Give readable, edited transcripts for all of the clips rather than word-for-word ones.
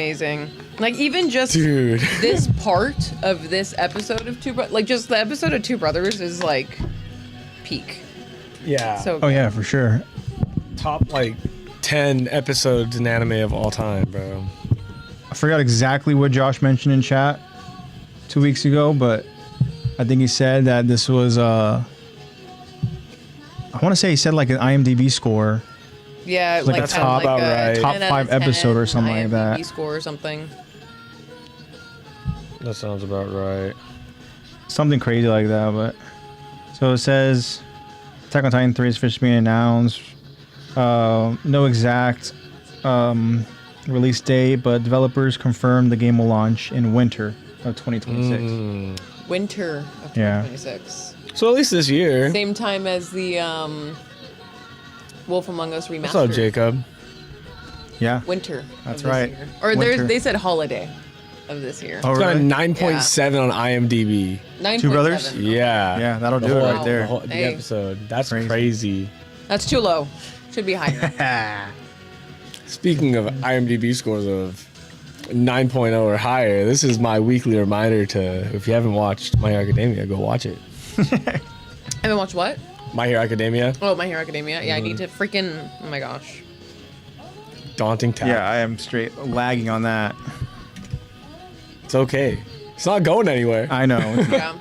amazing. Like even just this part of this episode of just the episode of Two Brothers is like peak. Yeah. So oh yeah, for sure. Top like 10 episodes in anime of all time, bro. I forgot exactly what Josh mentioned in chat 2 weeks ago, but I think he said that this was I want to say he said like an IMDb score. Yeah, like a top, like right. top 5 episode or something like that. IMDb score or something. That sounds about right. Something crazy like that, but so it says Attack on Titan 3 is officially being announced. No exact release date, but developers confirmed the game will launch in winter of 2026. Winter of 2026. So at least this year. Same time as the Wolf Among Us remastered. What's up, Jacob? Yeah. Winter. That's of this right. year. Or they said holiday of this year. Oh, It's got a really? 9.7 on IMDb. 9.7. Two Brothers? Yeah. Yeah, that'll do it right there. The Hey. episode. That's crazy. That's too low. Should be higher. Speaking of IMDb scores of 9.0 or higher, this is my weekly reminder to, if you haven't watched My Hero Academia, go watch it. Haven't watched what? My Hero Academia. Oh, My Hero Academia. Yeah, I need to freaking. Oh my gosh. Daunting task. Yeah, I am straight lagging on that. It's okay. It's not going anywhere. I know. Yeah.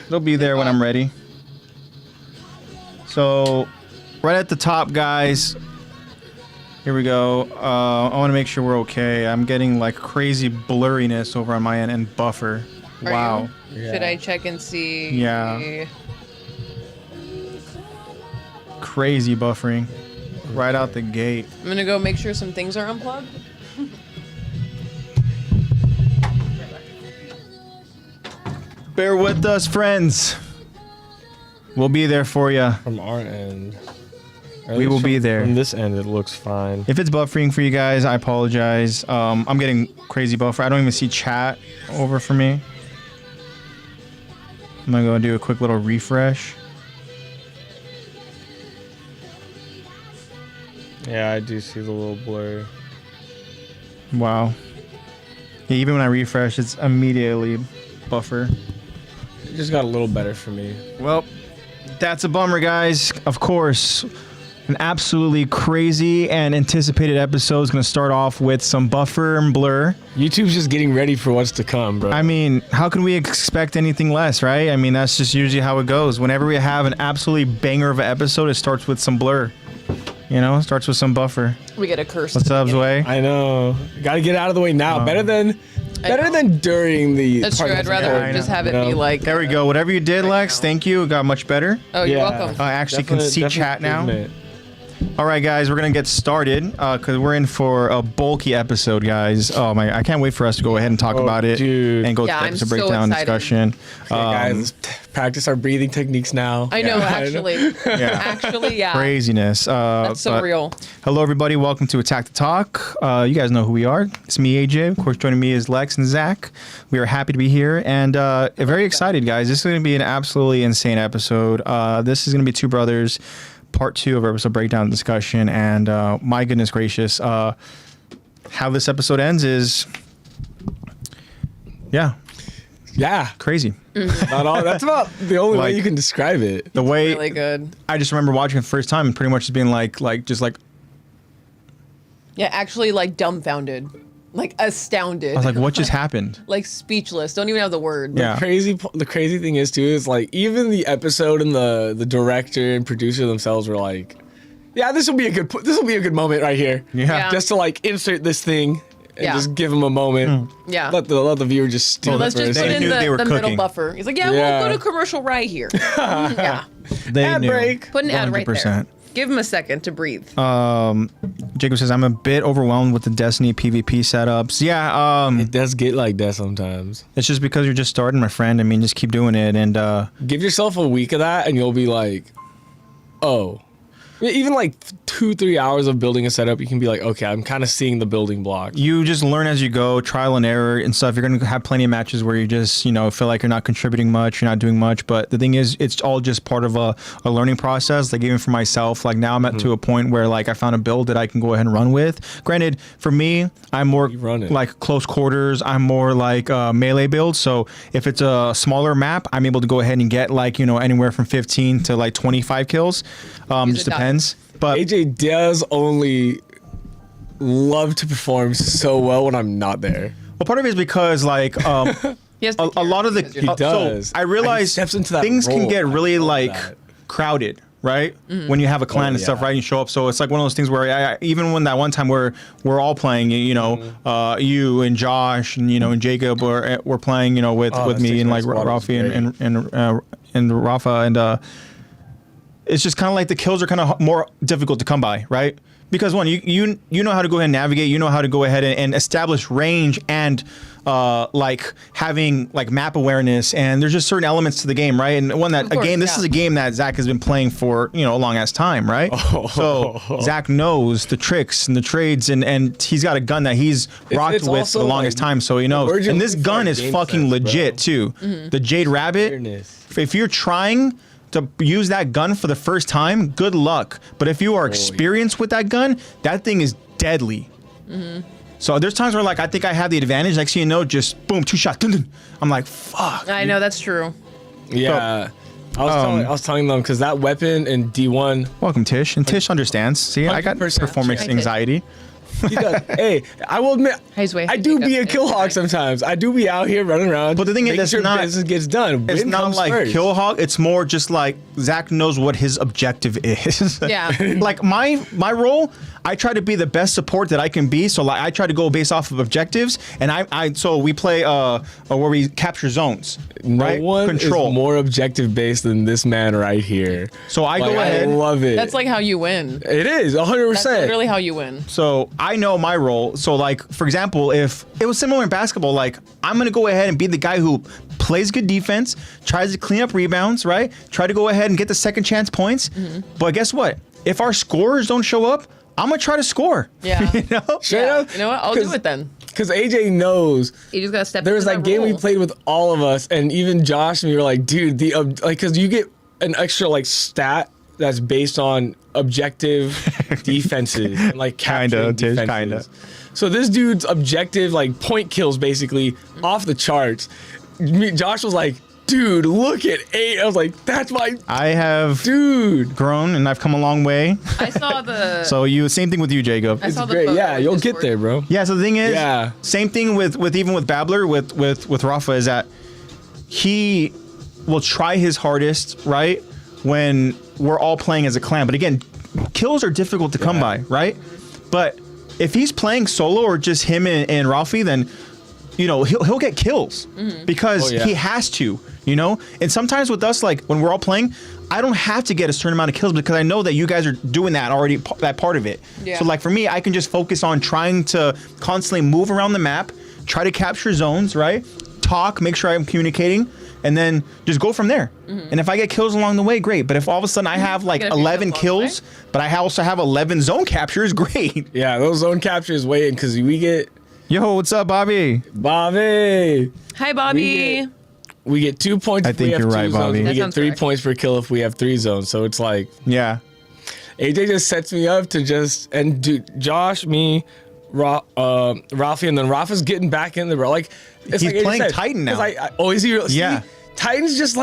It'll be there when I'm ready. So, right at the top, guys. Here we go. I want to make sure we're okay. I'm getting like crazy blurriness over on my end and buffer. Are Wow. you? Yeah. Should I check and see? Yeah. Crazy buffering. Right out the gate. I'm gonna go make sure some things are unplugged. Bear with us, friends. We'll be there for you. From our end. Or at We least will be there. From this end, it looks fine. If it's buffering for you guys, I apologize. I'm getting crazy buffer. I don't even see chat over for me. I'm gonna go do a quick little refresh. Yeah, I do see the little blur. Wow. Yeah, even when I refresh, it's immediately buffer. It just got a little better for me. Well, that's a bummer, guys. Of course, an absolutely crazy and anticipated episode is going to start off with some buffer and blur. YouTube's just getting ready for what's to come, bro. I mean, how can we expect anything less, right? I mean, that's just usually how it goes. Whenever we have an absolutely banger of an episode, it starts with some blur. You know, starts with some buffer. We get a curse. What's up, Zway? I know. Gotta get out of the way now. Better than during the. That's true. part I'd that's rather recording, just have it you know? be like. There we go. Whatever you did, Lex, thank you. It got much better. Oh, you're Yeah. welcome. I actually can see Definite chat now. improvement. All right, guys, we're gonna get started because we're in for a bulky episode, guys. Oh my! I can't wait for us to go ahead and talk about it dude. and go Yeah, to the I'm episode so breakdown excited. discussion. Okay, guys, practice our breathing techniques now. I know, actually. Yeah. Actually, yeah. Craziness. That's so but real. Hello, everybody. Welcome to Attack the Talk. You guys know who we are. It's me, AJ. Of course, joining me is Lex and Zach. We are happy to be here and very excited, guys. This is going to be an absolutely insane episode. This is going to be Two Brothers, part 2 of our episode breakdown discussion. And my goodness gracious, how this episode ends is, yeah, crazy. Not all, that's about the only way Like- you can describe it. The way Really good. I just remember watching it the first time and pretty much just being like Yeah, actually, like dumbfounded, like astounded. I was like, what just happened? Like speechless. Don't even have the word. Yeah. The crazy thing is too is like even the episode and the director and producer themselves were like, yeah, this will be a good moment right here. Yeah. Just to like insert this thing and Yeah. just give them a moment. Yeah. Let the viewer just steal Well, let's it for a just put second. in knew they were the middle cooking. buffer. He's like, yeah, Yeah. we'll go to commercial right here. Yeah. They Ad knew. break. Put an ad right there. 100%. Give him a second to breathe. Jacob says, I'm a bit overwhelmed with the Destiny PvP setups. Yeah, It does get like that sometimes. it's just because you're just starting, my friend. I mean, just keep doing it. And Give yourself a week of that and you'll be like, oh. Even like 2-3 hours of building a setup, you can be like, okay, I'm kind of seeing the building block. You just learn as you go, trial and error and stuff. You're going to have plenty of matches where you just, feel like you're not contributing much, you're not doing much. But the thing is, it's all just part of a learning process. Like even for myself, like now I'm at to a point where like I found a build that I can go ahead and run with. Granted, for me, I'm more like close quarters. I'm more like melee build. So if it's a smaller map, I'm able to go ahead and get like, anywhere from 15 to like 25 kills. Just depends. But AJ does only love to perform so well when I'm not there. Well, part of it is because like a lot of the he does. So I realize things can get really like crowded, right? When you have a clan and stuff, right? And you show up, so it's like one of those things where I even when that one time we're all playing, you and Josh and and Jacob were playing, with me and like Rafi and Rafa and. It's just kind of like the kills are kind of more difficult to come by, right? Because one, you know how to go ahead and navigate, you know how to go ahead and establish range and like having like map awareness, and there's just certain elements to the game, right? And this is a game that Zach has been playing for a long ass time, right? So Zach knows the tricks and the trades, and he's got a gun that he's rocked with the longest time, so he knows. And this gun is fucking legit too. The Jade Rabbit. If you're trying to use that gun for the first time, good luck. But if you are experienced with that gun, that thing is deadly. So there's times where like I think I have the advantage. Next thing you know, just boom, 2 shots. Dun, dun. I'm like, fuck. I know that's true. Yeah. I was telling them because that weapon in D1. Welcome, Tish. And Tish understands. See, I got performance anxiety. He does. Hey, I will admit, I do be a kill hog sometimes. I do be out here running around. But the thing is, business gets done. It's not like first. Kill hog. It's more just like Zach knows what his objective is. Yeah. Like my role, I try to be the best support that I can be. So like I try to go based off of objectives, and so we play where we capture zones. Right? No one is more objective based than this man right here. So I go ahead. I love it. That's like how you win. It is 100%. That's literally how you win. So I know my role. So like, for example, if it was similar in basketball, like I'm going to go ahead and be the guy who plays good defense, tries to clean up rebounds, right? Try to go ahead and get the second chance points. But guess what? If our scorers don't show up, I'm going to try to score. Yeah. Straight up. You know what? I'll do it then. Because AJ knows. You just got to step There was that game we played with all of us, and even Josh and we were like, dude, because you get an extra like stat that's based on objective defenses and like capturing defenses. Kinda. So this dude's objective like point kills basically off the charts. Josh was like, dude, look at 8. I was like, that's my. I have grown and I've come a long way. I saw the. So same thing with you, Jacob. I saw the great. Yeah, you'll get there, bro. Yeah. So the thing is, same thing with even with Babbler with Rafa is that he will try his hardest, right? When we're all playing as a clan. But again, kills are difficult to come by, right? But if he's playing solo or just him and Ralphie, then he'll get kills because he has to, And sometimes with us, like when we're all playing, I don't have to get a certain amount of kills because I know that you guys are doing that already, that part of it. Yeah. So like for me, I can just focus on trying to constantly move around the map, try to capture zones, right? Talk, make sure I'm communicating, and then just go from there. And if I get kills along the way, great. But if all of a sudden I have like 11 kills, but I also have 11 zone captures, great. Yeah, those zone captures waiting because we get. Yo, what's up, Bobby? Bobby. Hi, Bobby. We get 2 points. I think you're right, Bobby. We get 3 points per kill if we have 3 zones. So it's like. Yeah. AJ just sets me up to just Josh, me, Ralphie, and then Rafa's getting back in the bro. Like he's like playing Titan now. Is he? Yeah. Titan's just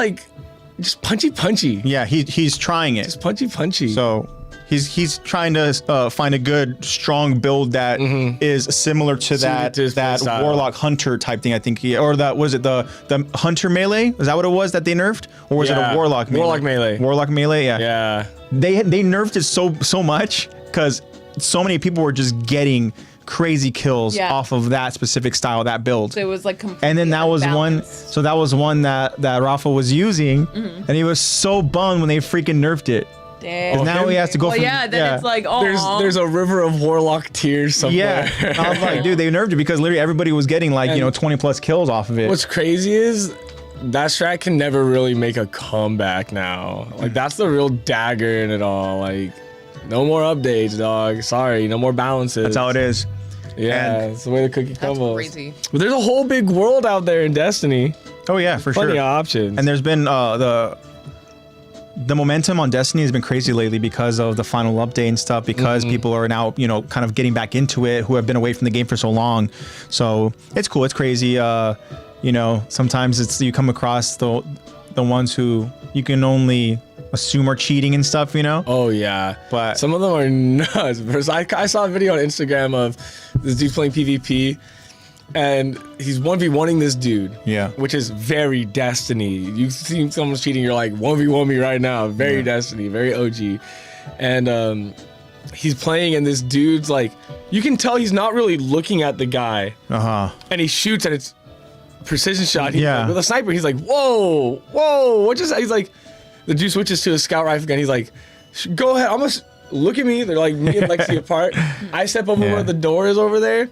punchy. Yeah, he's trying it. Just punchy. So he's trying to find a good strong build that is similar to that Warlock Hunter type thing. I think was it the Hunter melee? Is that what it was that they nerfed, or was it a Warlock melee? Warlock melee. Yeah. Yeah. They nerfed it so much because so many people were just getting crazy kills off of that specific style, that build. So it was like completely and then that was unbalanced. one. So that was one that Rafa was using, and he was so bummed when they freaking nerfed it. Damn. Now he has to go. It's like, oh, there's a river of Warlock tears somewhere. Yeah, I was like, dude, they nerfed it because literally everybody was getting like 20 plus kills off of it. What's crazy is that strat can never really make a comeback now. Like that's the real dagger in it all. Like No more updates, dog. Sorry, no more balances. That's how it is. Yeah, that's the way the cookie crumbles. That's crazy. But there's a whole big world out there in Destiny. Oh yeah, for Plenty sure. of options. And there's been the momentum on Destiny has been crazy lately because of the final update and stuff, because people are now, kind of getting back into it who have been away from the game for so long. So it's cool. It's crazy. Sometimes you come across the ones who you can only assume are cheating and stuff, Oh yeah, but some of them are nuts. Because I saw a video on Instagram of this dude playing PvP, and he's 1v1ing this dude. Yeah. Which is very Destiny. You see someone's cheating, you're like 1v1 me right now. Very Destiny, very OG. And he's playing, and this dude's like, you can tell he's not really looking at the guy. And he shoots, and it's precision shot. He's like, with a sniper, he's like, whoa, what just? He's like, the dude switches to a scout rifle gun. He's like, go ahead, almost look at me. They're like me and Lexy apart. I step over where the door is over there,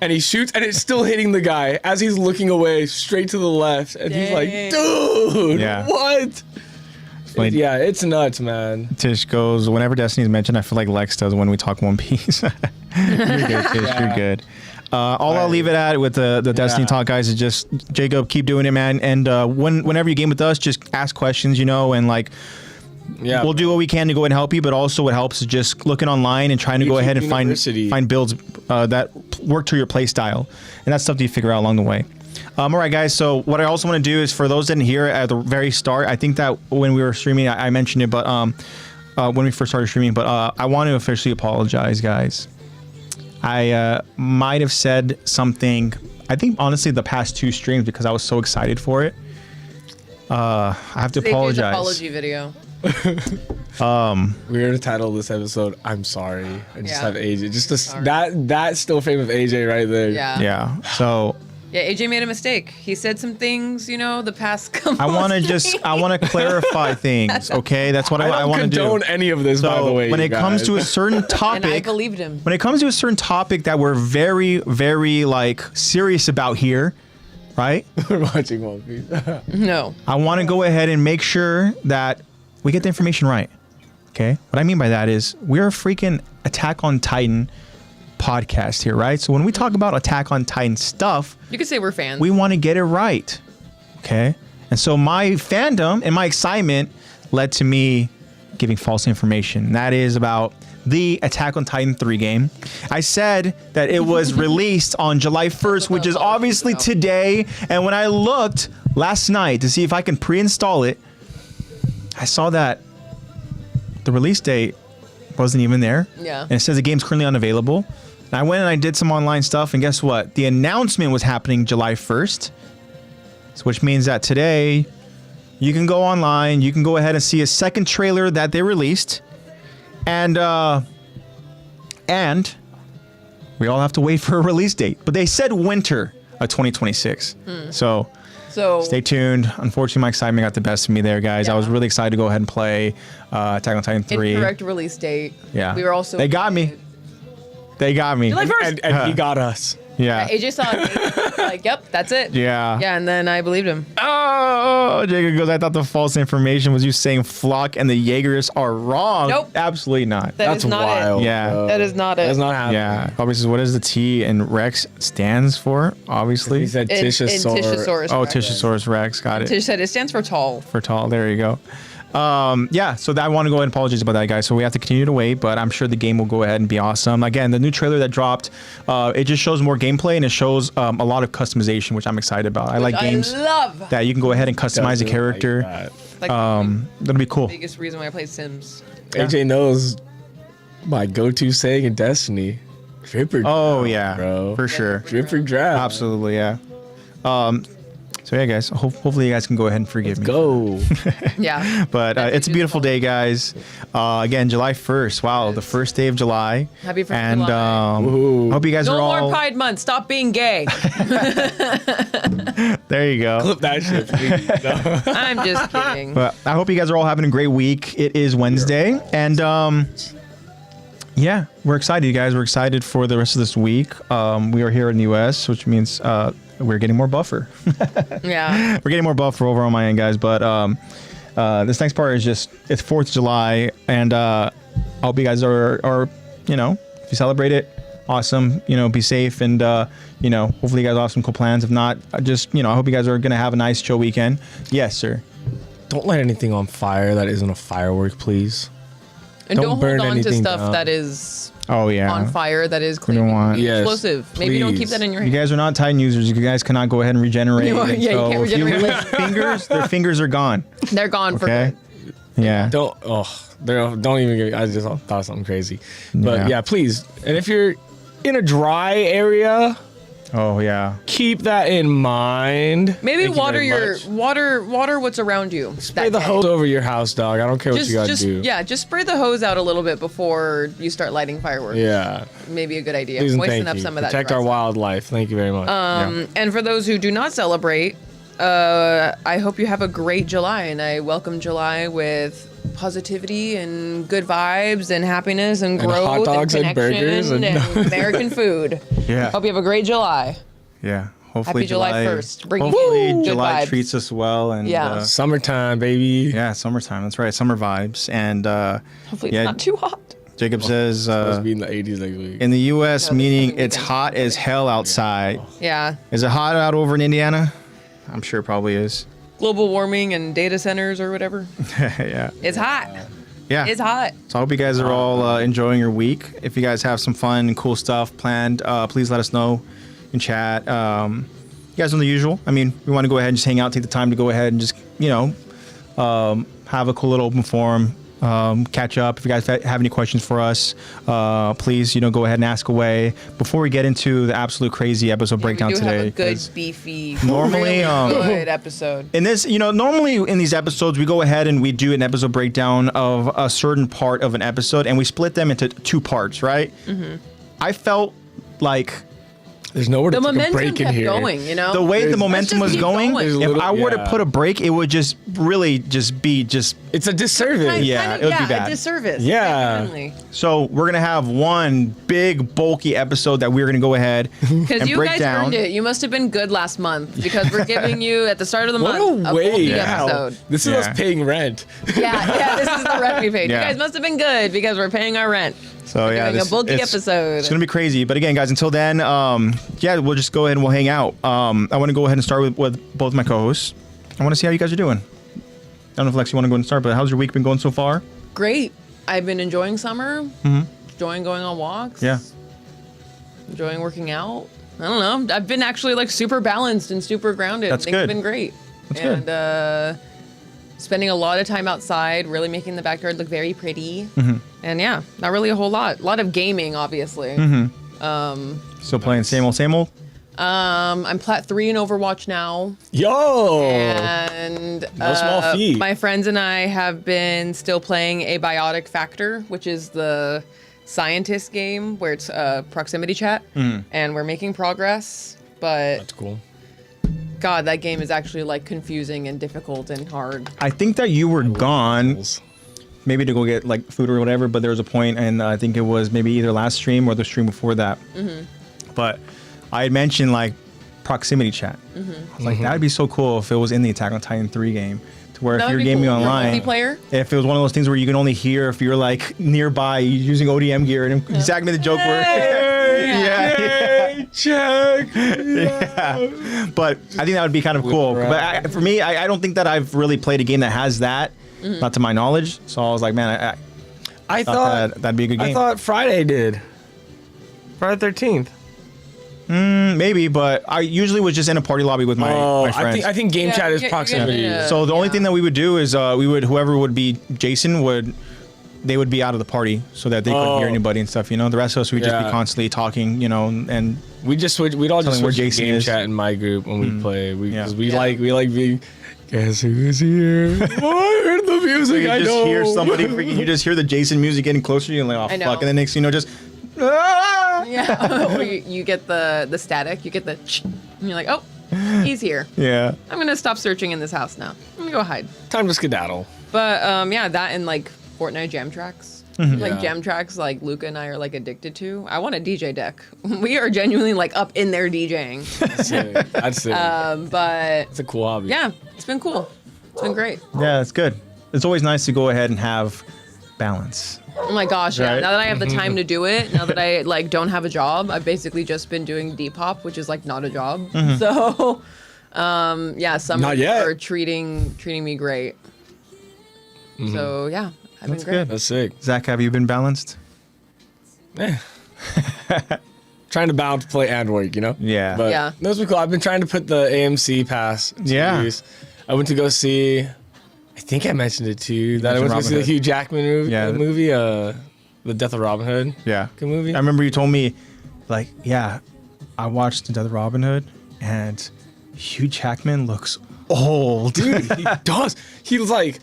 and he shoots, and it's still hitting the guy as he's looking away straight to the left. And he's like, dude, what? Yeah, it's nuts, man. Tish goes, whenever Destiny's mentioned, I feel like Lex does when we talk One Piece. You're good, Tish. You're good. All I'll leave it at with the Destiny talk, guys, is just, Jacob, keep doing it, man. And whenever you game with us, just ask questions, and we'll do what we can to go and help you. But also what helps is just looking online and trying to go ahead and find builds that work to your play style. And that's stuff that you figure out along the way. All right, guys. So what I also want to do is, for those that didn't hear at the very start, I think that when we were streaming, I mentioned it, but when we first started streaming, but I want to officially apologize, guys. I might have said something, I think honestly the past 2 streams, because I was so excited for it. I have to apologize. Apology video. We're gonna title this episode "I'm Sorry" and just have AJ. Just that still frame of AJ right there. Yeah. So. Yeah, AJ made a mistake. He said some things, the past couple. I want to clarify things, okay? That's what I want to do. I don't condone any of this, by the way. When it comes to a certain topic, and I believed him. When it comes to a certain topic that we're very, very serious about here, right? We're watching One Piece. No. I want to go ahead and make sure that we get the information right. Okay? What I mean by that is, we're a freaking Attack on Titan podcast here, right? So when we talk about Attack on Titan stuff, you could say we're fans. We want to get it right. Okay? And so my fandom and my excitement led to me giving false information. That is about the Attack on Titan 3 game. I said that it was released on July 1st, which is obviously today. And when I looked last night to see if I can pre-install it, I saw that the release date wasn't even there. Yeah. And it says the game's currently unavailable. And I went and I did some online stuff, and guess what? The announcement was happening July 1st, so which means that today you can go online, you can go ahead and see a second trailer that they released, and we all have to wait for a release date. But they said winter of 2026. So stay tuned. Unfortunately, my excitement got the best of me there, guys. I was really excited to go ahead and play Attack on Titan 3. Incorrect release date. Yeah. We were also. They got me. They got me. July 1st. And he got us. Yeah. AJ saw it. Like, yep, that's it. Yeah. Yeah, and then I believed him. Oh, Jacob goes, I thought the false information was you saying Flock and the Jaegers are wrong. Nope. Absolutely not. That's not wild. it. Yeah. That is not it. That's not happening. Yeah. Bobby says, what does the T in Rex stands for? Obviously. He said In Tishosaurus. Tishosaurus Oh, Rex. Tishosaurus Rex. Got it. Tish said it stands for tall. For tall. There you go. Yeah, so I want to go ahead and apologize about that, guys. So we have to continue to wait, but I'm sure the game will go ahead and be awesome. Again, the new trailer that dropped, it just shows more gameplay, and it shows a lot of customization, which I'm excited about. I like games that you can go ahead and customize the character. That'll be cool. Biggest reason why I play Sims. AJ knows my go-to saying in Destiny. Drip or Oh, drown, yeah, bro. for sure. Drip or drown. Absolutely, yeah. So yeah, guys, hopefully you guys can go ahead and forgive me. Go. Yeah. But it's a beautiful day, guys. Again, July 1st. Wow, the first day of July. Happy 1st and July. Hope you guys No are all. more Pride Month. Stop being gay. There you go. Clip that shit, please. No. I'm just kidding. But I hope you guys are all having a great week. It is Wednesday, and yeah, we're excited, guys. We're excited for the rest of this week. We are here in the U.S., which means we're getting more buffer. Yeah. We're getting more buffer over on my end, guys. But this next part is just, it's 4th of July, and I hope you guys are you know, if you celebrate it, awesome. You know, be safe and you know, hopefully you guys have some cool plans. If not, just, you know, I hope you guys are gonna have a nice chill weekend. Yes, sir. Don't light anything on fire that isn't a firework, please. And don't burn hold on to anything stuff down. that is on fire, that is We don't clean. want- Yes, Explosive. Maybe don't keep please. that in your You hand. guys are not Titan users. You guys cannot go ahead and regenerate. You can't if you regenerate. lose fingers, their fingers are gone. They're gone for Okay. good. Yeah. Don't even get me. I just thought of something crazy. But Yeah. yeah, please. And if you're in a dry area, Oh yeah. keep that in mind. Maybe Thank you water very much. water what's around you. Spray that the day. hose over your house, dog. I don't care what you gotta do. Yeah, just spray the hose out a little bit before you start lighting fireworks. Yeah. Maybe a good idea. Please and Moisten thank up you. some of that. Protect dry our stuff. wildlife. Thank you very much. And for those who do not celebrate, I hope you have a great July, and I welcome July with positivity and good vibes and happiness and And growth hot dogs and connection burgers and- American food. Yeah. Hope you have a great July. Yeah. Hopefully Happy July 1st. Bring you hopefully good July vibes. treats us well and Yeah. Summertime, baby. yeah, summertime. That's right. Summer vibes. And Hopefully yeah, it's not too hot. Jacob says Supposed to be in the 80s next week. in the US, No, this meaning coming it's weekend. hot as hell outside. Yeah. Is it hot out over in Indiana? I'm sure it probably is. Global warming and data centers or whatever. Yeah. It's hot. Yeah. It's hot. So I hope you guys are all enjoying your week. If you guys have some fun and cool stuff planned, please let us know in chat. You guys know the usual. I mean, we want to go ahead and just hang out, take the time to go ahead and just, you know, have a cool little open forum, catch up. If you guys have any questions for us, please, you know, go ahead and ask away. Before we get into the absolute crazy episode breakdown we do today. have a good 'cause beefy, normally, really good episode. in this, you know, normally in these episodes, we go ahead and we do an episode breakdown of a certain part of an episode and we split them into two parts, right? Mm-hmm. I felt like There's nowhere to The take a momentum break in kept here. going, you know? the way the Let's momentum just was keep going, going. if There's I were to yeah. put a break, it would just really just be just. It's a disservice. Yeah, it would be bad. a disservice. Yeah. Definitely. So we're gonna have one big bulky episode that we're gonna go ahead Because and you break guys down. earned it. You must have been good last month because we're giving you at the start of the What month a a way. bulky Yeah. episode. This is Yeah. us paying rent. Yeah, this is the rent we paid. Yeah. You guys must have been good because we're paying our rent. So We're yeah, doing a bulky episode. It's gonna be crazy. But again, guys, until then, yeah, we'll just go ahead and we'll hang out. I want to go ahead and start with both my co-hosts. I want to see how you guys are doing. I don't know if Lex, you want to go and start, but how's your week been going so far? Great. I've been enjoying summer. Enjoying going on walks. Yeah. Enjoying working out. I don't know. I've been actually like super balanced and super grounded. That's Things good. have been great. That's and good. Spending a lot of time outside, really making the backyard look very pretty. Mm-hmm. And yeah, not really a whole lot. A lot of gaming, obviously. Mm-hmm. Still playing same old, same old. I'm plat 3 in Overwatch now. Yo. And No small feat. my friends and I have been still playing Abiotic Factor, which is the scientist game where it's proximity chat. And we're making progress. But That's cool. God, that game is actually like confusing and difficult and hard. I think that you were gone, maybe to go get like food or whatever. But there was a point, and I think it was maybe either last stream or the stream before that. But I had mentioned like proximity chat. I was like, that'd be so cool if it was in the Attack on Titan 3 game, to where That if would you're be gaming cool. online, Multiplayer? if it was one of those things where you can only hear if you're like nearby using ODM gear, and Zach made the joke where. Hey, check. Yeah. But I think that would be kind of cool. But for me, I don't think that I've really played a game that has that, not to my knowledge. So I was like, man, I thought thought that'd be a good game. I thought Friday did. Friday 13th. Maybe, but I usually was just in a party lobby with my friends. I think game Yeah, chat is you're proximity. gonna- So the only Yeah. thing that we would do is whoever would be Jason they would be out of the party so that they couldn't hear anybody and stuff. You know, the rest of us would just be Yeah. constantly talking. You know, and We'd all just Telling where switch to Jason game is. chat in my group when we play. Yeah. Because we Yeah. like being. Guess who's here? Oh, I heard the music. you I just know. hear somebody freaking. You just hear the Jason music getting closer to you, and like, oh I know. fuck, and then next thing you know, just. Ah! Yeah. Or you get the static, you get the and you're like, oh, he's here. Yeah. I'm gonna stop searching in this house now. I'm gonna go hide. Time to skedaddle. But yeah, that and like Fortnite jam tracks. Like Yeah. jam tracks like Luca and I are like addicted to. I want a DJ deck. We are genuinely like up in there DJing. That's it. But It's a cool hobby. yeah, it's been cool. It's been great. Yeah, it's good. It's always nice to go ahead and have balance. Oh my gosh, yeah. Right? Now that I have the time to do it, now that I like don't have a job, I've basically just been doing Depop, which is like not a job. So, yeah, some Not yet. are treating me great. So yeah, I've That's been great. good. That's sick. Zach, have you been balanced? Trying to balance play and work, you know? Yeah. But Yeah. that's been cool. I've been trying to put the AMC pass to Yeah. use. I went to go see, I think I mentioned it to you, that I went to mentioned go see Robin the Hugh Jackman movie, Yeah. The Death of Robin Hood. Yeah. Good movie. I remember you told me, like, yeah, I watched The Death of Robin Hood, and Hugh Jackman looks old. Dude, he does. He was like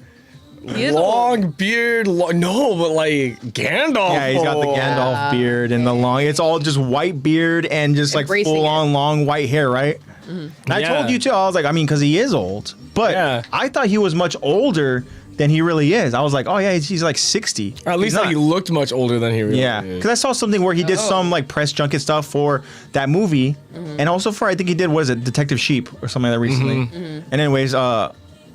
He is long beard. No, but like Gandalf. Yeah, he's got the Gandalf beard and the long. It's all just white beard and just like Embracing full on long white hair, right? And I Yeah. told you too. I was like, I mean, because he is old, but Yeah. I thought he was much older than he really is. I was like, oh yeah, he's like 60. Or at least He's like not. he looked much older than he really Yeah, is. because I saw something where he did some like press junket stuff for that movie, and also for I think he did what is it, Detective Sheep or something like that recently. And anyways,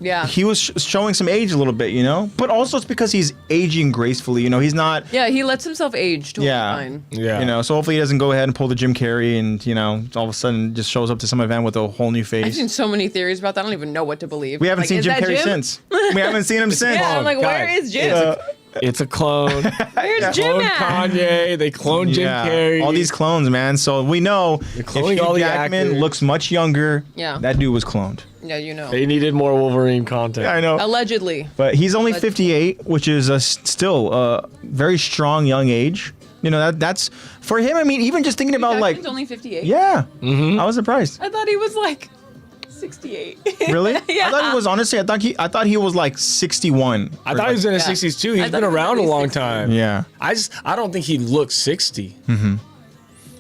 Yeah. he was showing some age a little bit, you know, but also it's because he's aging gracefully. You know, he's not. Yeah, he lets himself age totally Yeah. fine. Yeah. You know, so hopefully he doesn't go ahead and pull the Jim Carrey and, you know, all of a sudden just shows up to some event with a whole new I've face. seen so many theories about that. I don't even know what to believe. We haven't Like, seen is Jim that Carrey since. We haven't seen him since. Yeah, I'm like, where guys, is Jim? It's a clone. Where's Jim Clone at? Kanye. They cloned Jim Carrey. all these clones, man. So we know if cloning Hugh all the Jackman actors. looks much younger, Yeah. that dude was cloned. Yeah, you know. They needed more Wolverine content. I know. Allegedly. But he's only 58, which is still a very strong young age. You know, that's for him. I mean, even just thinking about like, Jackman's only 58. yeah, I was surprised. I thought he was like 68. Really? Yeah. I thought he was honestly. I thought he was like 61. I thought he was in his Yeah. 60s too. I He's thought been he was around a at least long 60. time. Yeah. I don't think he looks 60.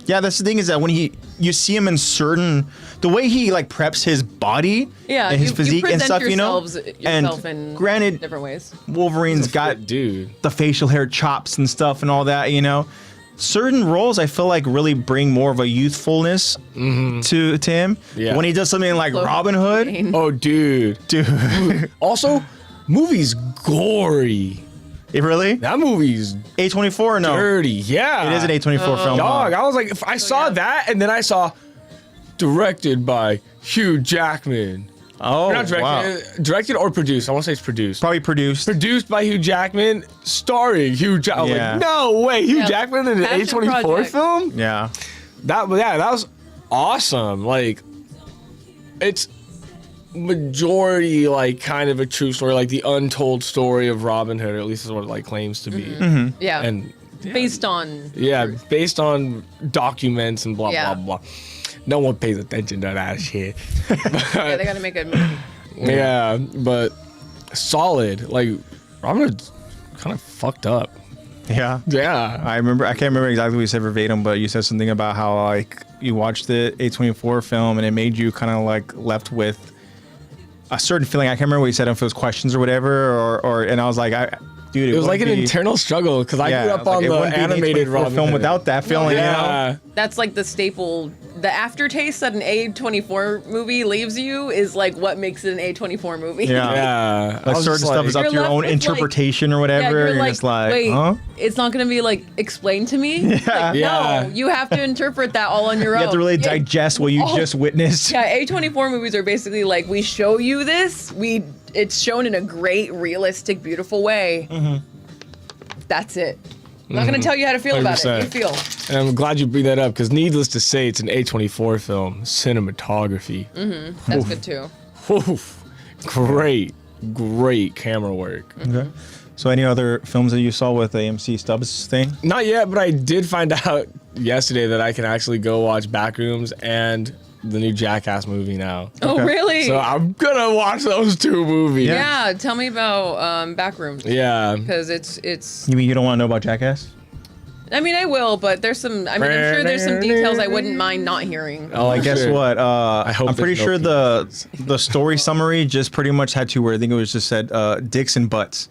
Yeah, that's the thing is that when you see him in certain, the way he like preps his body Yeah, and his you physique and present stuff, you know. yourself in granted, different ways. Wolverine's got Dude. the facial hair chops and stuff and all that, you know. Certain roles I feel like really bring more of a youthfulness to him. Yeah. When he does something like Low Robin Hood, pain. Oh, dude. Also, movie's gory. it really That movie's A24 or no? dirty. Yeah. It is an A24 film. Dog, huh? I was like, if I saw that, and then I saw directed by Hugh Jackman. Oh, Not directed, wow. directed or produced. I want to say it's produced. Probably produced. Produced by Hugh Jackman, starring Hugh Jackman. Yeah. Like, no way, Hugh Yeah, Jackman in an passion A24 project. film? Yeah. That was awesome. Like, it's majority like kind of a true story, like the untold story of Robin Hood, or at least is what it like claims to be. Yeah. And based on. yeah, based on documents and blah Yeah. blah blah. No one pays attention to that shit. Yeah, they got to make a movie. Yeah, but solid. Like Robin Hood's kind of fucked up. Yeah. Yeah. I can't remember exactly what you said verbatim, but you said something about how like you watched the A24 film and it made you kind of like left with a certain feeling. I can't remember what you said, if it was questions or whatever, or and I was like, dude, It was like an wouldn't be- internal struggle because I grew I up was like, on it the wouldn't be an animated A24 Robin film Hood. without that feeling, you know? Yeah. That's like the staple. The aftertaste that an A24 movie leaves you is like what makes it an A24 movie. Yeah. Yeah. I Like was certain just stuff is up You're to your left own with, like- interpretation or Yeah, whatever. you're and like, it's like, wait, huh? it's not going to be like explained to me. Like, Yeah. No, you have to interpret that all on your You own. have to really Yeah. digest what you Oh. just witnessed. Yeah, A24 movies are basically like, we show you this, it's shown in a great, realistic, beautiful way. That's it. I'm not going to tell you how to feel about it. 100%. You feel. And I'm glad you bring that up because needless to say, it's an A24 film. Cinematography. That's good too. Oof. Great camera work. Okay. So any other films that you saw with AMC Stubbs thing? Not yet, but I did find out yesterday that I can actually go watch Backrooms and the new Jackass movie now. Oh, really? So I'm gonna watch those two movies. yeah, tell me about Backrooms. Yeah. Because it's. You mean you don't want to know about Jackass? I mean, I will, but there's some. I mean, I'm sure there's some details I wouldn't mind not hearing. Oh, Like, guess sure. what? hope I'm pretty there's sure no the story summary just pretty much had two words. I think it was just said dicks and butts.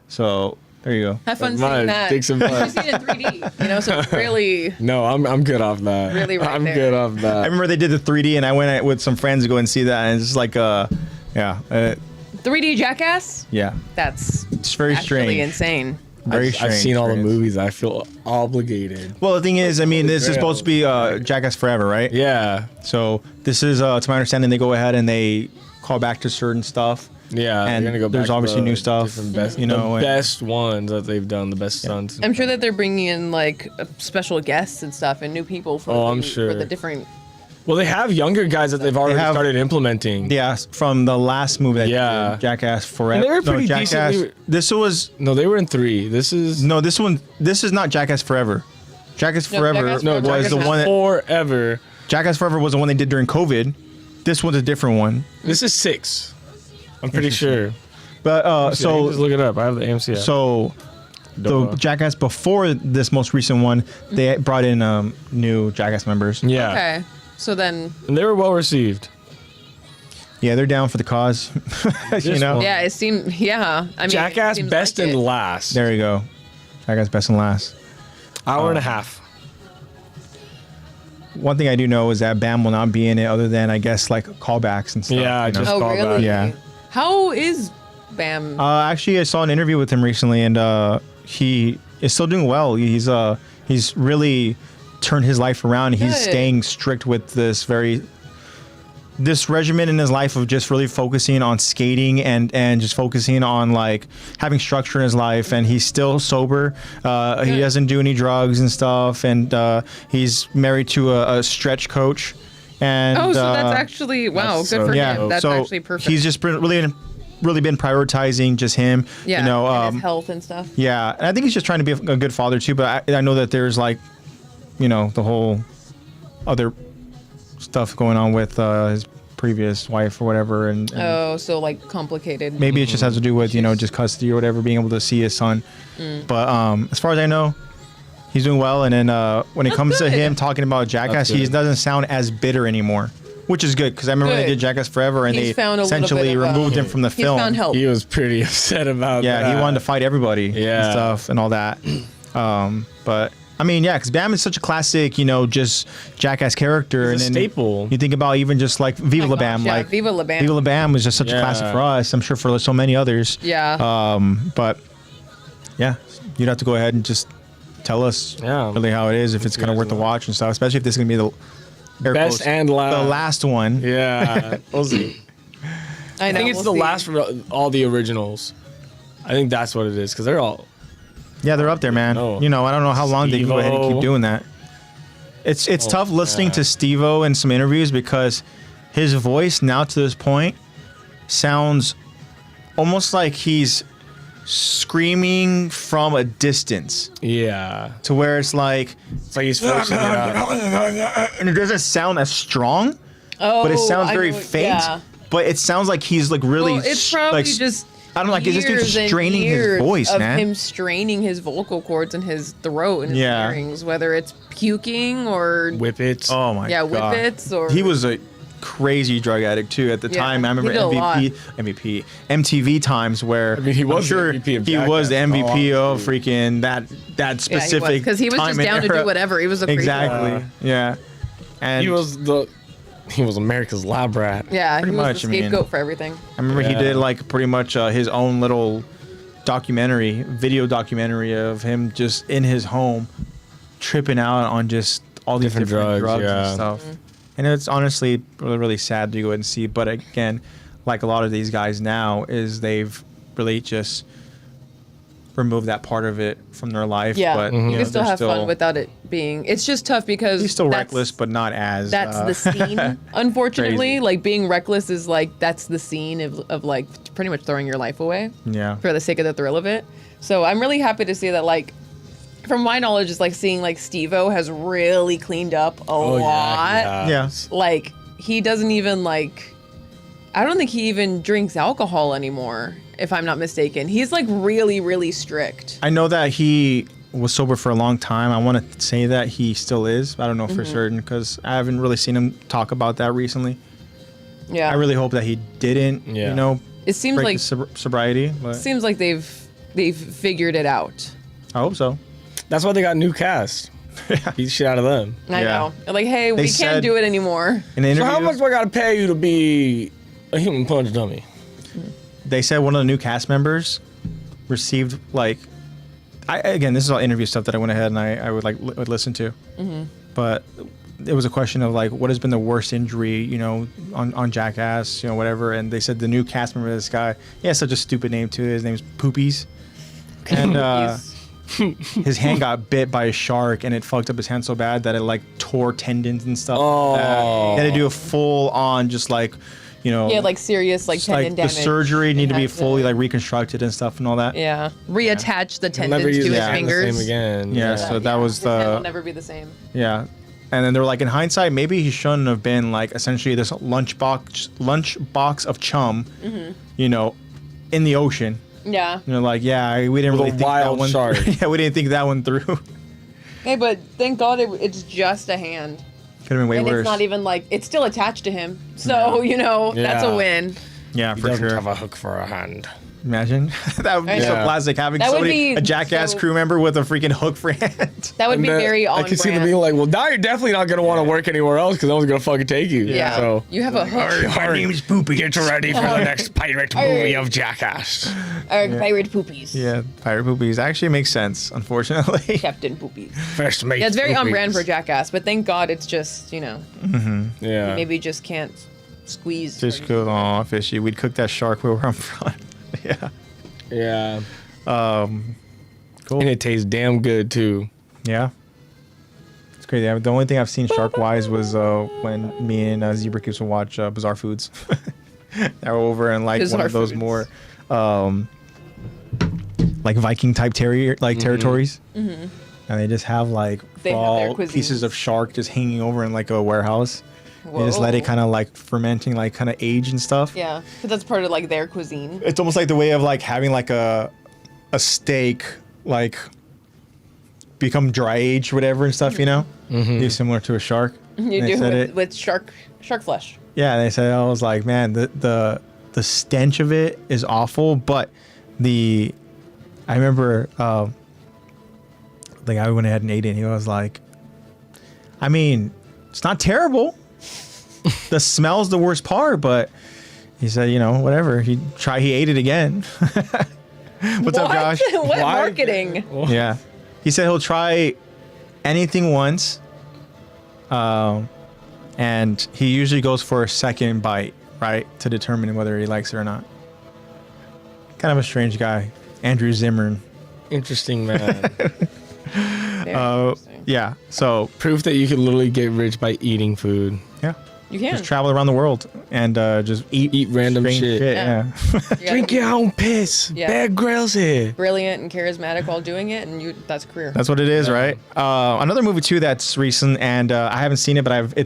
So there you go. Have fun Mine, seeing that. dicks and butts. I've seen it in 3D, you know, so it's really. No, I'm good off that. Really right I'm there. good off I that. remember they did the 3D, and I went with some friends to go and see that, and it's just like, yeah, 3D Jackass? yeah. That's It's very actually strange. insane. I've seen all the movies. I feel obligated. Well, the thing is, I mean, this is supposed to be Jackass Forever, right? Yeah. So this is, to my understanding, they go ahead and they call back to certain stuff. Yeah, and they're gonna go back there's obviously new stuff. Best, you know, the best ones that they've done, the best stunts. I'm sure that they're bringing in like special guests and stuff and new people for, I'm sure. for the different. Well, they have younger guys that they've already started implementing. Yeah, from the last movie that Yeah. did, Jackass Forever. And they were pretty Jackass. decent. This was No, they were in 3. This is This is not Jackass Forever. Jackass Forever Jackass was Forever the one that Forever. Jackass Forever was the one they did during COVID. This one's a different one. This is 6. I'm pretty sure. But So just look it up. I have the AMC app. So the Jackass before this most recent one, they brought in new Jackass members. Yeah. Okay, so then. And they were well received. Yeah, they're down for the cause. You know. one. Yeah, it seemed. Yeah, I mean, Jackass it seems best like and it. last. There you go. Jackass best and last. Hour and a half. One thing I do know is that Bam will not be in it, other than I guess like callbacks and stuff. Yeah, you know? just Oh, callback. really? Yeah. How is Bam? Actually, I saw an interview with him recently, and he is still doing well. He's really turned his life around. He's Good. staying strict with this regimen in his life of just really focusing on skating and just focusing on like having structure in his life. And he's still sober. He doesn't do any drugs and stuff. And he's married to a stretch coach. And oh, so that's actually wow, that's good so for yeah. him. That's so actually perfect. he's just really been prioritizing just him. yeah, You know, and his health and stuff. yeah, and I think he's just trying to be a good father too. But I know that there's like, you know, the whole other stuff going on with his previous wife or whatever, and Oh, so like complicated. maybe it just has to do with just custody or whatever, being able to see his son. But as far as I know, he's doing well. And then when it comes to good. him talking about Jackass, he good. doesn't sound as bitter anymore, which is good because I remember when they Good. did Jackass Forever and He's they found a little essentially bit of, removed him from the He's film. found help. He was pretty upset about that. Yeah, he wanted to fight everybody and Yeah. stuff and all that. But I mean, yeah, because Bam is such a classic, just Jackass character. He's a and then staple. You think about even just like Viva Oh La my Bam. gosh, yeah, Like Viva La Bam. Viva La Bam was just such a Yeah. classic for us. I'm sure for so many others. Yeah. But yeah, you'd have to go ahead and just tell us really how it is, if it's kind of worth the watch and stuff, especially if this is going to be the air Best quotes, and last. the last one. Yeah. We'll see. I know. I think it's we'll the see. last from all the originals. I think that's what it is because they're all. Yeah, they're up there, man. No. I don't know how long they can go ahead and keep Steve-O. doing that. It's tough listening to Steve-O in some interviews because his voice now to this point sounds almost like he's screaming from a distance, Yeah. to where it's like He's forcing it out. and it doesn't sound as strong, Oh, but it sounds I very know- faint. Yeah. But it sounds like he's like really Well, it's probably like, just. I don't know, like, is this dude years and straining his years voice, of man? him straining his vocal cords and his throat and his Yeah. larynx, whether it's puking or Whippets. Oh my yeah, god. whippets or He was a crazy drug addict too at the Yeah, time. I he remember did a lot. MTV times where mean, he was I'm the sure MVP of he was the Jackass. MVP Oh, of freaking that specific because he was time just and down to era. do whatever. He was a crazy Exactly. one. Yeah. And He was America's lab rat. Yeah, Pretty he was much, the I mean- scapegoat for everything. I remember he Yeah. did like pretty much his own little video documentary of him just in his home tripping out on just all these different Different drugs, drugs, yeah. and stuff. And it's honestly really, really sad to go and see. But again, like a lot of these guys now, is they've really just removed that part of it from their life. Yeah, But, you can still they're have fun without it being. It's just tough because He's still that's- reckless, but not as. That's the scene. Unfortunately, Crazy. like being reckless is like that's the scene of like pretty much throwing your life away Yeah. for the sake of the thrill of it. So I'm really happy to see that like. From my knowledge, is like seeing like Steve-O has really cleaned up a lot. Yeah. Like he doesn't even like. I don't think he even drinks alcohol anymore, if I'm not mistaken. He's like really, really strict. I know that he was sober for a long time. I want to say that he still is. I don't know for certain because I haven't really seen him talk about that recently. Yeah. I really hope that he didn't, Yeah. It seems break like the sobriety. But seems like they've figured it out. I hope so. That's why they got new cast. Beat the shit out of them. I Yeah. know. They're like, hey, we can't said- do it anymore. In an So interview, how much do I gotta pay you to be a human punch dummy? they said one of the new cast members received like again, this is all interview stuff that I went ahead and I would would listen to. But it was a question of like, what has been the worst injury, you know, on Jackass, you know, whatever. And they said the new cast member of this guy, he has such a stupid name too. His name's Poopies. And his hand got bit by a shark and it fucked up his hand so bad that it like tore tendons and stuff. Like that. He had to do a full on just like, you know. Yeah, like serious like tendon damage. The surgery needed to be fully like reconstructed and stuff and all that. Yeah. Reattach the tendons to his fingers. Same again. Yeah, so that was the. It'll never be the same. Yeah. And then they were like, in hindsight, maybe he shouldn't have been like essentially this lunchbox of chum, you know, in the ocean. Yeah. You know, like, yeah, we didn't really think that one. Shark. Yeah, we didn't think that one through. Hey, but thank God it's just a hand. Could have been way and worse. It's not even like it's still attached to him. So you know that's a win. Yeah, He for doesn't sure. have a hook for a hand. Imagine that would be so classic having That would somebody, be a Jackass so- crew member with a freaking hook for hand. That would be very on I can see them brand. being like, well, now you're definitely not going to want to work anywhere else because no one's going to fucking take you. Yeah. So, You have a hook. my name's Poopy. Get ready for the next pirate movie of Jackass. Pirate poopies. Yeah, pirate poopies actually makes sense, unfortunately. Captain Poopies. First mate. Yeah, it's very on Poopies. brand for Jackass, but thank God it's just, you know, Yeah. maybe just can't squeeze. Just go, aw, fishy. We'd cook that shark where I'm from. Yeah. Yeah. Cool. And it tastes damn good too. Yeah. It's crazy. The only thing I've seen shark-wise was when me and Zebra Kids would watch Bizarre Foods. They were over in like Bizarre one of those Foods. more like Viking type territories. And they just have like They have raw their cuisines. pieces of shark just hanging over in like a warehouse. They just let it Whoa. kind of like fermenting, like kind of age and stuff. Yeah, because that's part of like their cuisine. It's almost like the way of like having like a steak like become dry aged, whatever and stuff, you know? Be similar to a shark. You They do said it with shark flesh. Yeah, they said, I was like, man, the stench of it is awful, but I remember the guy who went ahead and ate it, and he was like, I mean, it's not terrible. The smell's the worst part, but he said, you know, whatever. He ate it again. What's up, Josh? What marketing? Yeah. He said he'll try anything once. And he usually goes for a second bite, right? To determine whether he likes it or not. Kind of a strange guy. Andrew Zimmern. Interesting, man. Very interesting. Yeah. So, Proof that you can literally get rich by eating food. yeah. You can. Just travel around the world and just eat random strange shit. Yeah. You gotta Drink be your own piss. Yeah. Bear Grylls here. brilliant and charismatic while doing it, and that's a career. That's what it is, right? Another movie too that's recent, and I haven't seen it, but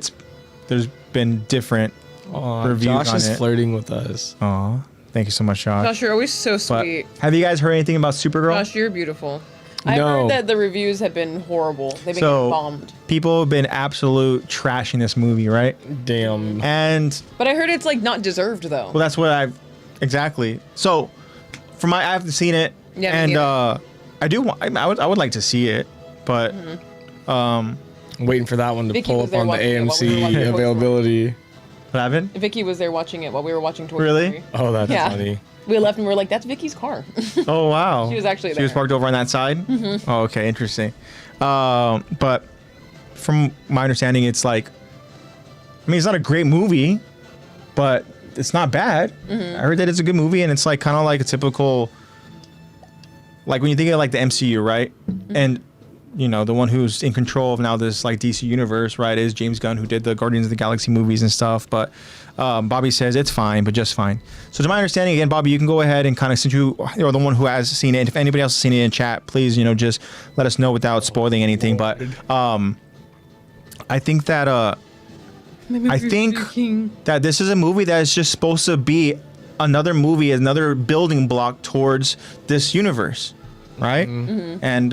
there's been different reviews Josh on is it. flirting with us. Aw, thank you so much, Josh. Josh, you're always so But sweet. have you guys heard anything about Supergirl? Josh, you're beautiful. I've No. heard that the reviews have been horrible. They've been So- bombed. People have been absolute trashing this movie, right? Damn. And But I heard it's like not deserved though. well, that's what exactly. So, I haven't seen it, Yeah, me and neither. I do. I would like to see it, but I'm waiting for that one to Vicky pull was up there on the watching it while we were AMC watching Toy Story. availability. what happened? Vicky was there watching it while we were watching Toy Really? Story. Oh, that's Yeah. funny. We left and we were like, "That's Vicky's car." Oh wow, She was actually She was there. parked over on that side. Oh, okay, interesting. But from my understanding, it's like, I mean, it's not a great movie, but it's not bad. I heard that it's a good movie, and it's like kind of like a typical, like when you think of like the MCU, right? And you know, the one who's in control of now this like DC universe, right, is James Gunn, who did the Guardians of the Galaxy movies and stuff. But Bobby says it's fine, but just fine. So to my understanding, again, Bobby, you can go ahead and kind of, since you're the one who has seen it, and if anybody else has seen it in chat, please, you know, just let us know without spoiling anything. But I think that that this is a movie that is just supposed to be another movie, another building block towards this universe, right? And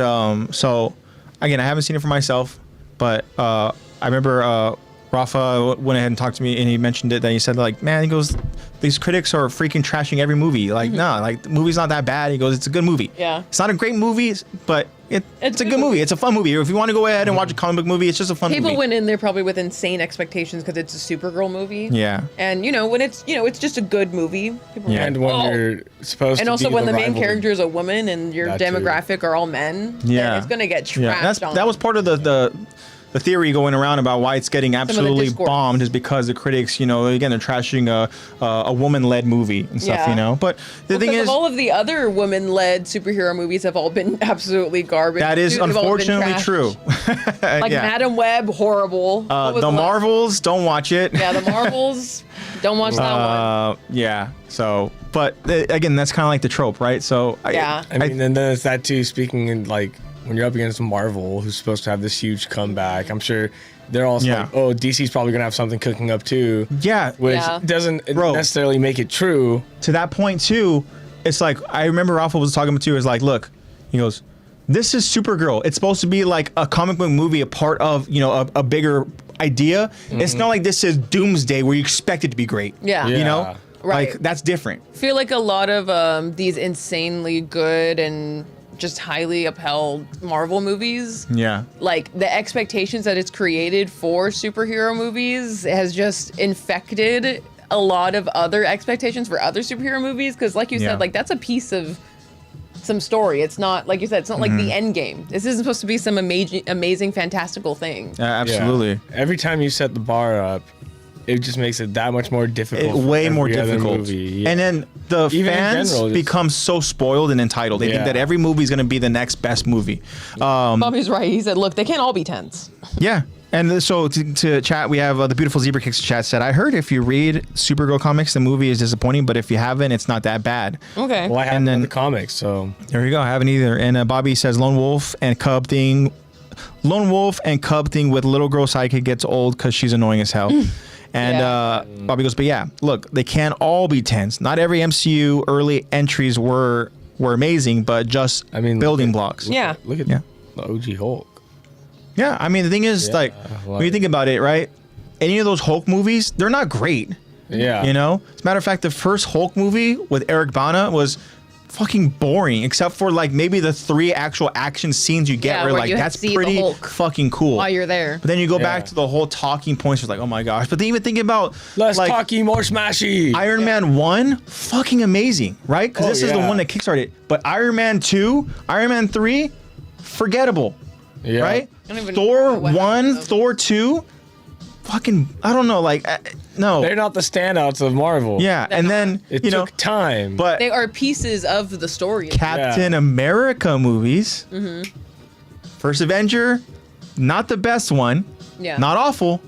so again, I haven't seen it for myself, but I remember Rafa went ahead and talked to me, and he mentioned it. That he said, like, man, he goes, these critics are freaking trashing every movie. Like, nah, like the movie's not that bad. He goes, it's a good movie. Yeah. It's not a great movie, but it's a good movie. It's a fun movie. If you want to go ahead and watch a comic book movie, it's just a fun movie. People went in there probably with insane expectations because it's a Supergirl movie. Yeah. And when it's it's just a good movie. People Yeah. are like, And when you're supposed and to also be when the main rival- character is a woman and your That too. demographic are all men, then Yeah. it's gonna get trashed Yeah, on. that was part of the theory going around about why it's getting absolutely discourse. bombed is because the critics, again, they're trashing a woman-led movie and stuff, Yeah. But the thing because is, of all of the other woman-led superhero movies have all been absolutely garbage. that is They've all been unfortunately trashed. true. Like yeah. Madam Web, horrible. What was The last- Marvels, don't watch it. Yeah, the Marvels. Don't watch that one. Yeah. So, but again, that's kind of like the trope, right? So, Yeah. I mean, and then it's that too. Speaking in like when you're up against Marvel, who's supposed to have this huge comeback, I'm sure they're also Yeah. like, oh, DC's probably gonna have something cooking up too, yeah. which Yeah. doesn't Bro. necessarily make it true. To that point too, it's like I remember Rafa was talking to is like, look, he goes, this is Supergirl. It's supposed to be like a comic book movie, a part of a bigger idea. It's not like this is Doomsday where you expect it to be great. Yeah. You Yeah. know, Right. like that's different. I feel like a lot of these insanely good and just highly upheld Marvel movies, Yeah. like the expectations that it's created for superhero movies has just infected a lot of other expectations for other superhero movies. Because like you Yeah. said, like that's a piece of some story. It's not, like you said, it's not like the end game. This isn't supposed to be some amazing fantastical thing. Absolutely. Yeah. Every time you set the bar up, it just makes it that much more difficult. Way more every other difficult. movie. Yeah. And then the Even in fans general, just- become so spoiled and entitled. They think Yeah. that every movie is going to be the next best movie. Bobby's right. He said, look, they can't all be 10s. Yeah. And so to chat, we have the beautiful Zebra Kicks chat said, I heard if you read Supergirl comics, the movie is disappointing, but if you haven't, it's not that bad. Okay. well, I have and then- the comics, so There you go. I haven't either. And Bobby says Lone Wolf and Cub thing with little girl sidekick gets old because she's annoying as hell. And Yeah. Bobby goes, but yeah, look, they can't all be 10s. Not every MCU early entries were amazing, but just I mean, building look blocks. Yeah. look at Yeah. the OG Hulk. Yeah, I mean, the thing is, Yeah, like, when you think about it, right? Any of those Hulk movies, they're not great. Yeah, You know? As a matter of fact, the first Hulk movie with Eric Bana was fucking boring, except for, like, maybe the 3 actual action scenes you get Yeah, where, where like, you that's see the pretty Hulk fucking cool. While you're there. But then you go Yeah. back to the whole talking points, it's like, oh my gosh. But then even thinking about, less like, talky, more smashy. Iron Man 1, fucking amazing, right? Because Oh, this is the yeah. one that kickstarted. But Iron Man 2, Iron Man 3, forgettable. yeah. Right? I don't even Thor know what 1, happened, though. Thor 2, fucking, I don't know, like, no. They're not the standouts of Marvel. Yeah, and then, it you know, took time. but They are pieces of the story. Captain America movies, First Avenger, not the best one, Yeah. not awful,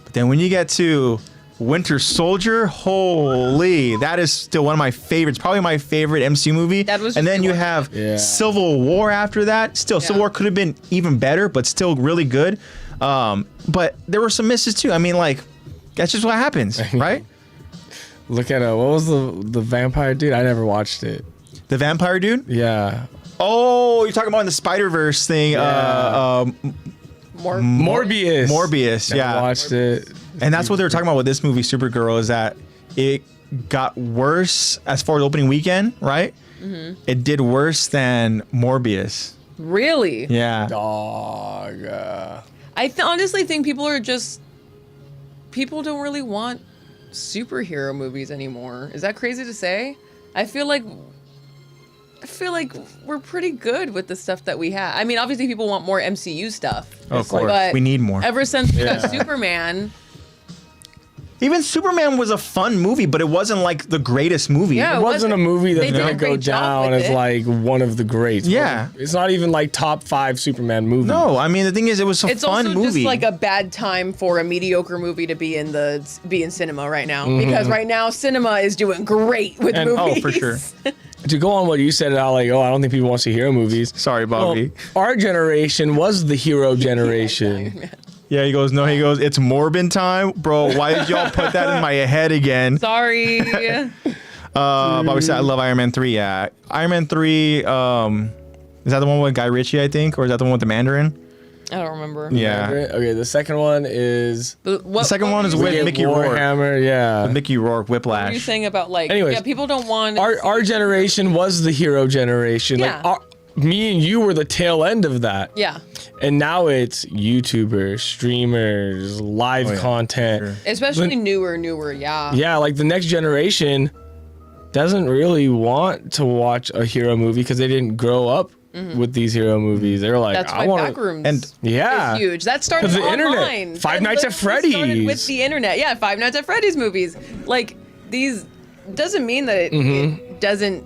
but then when you get to Winter Soldier, holy, that is still one of my favorites, probably my favorite MC movie. That was and just then you rewatchable. have Yeah. Civil War after that. Still, Civil Yeah. War could have been even better, but still really good. But there were some misses too. I mean, like, that's just what happens, right? Look at what was the vampire dude? I never watched it. The vampire dude. Yeah, Oh, you're talking about in the Spider-Verse thing. Yeah. More. Morbius. Morbius, Never yeah. watched it. And that's what they were talking about with this movie, Supergirl, is that it got worse as far as opening weekend, right? It did worse than Morbius. Really? Yeah. Dog. I honestly think people don't really want superhero movies anymore. Is that crazy to say? I feel like we're pretty good with the stuff that we have. I mean, obviously people want more MCU stuff. Of course. But We need more. Ever since we got Yeah. Superman, Even Superman was a fun movie, but it wasn't like the greatest movie. Yeah. It wasn't a movie They that's did a gonna go great job down with as it. like one of the greats. Yeah. It's not even like top 5 Superman movies. No, I mean, the thing is, it was a it's fun also movie. just like a bad time for a mediocre movie to be in cinema right now, because right now cinema is doing great with And- movies. oh, for sure. To go on what you said about like, oh, I don't think people want to see hero movies. Sorry, Well, Bobby. our generation was the hero generation. Yeah, he goes, it's Morbin time. Bro, why did y'all put that in my head again? Sorry. Bobby said, I love Iron Man 3. Yeah. Iron Man 3, is that the one with Guy Ritchie, I think? Or is that the one with the Mandarin? I don't remember. Yeah. Okay, the second one is... The second one is with Mickey Rourke. Warhammer, yeah. With Mickey Rourke, Whiplash. What are you saying about, like... Anyways, yeah, people don't want... Our generation was the hero generation. Yeah. Like, me and you were the tail end of that. Yeah. And now it's YouTubers, streamers, live content. Sure. Especially newer, yeah. Yeah, like the next generation doesn't really want to watch a hero movie because they didn't grow up with these hero movies. They're like, That's I why want Backrooms yeah, is huge. That started 'Cause the online. internet. Five That Nights at literally started Freddy's. with the internet. Yeah, Five Nights at Freddy's movies. Like, these doesn't mean that it doesn't...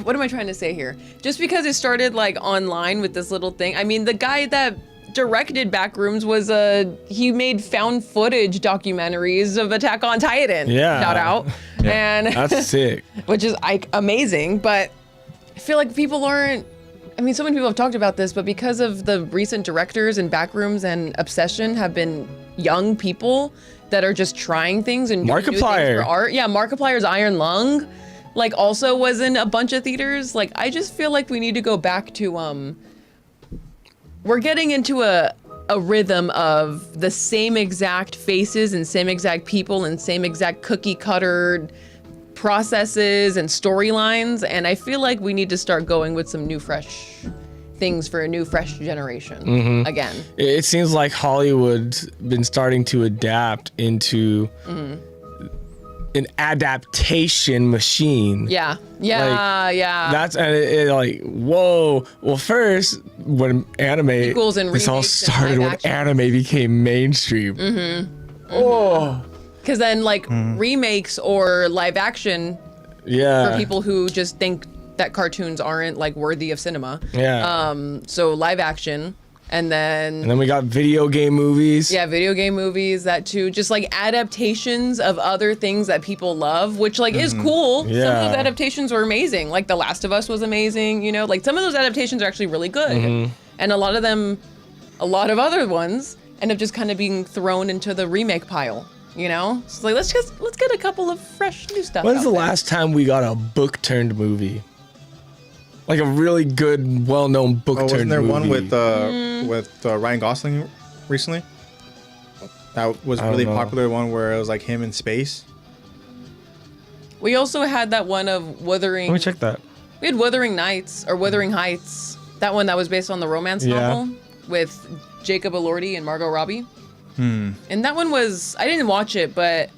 What am I trying to say here? Just because it started like online with this little thing. I mean, the guy that directed Backrooms was he made found footage documentaries of Attack on Titan. Yeah. Shout out. Yeah. And that's sick. which is like amazing, but I feel like people aren't... I mean, so many people have talked about this, but because of the recent directors and Backrooms and Obsession have been young people that are just trying things and doing new things Markiplier. for art. Yeah, Markiplier's Iron Lung, like, also was in a bunch of theaters. Like, I just feel like we need to go back to we're getting into a rhythm of the same exact faces and same exact people and same exact cookie cutter processes and storylines, and I feel like we need to start going with some new fresh things for a new fresh generation again. It seems like Hollywood's been starting to adapt into an adaptation machine. Yeah. That's like, whoa. Well, first, when anime, Sequels and this all remakes and started live when action. anime became mainstream. Oh, Because then, like, remakes or live action yeah. for people who just think that cartoons aren't, like, worthy of cinema. Yeah. So live action, and then And then we got video game movies. yeah, video game movies, that too. Just like adaptations of other things that people love, which like is cool. Some of Yeah. those adaptations were amazing. Like The Last of Us was amazing, you know? Like some of those adaptations are actually really good. And a lot of other ones end up just kind of being thrown into the remake pile, you know? So like let's get a couple of fresh new stuff. When's out the there. last time we got a book turned movie? Like a really good, well-known book Oh, turned wasn't movie. there one with Ryan Gosling recently? That was a really know. popular one where it was like him in space. We also had that one of Wuthering. Let me check that. We had Wuthering Nights or Wuthering Heights. That one that was based on the romance Yeah. novel with Jacob Elordi and Margot Robbie. And that one was, I didn't watch it, but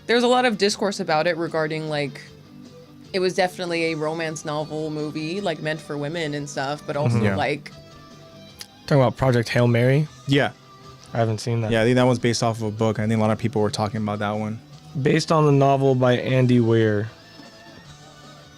there was a lot of discourse about it regarding like, it was definitely a romance novel movie, like meant for women and stuff, but also Yeah. like, Talking about Project Hail Mary. Yeah. I haven't seen that. Yeah, I think that one's based off of a book. I think a lot of people were talking about that one. Based on the novel by Andy Weir.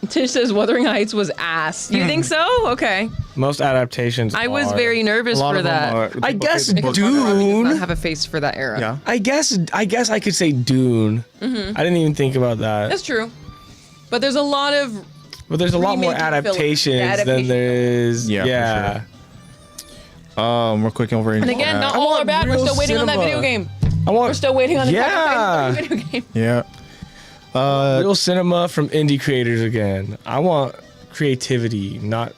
Tish says Wuthering Heights was ass. You think so? Okay. Most adaptations I was are. very nervous A lot for of them that. are. I guess Because Margot Robbie does Dune. not have a face for that era. Yeah. I guess I could say Dune. I didn't even think about that. That's true. But there's a lot of But there's a lot more remaking film. adaptations Yeah, than adaptation there is. Yeah, for We're quick over. And again, not all are bad. We're real still waiting on that cinema. video game. I want We're still waiting on the Yeah. video game. Yeah. real cinema from indie creators again. I want creativity, not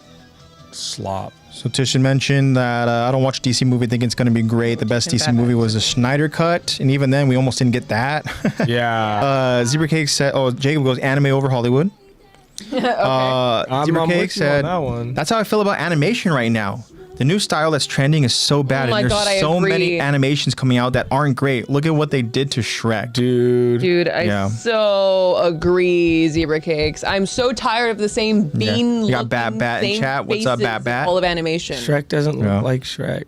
slop. So Tishan mentioned that I don't watch DC movie thinking it's going to be great. The best DC movie was the Snyder Cut, and even then we almost didn't get that. Yeah. Zebra Cake said, "Oh, Jacob goes anime over Hollywood." I'm Zebra with Cake you on said, that one. "That's how I feel about animation right now. The new style that's trending is so bad, Oh my and there's God, I so agree. many animations coming out that aren't great. Look at what they did to Shrek, Dude. Dude, I Yeah. so agree, Zebra Cakes. I'm so tired of the same bean. You got Bat Bat in chat. What's up, Bat Bat? All of animation. Shrek doesn't Yeah. look like Shrek.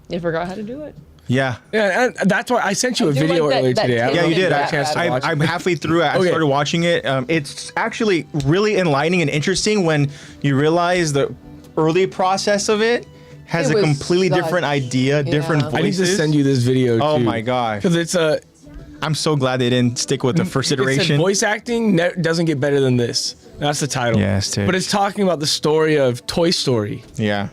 You forgot how to do it. Yeah." Yeah, and that's why I sent you a do video like that- earlier that today. I tail don't Yeah, know you if did. got Yeah, a chance to yeah. watch it. I'm halfway through it. I Okay. started watching it. It's actually really enlightening and interesting when you realize the early process of it has It a was completely such- different idea, different Yeah. voices. I need to send you this video. Oh too. my gosh. Because it's a I'm so glad they didn't stick with the first it said iteration. voice acting doesn't get better than this. That's the title. Yes, dude. But it's talking about the story of Toy Story Yeah.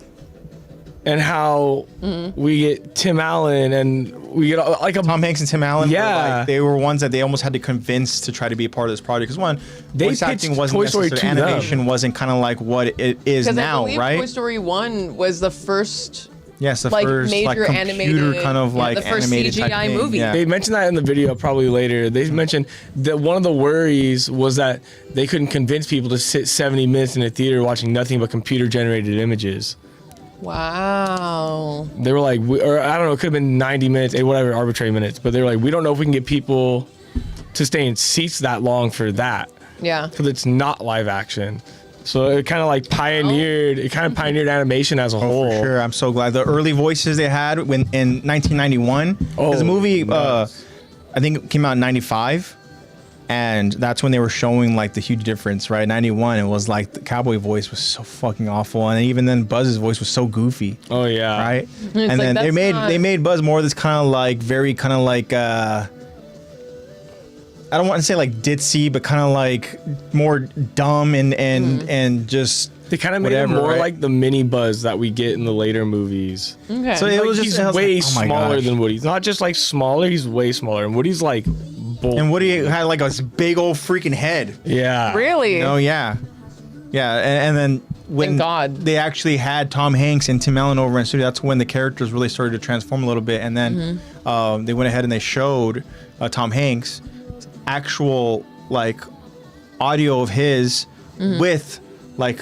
and how we get Tim Allen and we get like a Tom Hanks and Tim Allen, Yeah. they were ones that they almost had to convince to try to be a part of this project. Because one, They voice acting pitched wasn't Toy Story necessarily, to them. animation wasn't kind of like what it is Because I now, believe right? Toy Story 1 was the first Yes, the like first major like computer animated kind of like the first animated type CGI thing. movie. Yeah. They mentioned that in the video probably later. They mentioned that one of the worries was that they couldn't convince people to sit 70 minutes in a theater watching nothing but computer generated images. Wow. They were like, or I don't know, it could have been 90 minutes, whatever, arbitrary minutes. But they were like, we don't know if we can get people to stay in seats that long for that. Yeah. Because it's not live action. So it kind of like pioneered animation as a whole. For sure, I'm so glad. The early voices they had when in 1991. Oh, the movie, nice. I think it came out in 95. And that's when they were showing like the huge difference, right? 91, it was like the cowboy voice was so fucking awful, and even then Buzz's voice was so goofy, Oh yeah. right? like, And then that's they made Buzz more this kind of like very kind of like I don't want to say like ditzy, but kind of like more dumb and just They kind of made him whatever, more right? like the mini Buzz that we get in the later movies. Okay. So it Like, was he's just I was way like, oh my smaller gosh. than Woody. He's not just like smaller, he's way smaller. And Woody's like bulk. And Woody had like this big old freaking head. Yeah. really? Oh yeah, yeah, and then when Thank God. they actually had Tom Hanks and Tim Allen over in studio, that's when the characters really started to transform a little bit. And then Mm-hmm. they went ahead and they showed Tom Hanks actual like audio of his Mm-hmm. with like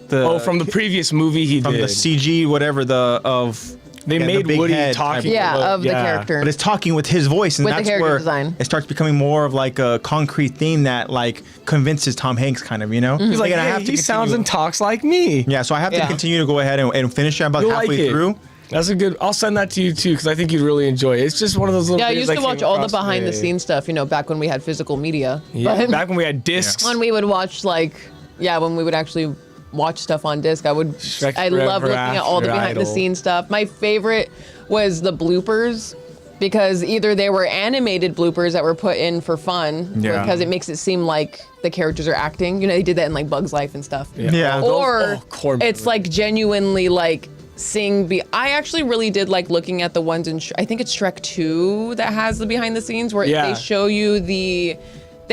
the Oh, from the previous movie he from did. the CG whatever They the made big Woody head talking. type Yeah, about- of the character. but it's talking with his voice, and With the that's character where design. it starts becoming more of like a concrete theme that like convinces Tom Hanks, kind of, you know. Mm-hmm. He's like, and I hey, have to he sounds continue- and talks like me. Yeah, so I have to Yeah. continue to go ahead and finish it about You'll halfway like it. through. That's a good. I'll send that to you too because I think you'd really enjoy it. It's just one of those little. Yeah, I videos used to came watch all the across behind the today. scenes stuff, back when we had physical media. Yeah, But back when we had discs. when we would watch when we would actually watch stuff on disc, I Shrek love Forever looking at all the After behind the Idol. scenes stuff. My favorite was the bloopers, because either they were animated bloopers that were put in for fun, Yeah. because it makes it seem like the characters are acting. They did that in like Bugs Life and stuff. Yeah. Or core it's memory. like genuinely like I actually really did like looking at the ones in I think it's Shrek 2 that has the behind the scenes where Yeah. they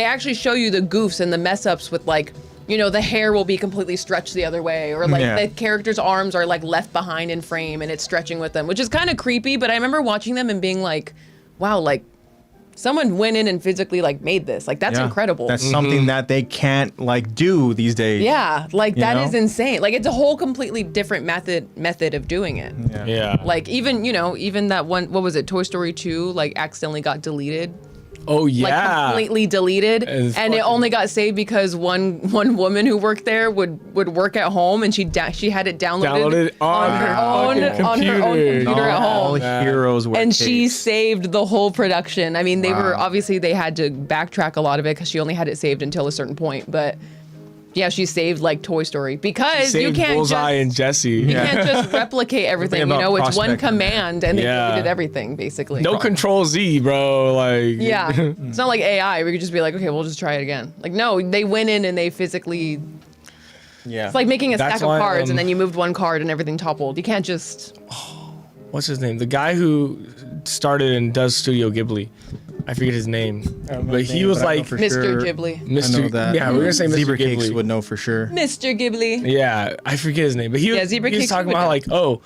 actually show you the goofs and the mess ups with like, the hair will be completely stretched the other way, or like Yeah. the character's arms are like left behind in frame and it's stretching with them, which is kind of creepy. But I remember watching them and being like, wow, like someone went in and physically like made this. Like that's Yeah. incredible. That's something that they can't like do these days. yeah, like that is know? insane. Like it's a whole completely different method of doing it. Yeah. Like even that one, what was it, Toy Story 2, like accidentally got deleted. Oh Like yeah. completely deleted, It's and it fucking- only got saved because one woman who worked there would work at home, and she had it downloaded On her fucking computer at All home. heroes wear And she capes. saved the whole production. I mean, they were Wow. obviously they had to backtrack a lot of it because she only had it saved until a certain point. But yeah, she saved like Toy Story because you Saved can't Bullseye just and Jesse. you can't just replicate everything. about It's one prospecting. command and they Yeah. deleted everything basically. No Control Z, bro. Like. Yeah, it's not like AI. We could just be like, okay, we'll just try it again. Like, no, they went in and they physically. Yeah. It's like making a That's stack of why, cards and then you moved one card and everything toppled. You can't just. What's his name? The guy who started and does Studio Ghibli. I forget his name. But he was like Mr. Ghibli. I know Mr. that. Yeah, we're gonna say Mr. Zebra Ghibli. Cakes would know for sure. Mr. Ghibli. Yeah, I forget his name, but he was, Zebra he was Cakes talking would about know.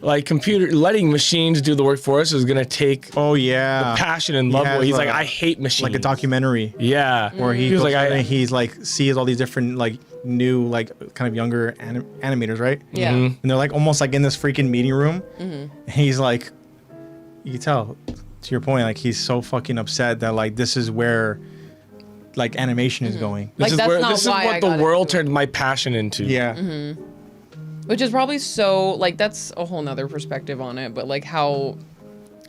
like, like letting machines do the work for us is gonna take Oh yeah. passion and love. has He's like, a- I hate machines. Like a documentary Yeah, where he was goes like, out and he's like sees all these different like new like kind of younger animators, right? Yeah. Mm-hmm. And they're like almost like in this freaking meeting room. And he's like, you can tell, to your point, like he's so fucking upset that like this is where like animation is going. This Like, is that's where not this is why I what the got world into it. turned my passion into. Yeah. Which is probably so, like, that's a whole nother perspective on it, but like how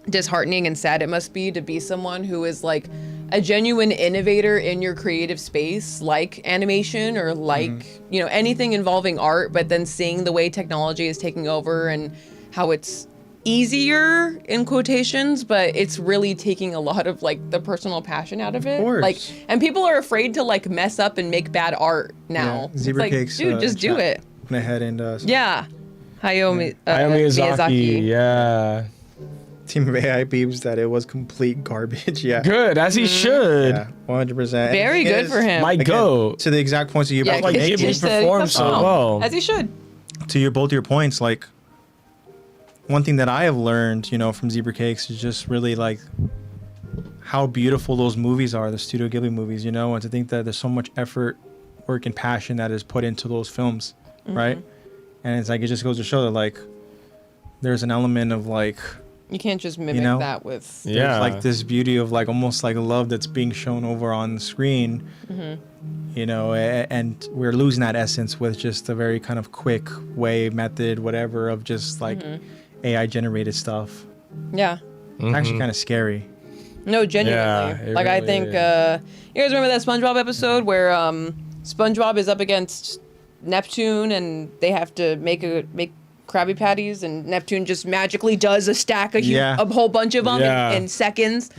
disheartening and sad it must be to be someone who is like a genuine innovator in your creative space, like animation or like, anything involving art, but then seeing the way technology is taking over and how it's easier in quotations, but it's really taking a lot of like the personal passion out of it. course. Like, and people are afraid to like mess up and make bad art now. It's Zebra like, Cakes, dude, just do chat it. Went ahead and Yeah. Hayao Miyazaki. Yeah. Team of AI beeps that it was complete garbage. Yeah. Good, as he should. Yeah, 100%. Very And good is- for him. My again, goat. to the exact points that you're Yeah, about like to make. Ghibli just said, performs so "Oh," well. as he should. To your both your points, like one thing that I have learned, from Zebra Cakes is just really like how beautiful those movies are, the Studio Ghibli movies, and to think that there's so much effort, work, and passion that is put into those films, right? And it's like, it just goes to show that like there's an element of like, you can't just mimic that with there's like this beauty of like almost like love that's being shown over on the screen, and we're losing that essence with just a very kind of quick way, method, whatever, of just like AI generated stuff. Yeah. It's actually kind of scary. No, genuinely. Like, really, I think, you guys remember that SpongeBob episode where SpongeBob is up against Neptune and they have to make Krabby Patties, and Neptune just magically does a stack of a whole bunch of them in seconds,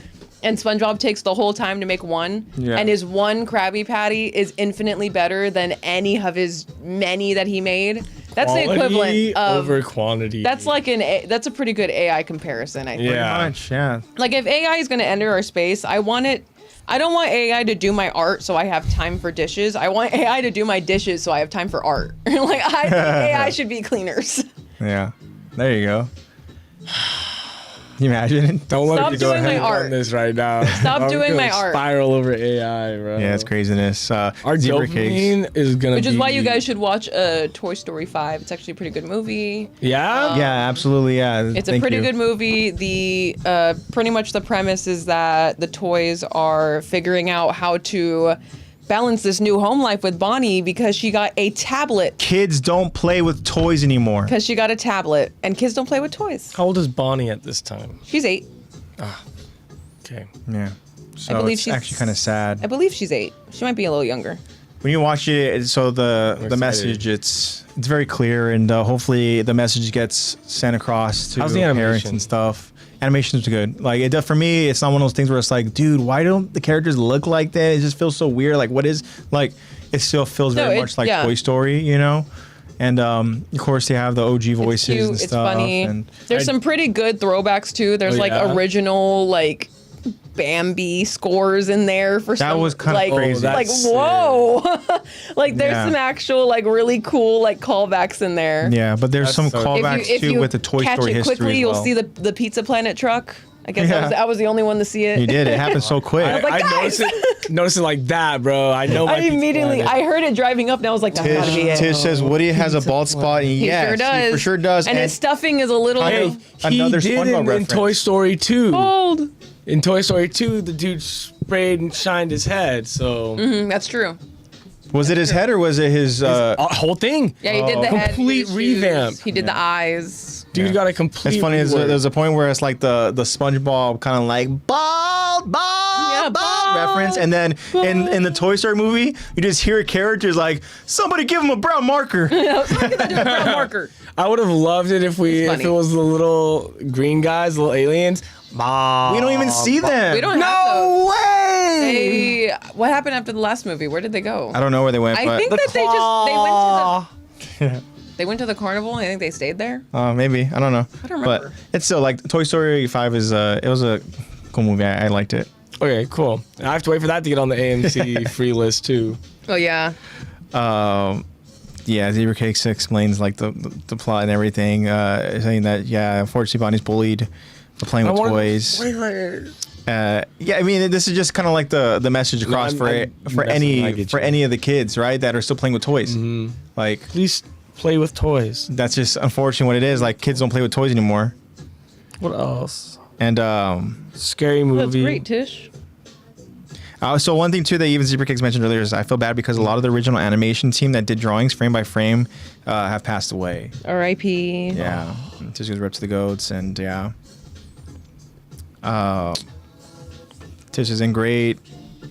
and SpongeBob takes the whole time to make one, and his one Krabby Patty is infinitely better than any of his many that he made. That's quality the equivalent of over quantity. That's like that's a pretty good AI comparison, I think. Pretty much, yeah. Like, if AI is going to enter our space, I don't want AI to do my art so I have time for dishes. I want AI to do my dishes so I have time for art. Like, AI should be cleaners. Yeah. There you go. Can you imagine? Don't let me go doing my ahead art. on this right now. Stop doing my art. Spiral over AI, bro. Yeah, it's craziness. Our dopamine is gonna Which is why you guys should watch Toy Story 5. It's actually a pretty good movie. Yeah? Yeah, absolutely, yeah. It's a pretty good movie. The pretty much the premise is that the toys are figuring out how to balance this new home life with Bonnie because she got a tablet. Kids don't play with toys anymore. Because she got a tablet, and kids don't play with toys. How old is Bonnie at this time? She's 8. Okay. Yeah. So I believe it's she's actually kind of sad. I believe she's 8. She might be a little younger. When you watch it, so the message, it's very clear, and hopefully the message gets sent across to How's the parents animation? and stuff. Animation's good. Like, it does for me. It's not one of those things where it's like, dude, why don't the characters look like that? It just feels so weird. Like, what is like? It still feels very much like Toy Story, And of course, they have the OG voices cute, and stuff. It's funny. And There's some pretty good throwbacks too. There's original like Bambi scores in there for some. That was kind of crazy. Like, whoa. Like, there's some actual like really cool like callbacks in there. Yeah, but there's some callbacks too with the Toy Story history. Catch it quickly, you'll see the Pizza Planet truck. I guess I was the only one to see it. You did. It happened so quick. I was like, guys! noticed it like that, bro. I know. I immediately, I heard it driving up, and I was like, that's gotta be it. Tish says Woody has a bald spot. And He sure does. He for sure does. And his stuffing is a little. He another did SpongeBob in reference. Toy Story 2. Bold. In Toy Story 2, the dude sprayed and shined his head. So That's true. Was it his head or was it his whole thing? Yeah, he did the head. Complete revamp. He did the eyes. Dude got a complete. It's funny. There's a point where it's like the SpongeBob kind of like bald reference, and then in the Toy Story movie, you just hear characters like, somebody give him a brown marker. Brown marker. I would have loved it if it was the little green guys, the little aliens. We don't even see them. We don't have those. Way. What happened after the last movie? Where did they go? I don't know where they went. I think but they went to the carnival. I think they stayed there. Maybe, I don't know. I don't remember. But it's still like Toy Story 5 is it was a cool movie. I liked it. Okay, cool. I have to wait for that to get on the AMC free list too. Oh yeah. Yeah, Zebra Cakes explains like the plot and everything, saying that unfortunately Bonnie's bullied for playing with toys. I mean, this is just kind of like the message across for any of the kids, right, that are still playing with toys. Mm-hmm. Like, please play with toys. That's just unfortunately what it is. Like, kids don't play with toys anymore. What else? And scary movie. That's great, Tish. So one thing too that even Zebra Cakes mentioned earlier is I feel bad because a lot of the original animation team that did drawings frame by frame have passed away. R.I.P. Yeah, Tish goes ripped to the goats, and Tish is in great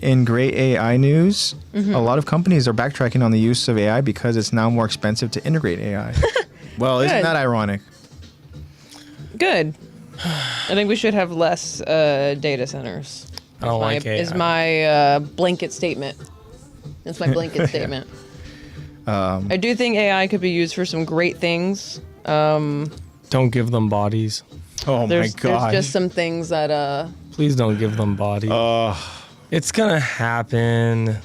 AI news. Mm-hmm. A lot of companies are backtracking on the use of AI because it's now more expensive to integrate AI. Well, isn't that ironic? Good. I think we should have less data centers. I don't like AI. Is my blanket statement. That's my blanket statement. I do think AI could be used for some great things. Don't give them bodies. Oh my God. There's just some things that... Please don't give them bodies. It's gonna happen.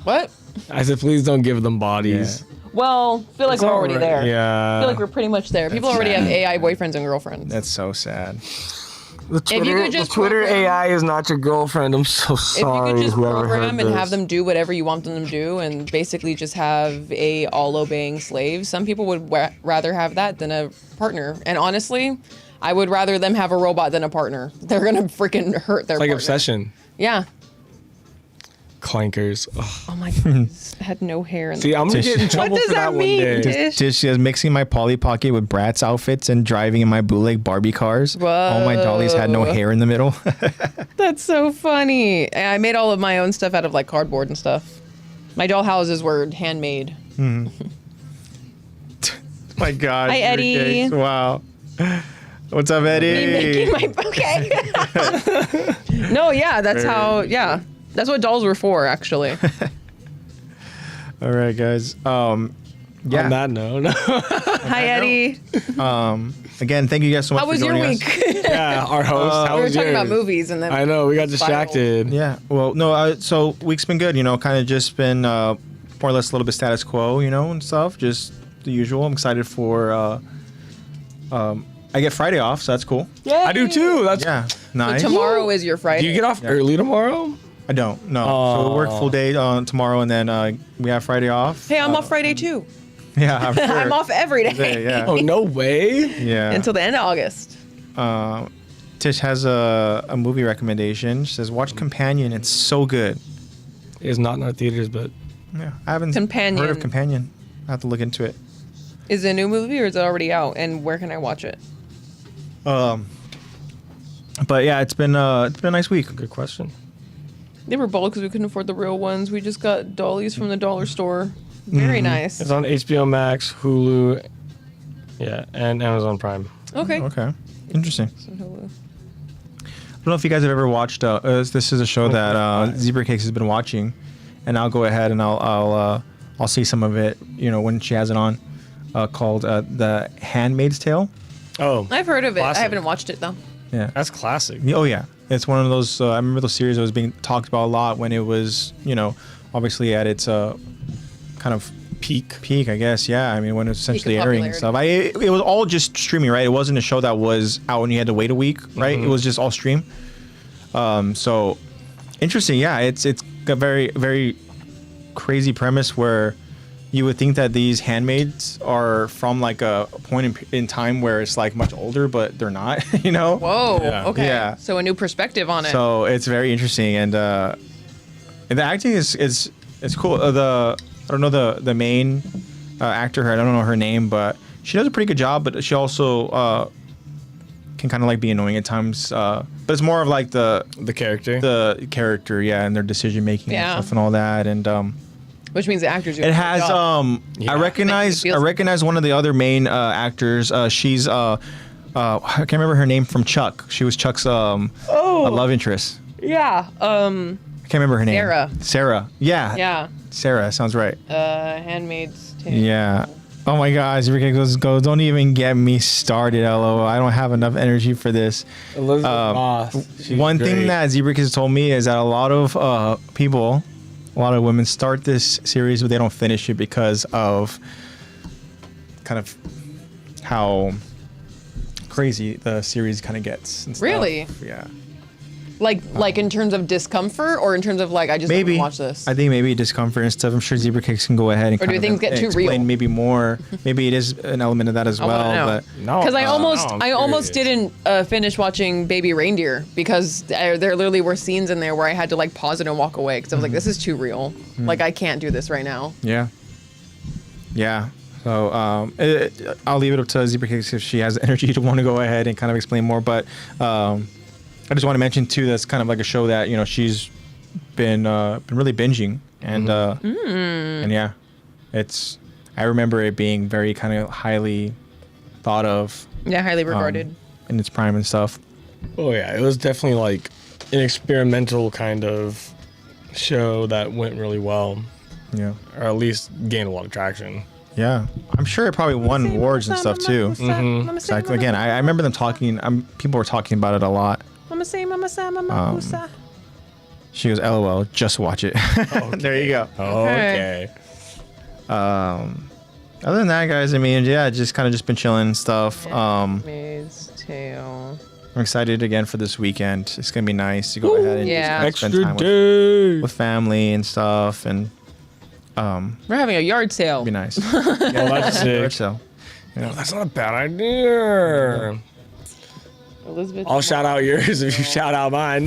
What? I said, please don't give them bodies. Yeah. Well, I feel like we're already there. Yeah. I feel like we're pretty much there. People already have AI boyfriends and girlfriends. That's so sad. The Twitter AI is not your girlfriend. I'm so sorry. If you could just whoever program heard and this. have them do whatever you want them to do and basically just have a all-obeying slave, some people would rather have that than a partner. And honestly, I would rather them have a robot than a partner. They're going to freaking hurt their It's like partner. Obsession. Yeah. Clankers. Ugh. Oh my god, had no hair. In See, I'm gonna get in trouble does for that that mean? one day. Just mixing my Polly Pocket with Bratz outfits and driving in my bootleg Barbie cars. All my dollies had no hair in the middle. That's so funny. I made all of my own stuff out of like cardboard and stuff. My doll houses were handmade. My God. Hi, Eddie. Cakes. Wow. What's up, Eddie? Me making my okay. No, yeah, that's how. Yeah, that's what dolls were for, actually. All right, guys. Yeah. On that note. Hi, Eddie. Again, thank you guys so much How for was your joining us. week? Yeah, our host. How We were was talking yours? about movies, and then I know, we got spiraled. distracted. Yeah. Well, no. So week's been good. You know, kind of just been more or less a little bit status quo. You know, and stuff. Just the usual. I'm excited for. I get Friday off, so that's cool. Yay. I do too. That's Yeah. So Nice. tomorrow is your Friday. Do you get off early tomorrow? I don't. No. So we work full day tomorrow, and then we have Friday off. Hey, I'm off Friday too. Yeah, I'm sure. I'm off every day Yeah. Oh, no way. Yeah. until the end of August. Tish has a movie recommendation. She says, "Watch Companion. It's so good." It's not in our theaters, but Yeah, I haven't Companion. heard of Companion. I have to look into it. Is it a new movie or is it already out? And where can I watch it? But yeah, it's been a nice week. good question. They were bold because we couldn't afford the real ones. We just got dollies from the dollar store. Very nice. It's on HBO Max, Hulu, yeah, and Amazon Prime. Okay. Okay, interesting. So Hulu. I don't know if you guys have ever watched. This is a show that Zebra Cakes has been watching, and I'll go ahead and I'll see some of it. You know, when she has it on, called The Handmaid's Tale. Oh, I've heard of it. Classic. I haven't watched it though. Yeah. that's classic. Oh yeah, it's one of those. I remember those series that was being talked about a lot when it was, you know, obviously at its kind of peak, I guess. Yeah, I mean when it was essentially airing and stuff. It was all just streaming, right? It wasn't a show that was out and you had to wait a week, right? It was just all stream. So interesting. Yeah, it's a very very crazy premise where you would think that these handmaids are from like a point in time where it's like much older, but they're not. You know. Whoa. Yeah. Okay. Yeah. So a new perspective on it. So it's very interesting, and the acting is cool. I don't know the main actor. I don't know her name, but she does a pretty good job. But she also can kind of like be annoying at times. But it's more of like the character, yeah, and their decision making and stuff and all that, and which means the actors. it has I recognize one of the other main actors. She's I can't remember her name from Chuck. She was Chuck's love interest. Yeah. I can't remember her name. Sarah. Yeah. Yeah. Sarah sounds right. Handmaid's Tale. Yeah. Oh my gosh, let's go. Don't even get me started, LOL. I don't have enough energy for this. Elizabeth Moss. She's One great. thing that Zebra Kids told me is that a lot of people, a lot of women start this series but they don't finish it because of kind of how crazy the series kind of gets. And stuff. Really? Yeah. Like in terms of discomfort, or in terms of like I just don't Maybe want to watch this. I think maybe discomfort and stuff. I'm sure Zebra Cakes can go ahead and Or do kind of things get too real? explain maybe more. Maybe it is an element of that as I wanna well. know. But No, Because I I'm almost curious. didn't finish watching Baby Reindeer because there literally were scenes in there where I had to like pause it and walk away because I was like, this is too real. Like I can't do this right now. yeah. So I'll leave it up to Zebra Cakes if she has the energy to want to go ahead and kind of explain more. But I just want to mention too that's kind of like a show that she's been really binging and yeah, I remember it being very kind of highly thought of. Yeah, highly regarded. In its prime and stuff. Oh yeah, it was definitely like an experimental kind of show that went really well, Yeah. or at least gained a lot of traction. Yeah, I'm sure it probably won awards and stuff too. Exactly. Again, I remember them talking. People were talking about it a lot. She goes, "LOL, just watch it." Okay. There you go. Okay. Other than that, guys, I mean, yeah, just kind of just been chilling and stuff. Handmaid's Tale. I'm excited again for this weekend. It's gonna be nice to go ahead and yeah. just spend Extra time day. with family and stuff, and We're having a yard sale. be nice. Oh, that's sick. So, No, that's not a bad idea. Elizabeth. I'll shout out yours if you shout out mine.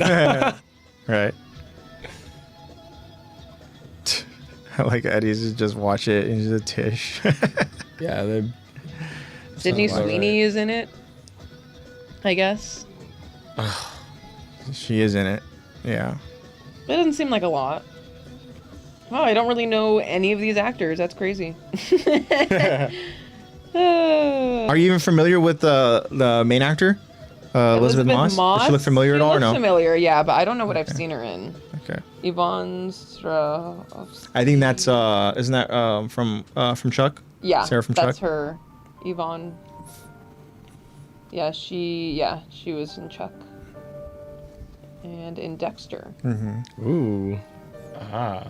right. I like Eddie's just watch it and just a Tish. Yeah, they. Sydney Sounds about Sweeney is in it. I guess. She is in it. Yeah. That doesn't seem like a lot. Oh, I don't really know any of these actors. That's crazy. Are you even familiar with the main actor, Elizabeth Moss? Does she look familiar at all or no? Familiar, yeah, but I don't know what I've seen her in. Okay. Yvonne Strahovski. I think that's isn't that from Chuck? Yeah, Sarah from that's Chuck? her. Yvonne. Yeah, she was in Chuck. And in Dexter. Ooh. Ah.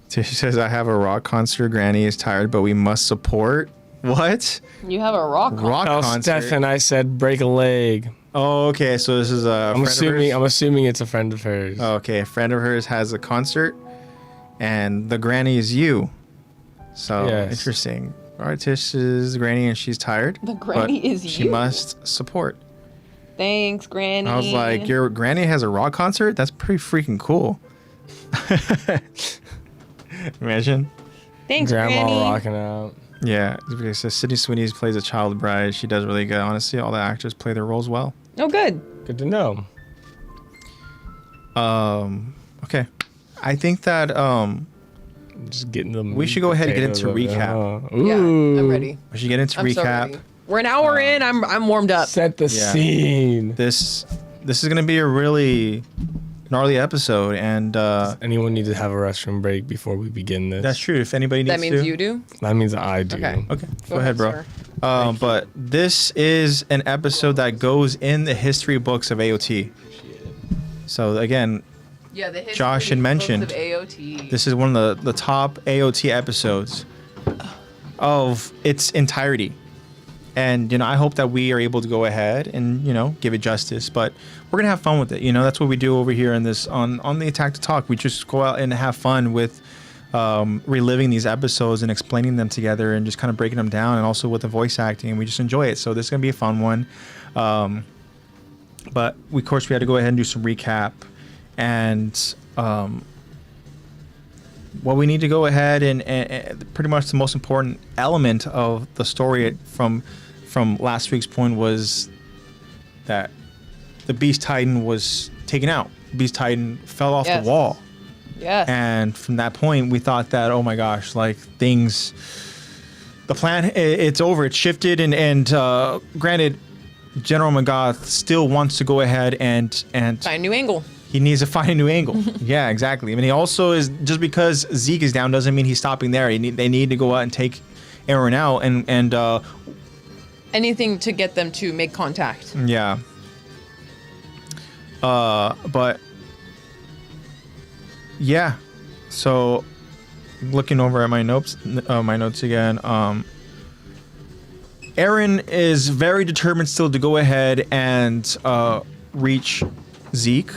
Tish says, I have a rock concert. Granny is tired, but we must support. What? You have a rock concert. Rock Oh, concert? Steph and I said break a leg. Oh, okay. So this is a I'm friend of hers? assuming it's a friend of hers. Oh, okay. A friend of hers has a concert, and the granny is you. So Yes. interesting. All right, Tish is the granny, and she's tired. The granny but is she you? must support. Thanks, Granny. I was like, your granny has a rock concert? That's pretty freaking cool. Imagine. Thanks, Grandma Granny. rocking out. Yeah, it says Sydney Sweeney plays a child bride. She does really good. Honestly, all the actors play their roles well. Oh, good. Good to know. Okay. I think that Just getting them. we should go ahead and get into recap. Ooh. Yeah, I'm ready. we should get into I'm so recap. ready. We're an hour in. I'm warmed up. Set the Yeah. scene. This is gonna be a really gnarly episode, and Anyone need to have a restroom break before we begin this? that's true. If anybody needs That means to, you do? That means I do. Okay. Okay, go ahead, bro. sir. But this is an episode that goes in the history books of AOT. So again, Yeah, the history Josh had books mentioned of AOT. this is one of the top AOT episodes of its entirety. And, I hope that we are able to go ahead and, give it justice. But we're going to have fun with it. That's what we do over here in this on the Attack to Talk. We just go out and have fun with reliving these episodes and explaining them together and just kind of breaking them down, and also with the voice acting. And we just enjoy it. So this is going to be a fun one. But, of course, we had to go ahead and do some recap. And what we need to go ahead and pretty much the most important element of the story from last week's point was that the Beast Titan was taken out. Beast Titan fell off Yes. the wall. Yes. And from that point, we thought that, oh my gosh, like things, the plan, it's over. It's shifted. And granted, General Magath still wants to go ahead and Find a new angle. he needs to find a new angle. Yeah, exactly. I mean, he also is, just because Zeke is down doesn't mean he's stopping there. They need to go out and take Aaron out and Anything to get them to make contact. yeah. But yeah. So looking over at my notes again, Aaron is very determined still to go ahead and reach Zeke,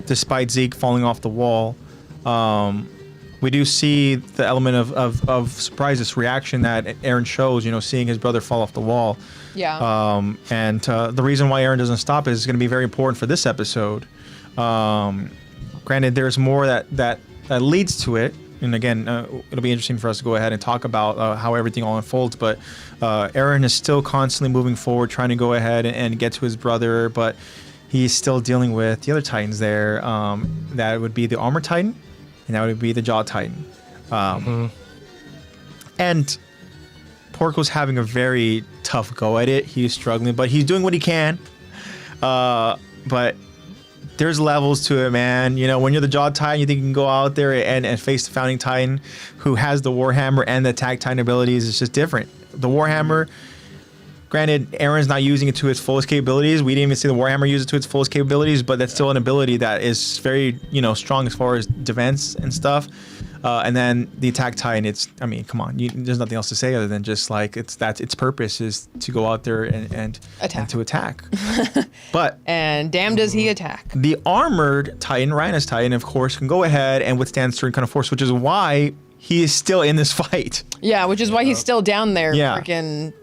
despite Zeke falling off the wall. We do see the element of surprise, this reaction that Aaron shows, seeing his brother fall off the wall. Yeah. And the reason why Aaron doesn't stop is going to be very important for this episode. Granted, there's more that leads to it. And again, it'll be interesting for us to go ahead and talk about how everything all unfolds. But Aaron is still constantly moving forward, trying to go ahead and get to his brother. But he's still dealing with the other Titans there. That would be the Armor Titan, and that would be the Jaw Titan. And Porco's having a very tough go at it. He's struggling, but he's doing what he can. But there's levels to it, man. When you're the Jaw Titan, you think you can go out there and face the Founding Titan, who has the Warhammer and the Attack Titan abilities. It's just different. The Warhammer, Granted, Aaron's not using it to its fullest capabilities. We didn't even see the Warhammer use it to its fullest capabilities, but that's still an ability that is very, strong as far as defense and stuff. And then the Attack Titan, come on, there's nothing else to say other than just like its purpose is to go out there and to attack. But and damn does he attack. The armored Titan, Rhina's Titan, of course, can go ahead and withstand certain kind of force, which is why he is still in this fight. Yeah, which is why he's still down there. Yeah. Freaking.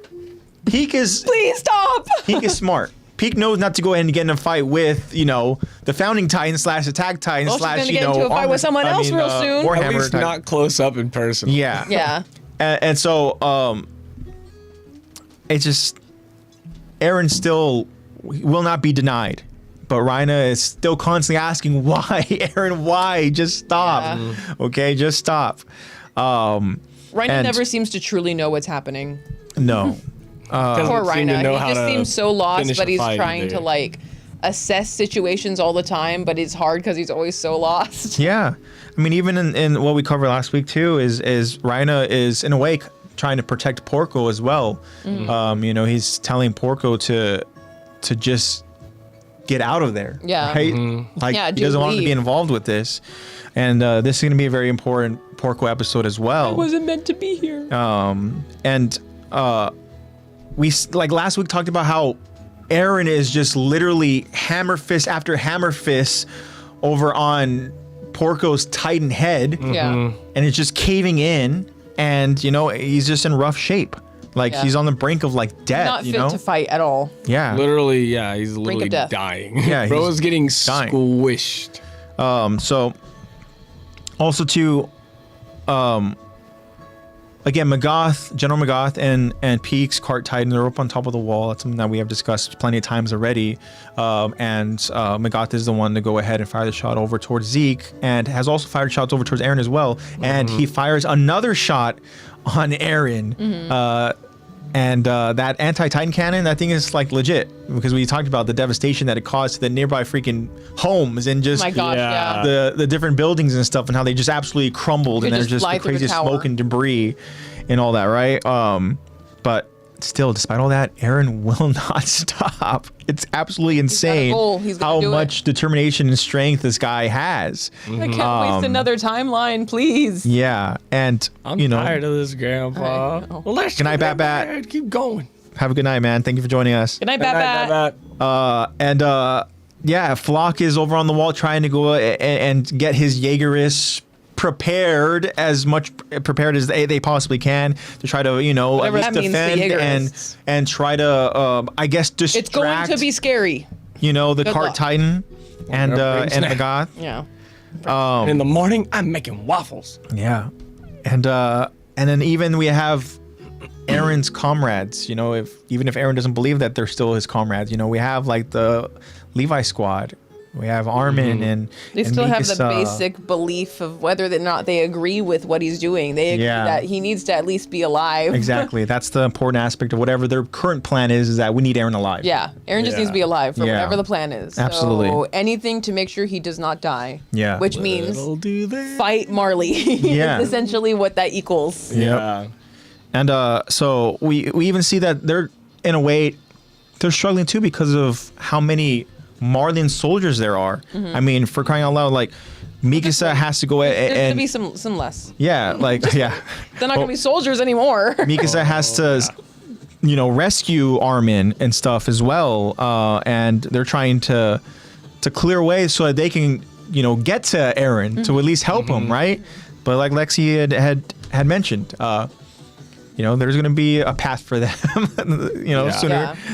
Peak is. Please stop. Peak is smart. Peak knows not to go ahead and get in a fight with, the Founding Titan / Attack Titan / gonna get into a fight with someone else real soon. Warhammer At least Titan. not close up in person. Yeah. Yeah. And so, it's just Aaron still will not be denied. But Rhina is still constantly asking, why? Aaron, why? Just stop. Yeah. Okay, just stop. Rhina never seems to truly know what's happening. No. Poor Rhina. He just seems so lost, but he's trying either. to like assess situations all the time, but it's hard because he's always so lost. Yeah. I mean, even in what we covered last week too, is Rhina is in a way trying to protect Porco as well. He's telling Porco to just get out of there. Yeah. Right? Like he doesn't want him to be involved with this. And this is going to be a very important Porco episode as well. I wasn't meant to be here. We last week talked about how Aaron is just literally hammer fist after hammer fist over on Porco's Titan head. Yeah. And it's just caving in, and he's just in rough shape. He's on the brink of death. Not fit to fight at all. Yeah. Literally, yeah, he's Brink literally of death. dying. Yeah, Bro is getting dying. squished. So also to again, General Magath and Peak's Cart Titan, they're up on top of the wall. That's something that we have discussed plenty of times already. And Magath is the one to go ahead and fire the shot over towards Zeke, and has also fired shots over towards Aaron as well. And he fires another shot on Aaron. And that anti-Titan cannon, that thing is legit, because we talked about the devastation that it caused to the nearby freaking homes and just My God, yeah. the different buildings and stuff, and how they just absolutely crumbled, and there's just the craziest smoke and debris and all that, right? But still, despite all that, Aaron will not stop. It's absolutely insane how much determination and strength this guy has. I can't waste another timeline, please. Yeah, and I'm tired of this, Grandpa. Well, let's good night, Bat. Keep going. Have a good night, man. Thank you for joining us. Good night, Bat. Yeah, Flock is over on the wall trying to go and get his Jaegerists prepared as as they possibly can to try to at least defend and try to I guess distract. It's going to be scary. The Cart Titan and Magath. Yeah. And in the morning, I'm making waffles. Yeah, and then even we have Aaron's comrades. Even if Aaron doesn't believe that they're still his comrades, we have the Levi squad. We have Armin and they still have Mikasa. the basic belief of whether or not they agree with what he's doing. They agree that he needs to at least be alive. Exactly. That's the important aspect of whatever their current plan is that we need Aaron alive. Yeah. Aaron just needs to be alive for whatever the plan is. Absolutely. So anything to make sure he does not die. Yeah. Which means fight Marley. Yeah. Is essentially what that equals. Yeah. And so we even see that they're, in a way, they're struggling too because of how many Marleyan soldiers there are. I mean, for crying out loud, Mikasa has to go There's and gonna be some less. yeah, yeah. They're not gonna be soldiers anymore. Mikasa has to, rescue Armin and stuff as well, and they're trying to clear away so that they can, get to Aaron to at least help him, right? But like Lexy had mentioned, there's going to be a path for them,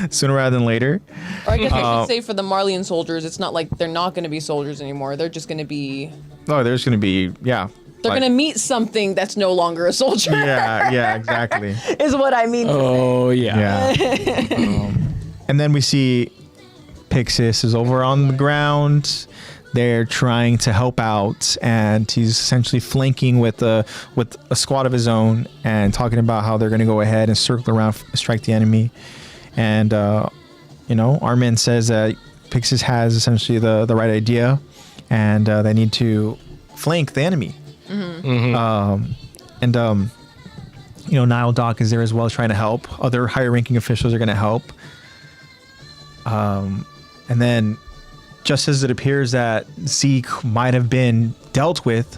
sooner rather than later. Or I guess I should say for the Marleyan soldiers, it's not like they're not going to be soldiers anymore. They're just going to be... Oh, there's going to be, They're going to meet something that's no longer a soldier. Yeah, exactly. Is what I mean. Oh, yeah. And then we see Pixis is over on the ground. They're trying to help out, and he's essentially flanking with a squad of his own and talking about how they're going to go ahead and circle around, strike the enemy. And Armin says that Pixis has essentially the right idea, and they need to flank the enemy. Nile Doc is there as well, trying to help. Other higher ranking officials are going to help. And then, just as it appears that Zeke might have been dealt with,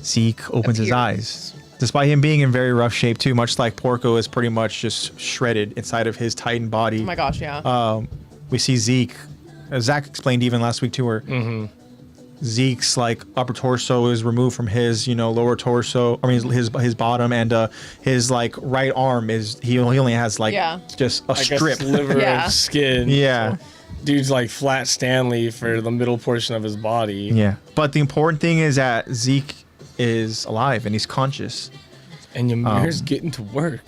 Zeke opens his eyes. Despite him being in very rough shape too, much like Porco is pretty much just shredded inside of his Titan body. Oh my gosh, yeah. We see Zeke, as Zach explained even last week to her, Zeke's like upper torso is removed from his, lower torso. I mean, his bottom, and his like right arm is he only has like just a strip, a sliver of skin. Yeah. So dude's like Flat Stanley for the middle portion of his body. Yeah. But the important thing is that Zeke is alive and he's conscious. And Ymir's getting to work.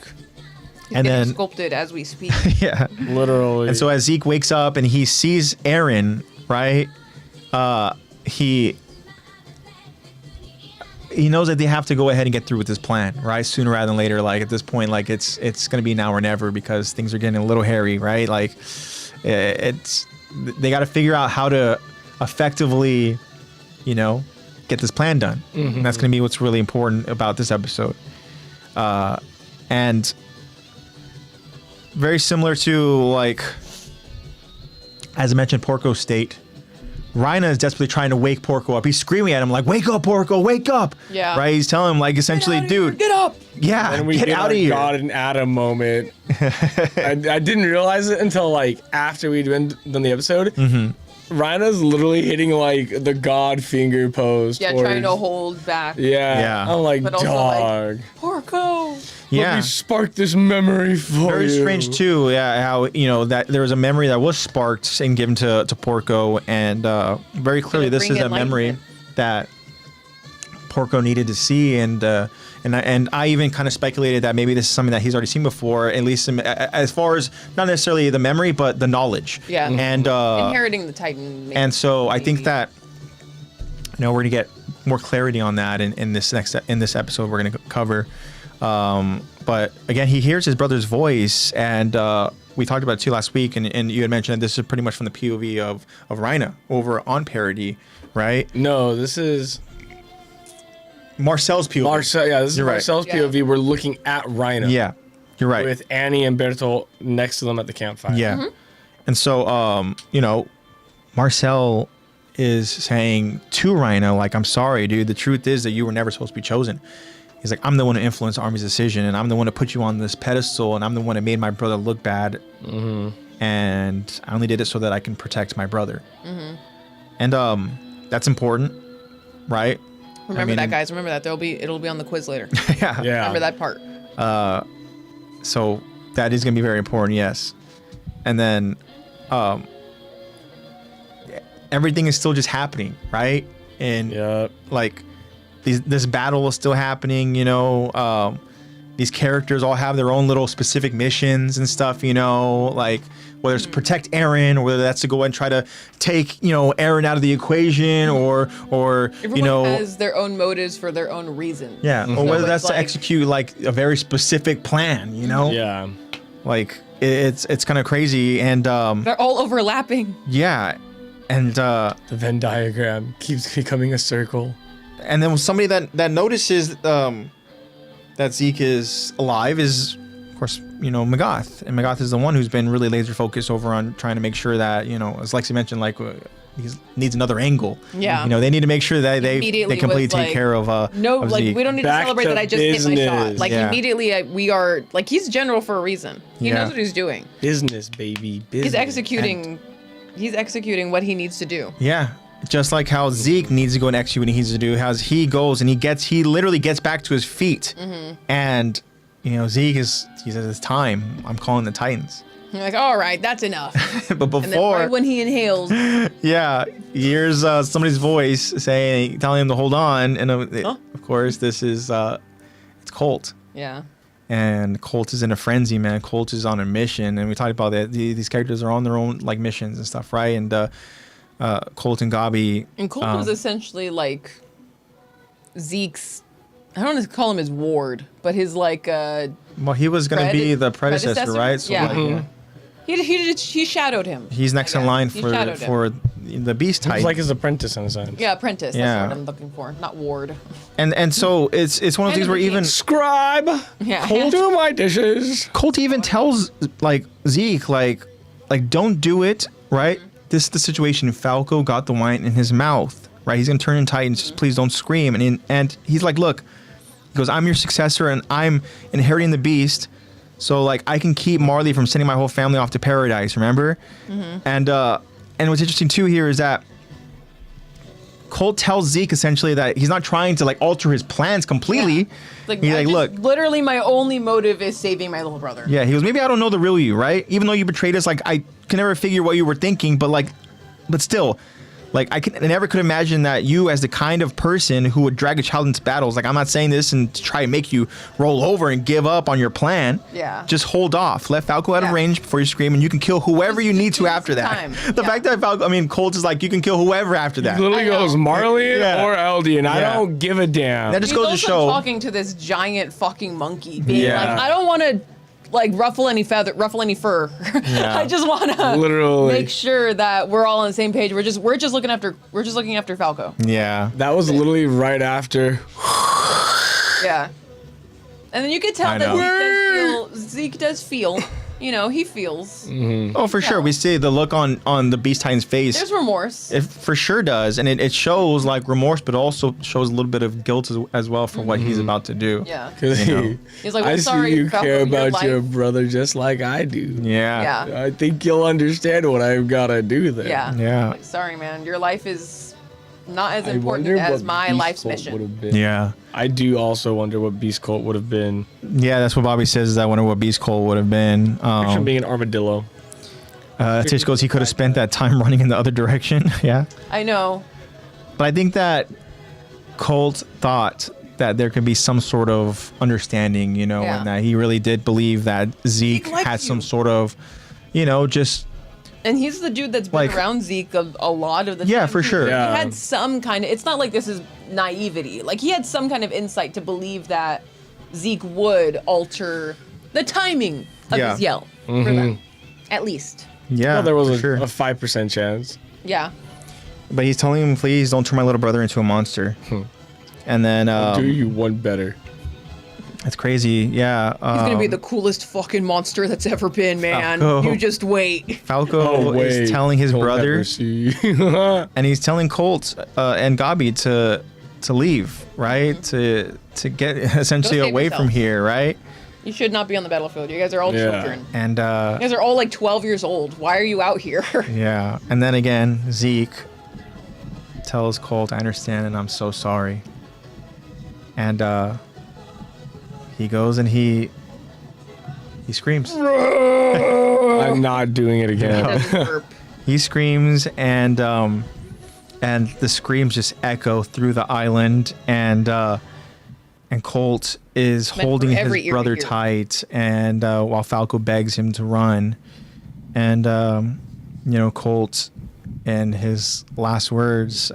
He's and getting then sculpted as we speak. Yeah. Literally. And so as Zeke wakes up and he sees Eren, right? He knows that they have to go ahead and get through with this plan, right? Sooner rather than later. Like at this point, like it's gonna be now or never because things are getting a little hairy, right? Like they got to figure out how to effectively, get this plan done. And that's gonna be what's really important about this episode. And very similar to like, as I mentioned, Porco State. Rhina is desperately trying to wake Porco up. He's screaming at him like, "Wake up, Porco! Wake up!" Yeah. Right? He's telling him like, essentially, dude, get up! Yeah, and we get out of here. God and Adam moment. I didn't realize it until like after we'd done the episode. Rhina's literally hitting like the God finger pose. Yeah, trying to hold back. Yeah. I'm like, but also dog. like, Porco. Let me spark this memory for Very you. strange too. Yeah, how that there was a memory that was sparked and given to Porco, and very clearly this is a memory that Porco needed to see, and I even kind of speculated that maybe this is something that he's already seen before, at least as far as not necessarily the memory, but the knowledge. Yeah. And inheriting the Titan. And so I think that we're gonna get more clarity on that in this episode we're gonna cover. But again, he hears his brother's voice, and we talked about it too last week, and you had mentioned that this is pretty much from the POV of Rhina over on Parody, right? No, this is Marcel's POV. This is Marcel's POV. We're looking at Rhina. Yeah, you're right. With Annie and Bertolt next to them at the campfire. Yeah. And so, Marcel is saying to Rhina, like, "I'm sorry, dude. The truth is that you were never supposed to be chosen." He's like, "I'm the one who influenced Army's decision, and I'm the one to put you on this pedestal, and I'm the one that made my brother look bad. And I only did it so that I can protect my brother." And that's important, right? Remember that, guys. Remember that. It'll be on the quiz later. Yeah. Remember that part. So that is gonna be very important, yes. And then everything is still just happening, right? And like this battle is still happening, these characters all have their own little specific missions and stuff, like whether it's to protect Eren, or whether that's to go and try to take, Eren out of the equation, or Everyone has their own motives for their own reasons. Yeah, or whether that's to execute like a very specific plan, Yeah. Like it's kind of crazy, and they're all overlapping. Yeah, and the Venn diagram keeps becoming a circle. And then somebody that notices that Zeke is alive is, of course, Magath. And Magath is the one who's been really laser focused over on trying to make sure that, as Lexy mentioned, like he needs another angle. Yeah. They need to make sure that they completely take care of no, of like Zeke. we don't need to celebrate that I just hit my shot. Like immediately we are like, he's general for a reason. He knows what he's doing. Business, baby. Business. He's executing what he needs to do. Yeah. Just like how Zeke needs to go and execute what he needs to do, how he goes and he literally gets back to his feet. And, Zeke he says, "It's time. I'm calling the Titans." You're like, all right, that's enough. But before, and then right when he inhales, he hears somebody's voice telling him to hold on. And of course, this is, it's Colt. Yeah. And Colt is in a frenzy, man. Colt is on a mission. And we talked about that. These characters are on their own, like, missions and stuff, right? And, Colt and Gabi. And Colt was essentially like Zeke's, I don't want to call him his ward, but his like well, he was going to be the predecessor, right? So yeah. He shadowed him. He's next in line for the beast He's type. like his apprentice in a sense. Yeah, apprentice. Yeah. That's what I'm looking for. Not ward. and so it's one of those things where even Scribe. Yeah. Do my dishes. Colt even tells like Zeke like don't do it, right? This is the situation. Falco got the wine in his mouth, right? He's gonna turn in Titan. Just please don't scream. And he's like, look, he goes, I'm your successor and I'm inheriting the beast. So like I can keep Marley from sending my whole family off to paradise, remember? And what's interesting too here is that Colt tells Zeke essentially that he's not trying to like alter his plans completely. Yeah. He's like, look, literally my only motive is saving my little brother. yeah, he goes, maybe I don't know the real you, right? Even though you betrayed us, like I can never figure what you were thinking, but still, like I never could imagine that you as the kind of person who would drag a child into battles. Like I'm not saying this and to try and make you roll over and give up on your plan. Yeah. Just hold off. Let Falco out of range before you scream, and you can kill whoever you need to after that. time. The fact that Colt is like, you can kill whoever after that. He literally goes Marley Yeah. or LD, and I Yeah. don't give a damn. That just He's goes to also show. talking to this giant fucking monkey, being Yeah. like, I don't want to like ruffle any fur. Yeah. I just want to Literally. make sure that we're all on the same page. We're just looking after Falco. Yeah. That was literally right after. Yeah. And then you could tell I that know. Zeke does feel, he feels. Oh, for sure. We see the look on the Beast Titan's face. There's remorse. It for sure does, and it shows like remorse, but also shows a little bit of guilt as well for what he's about to do. Yeah. Because You know. He's like, I well, see sorry, you Falco, care your about your life- brother just like I do. Yeah. Yeah. I think you'll understand what I've got to do there. Yeah. Yeah. Like, sorry, man. Your life is not as I important wonder as what my Beast life's Cult mission. would have been. Yeah. I do also wonder what Beast Cult would have been. Yeah, that's what Bobby says. Is I wonder what Beast Cole would have been. Picture being an armadillo. Tish goes, he could have spent that time running in the other direction. Yeah. I know. But I think that Colt thought that there could be some sort of understanding, Yeah. and that he really did believe that Zeke likes had some you. sort of, just And he's the dude that's been Like- around Zeke a lot of the time. Yeah, for too. sure. Yeah. He had some kind of, it's not like this is naivety. Like, he had some kind of insight to believe that Zeke would alter the timing of Yeah. his yell for them. At least. yeah, Well, there was for a sure. 5% chance. Yeah. But he's telling him, please don't turn my little brother into a monster. And then Do you one better? it's crazy. Yeah. He's gonna be the coolest fucking monster that's ever been, man. Falco. You just wait. Falco is telling his He'll brother, never see. and he's telling Colt and Gabi to leave, right? To get essentially Go save away from yourself. here, right? You should not be on the battlefield. You guys are all Yeah. children. And You guys are all like 12 years old. Why are you out here? yeah, and then again, Zeke tells Colt, "I understand, and I'm so sorry." And he goes and he screams. I'm not doing it again. Doesn't burp. He screams, and the screams just echo through the island, and Colt is Meant holding for his every ear to brother hear. tight, and while Falco begs him to run, and Colt, in his last words,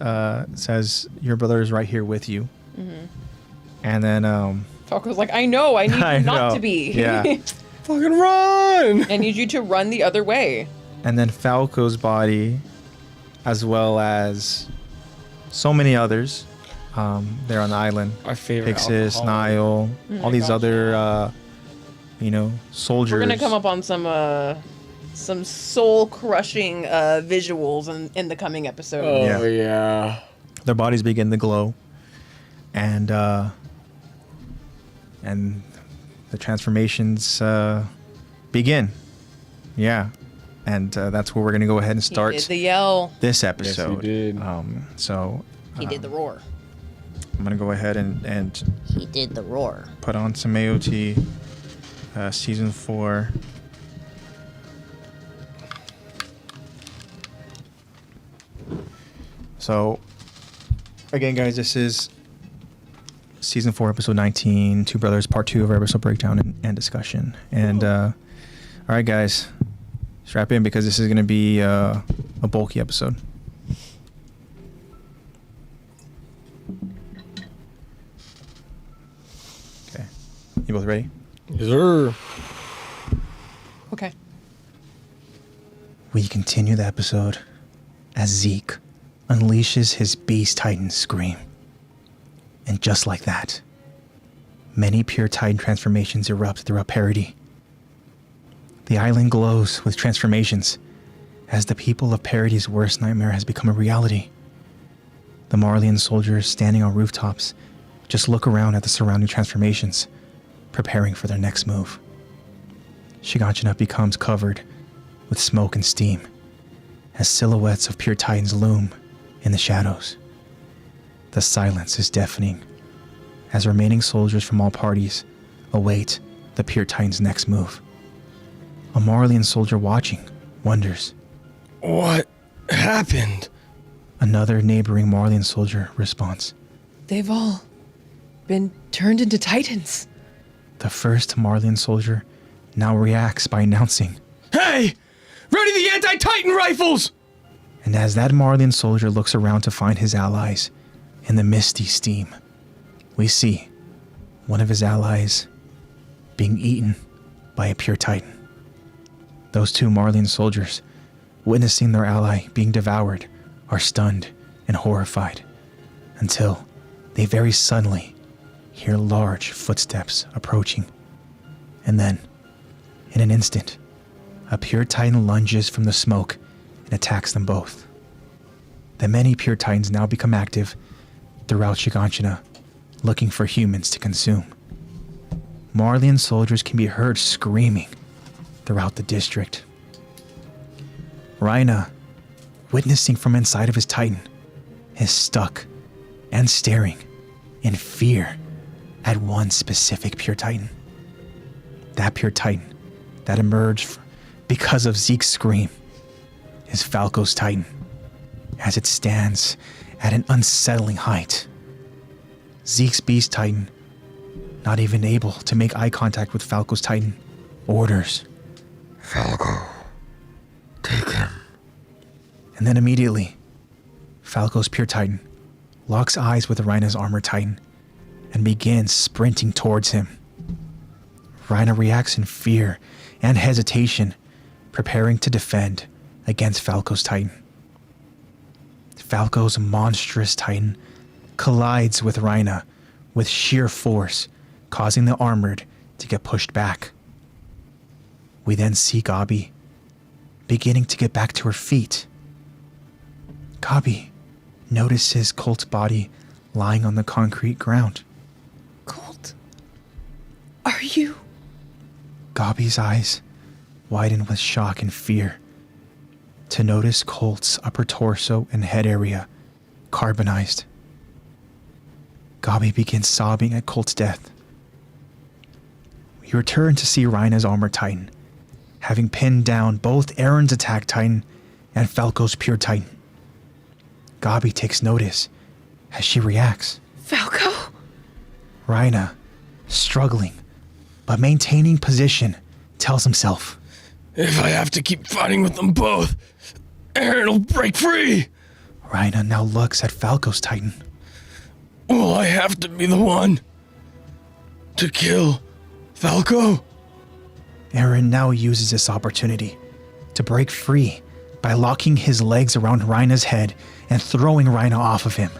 says, "Your brother is right here with you," and then Falco's like, I know. I need I you not know. to be. Yeah. Fucking run! I need you to run the other way. And then Falco's body, as well as so many others, there on the island. My favorite. Pixis, alcoholic. Nile, all these gosh. other, soldiers. We're gonna come up on some soul crushing visuals in the coming episode. Oh yeah. Their bodies begin to glow, and the transformations begin. Yeah, and that's where we're gonna go ahead and He start did the yell. this episode. did. So He did the roar. I'm gonna go ahead and He did the roar. put on some AOT season 4. So again, guys, this is season 4, episode 19, Two Brothers, part 2 of our episode breakdown and discussion. And all right, guys, strap in because this is gonna be a bulky episode. Okay, you both ready? Yes, sir. Okay. We continue the episode as Zeke unleashes his Beast Titan scream. And just like that, many pure Titan transformations erupt throughout Parody. The island glows with transformations as the people of Parody's worst nightmare has become a reality. The Marleyan soldiers standing on rooftops just look around at the surrounding transformations, preparing for their next move. Shiganshina becomes covered with smoke and steam as silhouettes of pure Titans loom in the shadows. The silence is deafening as remaining soldiers from all parties await the pure Titan's next move. A Marleyan soldier watching wonders, "What happened?" Another neighboring Marleyan soldier responds, They've all been turned into Titans. The first Marleyan soldier now reacts by announcing, "Hey! Ready the anti-Titan rifles!" And as that Marleyan soldier looks around to find his allies in the misty steam, we see one of his allies being eaten by a pure Titan. Those two Marleyan soldiers, witnessing their ally being devoured, are stunned and horrified until they very suddenly hear large footsteps approaching. And then, in an instant, a pure Titan lunges from the smoke and attacks them both. The many pure Titans now become active throughout Shiganshina, looking for humans to consume. Marleyan soldiers can be heard screaming throughout the district. Rhina, witnessing from inside of his Titan, is stuck and staring in fear at one specific pure Titan. That pure Titan that emerged because of Zeke's scream is Falco's Titan, as it stands at an unsettling height. Zeke's Beast Titan, not even able to make eye contact with Falco's Titan, orders, "Falco, take him." And then immediately, Falco's pure Titan locks eyes with Rhina's armor Titan and begins sprinting towards him. Rhina reacts in fear and hesitation, preparing to defend against Falco's Titan. Falco's monstrous Titan collides with Rhina with sheer force, causing the armored to get pushed back. We then see Gabi beginning to get back to her feet. Gabi notices Colt's body lying on the concrete ground. Colt, are you? Gabi's eyes widen with shock and fear to notice Colt's upper torso and head area carbonized. Gabi begins sobbing at Colt's death. We return to see Rhina's armor Titan, having pinned down both Aaron's attack Titan and Falco's pure Titan. Gabi takes notice as she reacts. Falco? Rhina, struggling but maintaining position, tells himself, "If I have to keep fighting with them both, Aaron will break free." Rhina now looks at Falco's Titan. "Will I have to be the one to kill Falco?" Aaron now uses this opportunity to break free by locking his legs around Rhina's head and throwing Rhina off of him.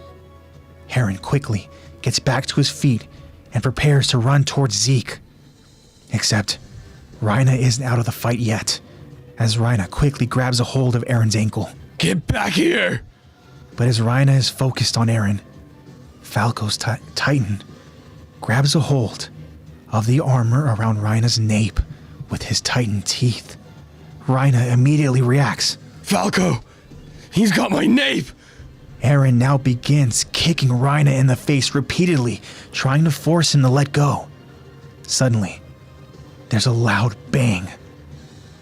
Aaron quickly gets back to his feet and prepares to run towards Zeke. Except, Rhina isn't out of the fight yet, as Rhina quickly grabs a hold of Aaron's ankle. "Get back here!" But as Rhina is focused on Aaron, Falco's Titan grabs a hold of the armor around Rhina's nape with his Titan teeth. Rhina immediately reacts. "Falco! He's got my nape!" Aaron now begins kicking Rhina in the face repeatedly, trying to force him to let go. Suddenly, there's a loud bang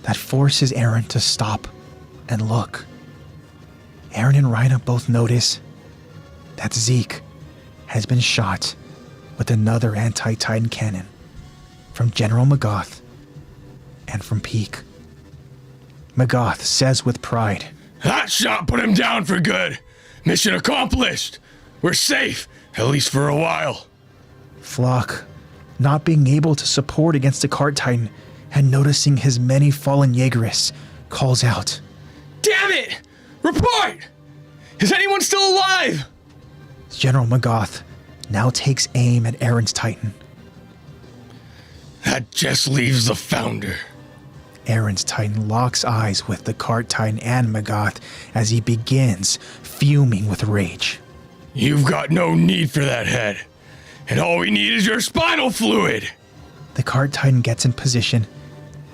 that forces Aaron to stop and look. Aaron and Rhina both notice that Zeke has been shot with another anti-Titan cannon from General Magath and from Peak. Magath says with pride, "That shot put him down for good. Mission accomplished. We're safe, at least for a while." Flock, not being able to support against the cart Titan and noticing his many fallen Jaegerists, calls out, "Damn it! Report! Is anyone still alive? General Magath now takes aim at Aaron's Titan. That just leaves the Founder. Aaron's Titan locks eyes with the Cart Titan and Magath as he begins fuming with rage. You've got no need for that head. And all we need is your spinal fluid. The Cart Titan gets in position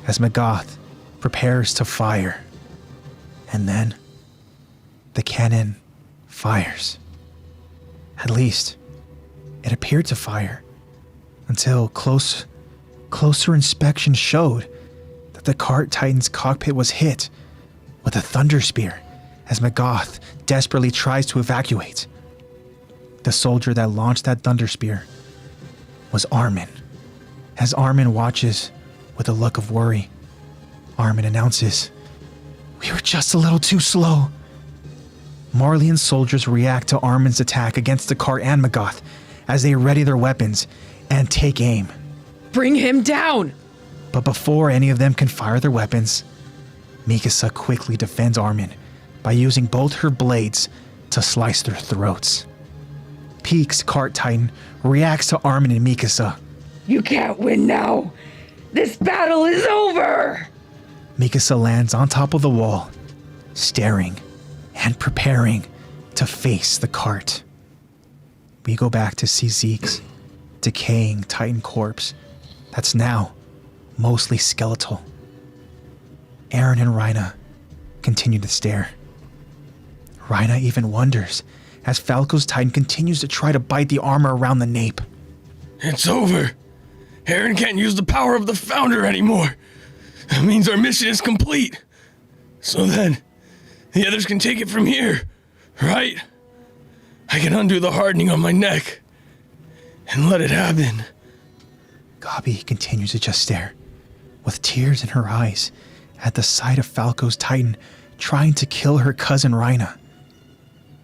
as Magath prepares to fire. And then the cannon fires. At least, it appeared to fire until closer inspection showed that the Cart Titan's cockpit was hit with a thunder spear as Magath desperately tries to evacuate. The soldier that launched that thunder spear was Armin. As Armin watches with a look of worry, Armin announces, "We were just a little too slow." Marleyan soldiers react to Armin's attack against the cart and Magath as they ready their weapons and take aim. Bring him down! But before any of them can fire their weapons, Mikasa quickly defends Armin by using both her blades to slice their throats. Peak's Cart Titan reacts to Armin and Mikasa. You can't win now! This battle is over! Mikasa lands on top of the wall, staring and preparing to face the cart. We go back to see Zeke's decaying Titan corpse that's now mostly skeletal. Eren and Reina continue to stare. Reina even wonders as Falco's Titan continues to try to bite the armor around the nape. It's over. Eren can't use the power of the Founder anymore. That means our mission is complete. So then, the others can take it from here, right? I can undo the hardening on my neck and let it happen. Gabi continues to just stare, with tears in her eyes, at the sight of Falco's Titan trying to kill her cousin Reina.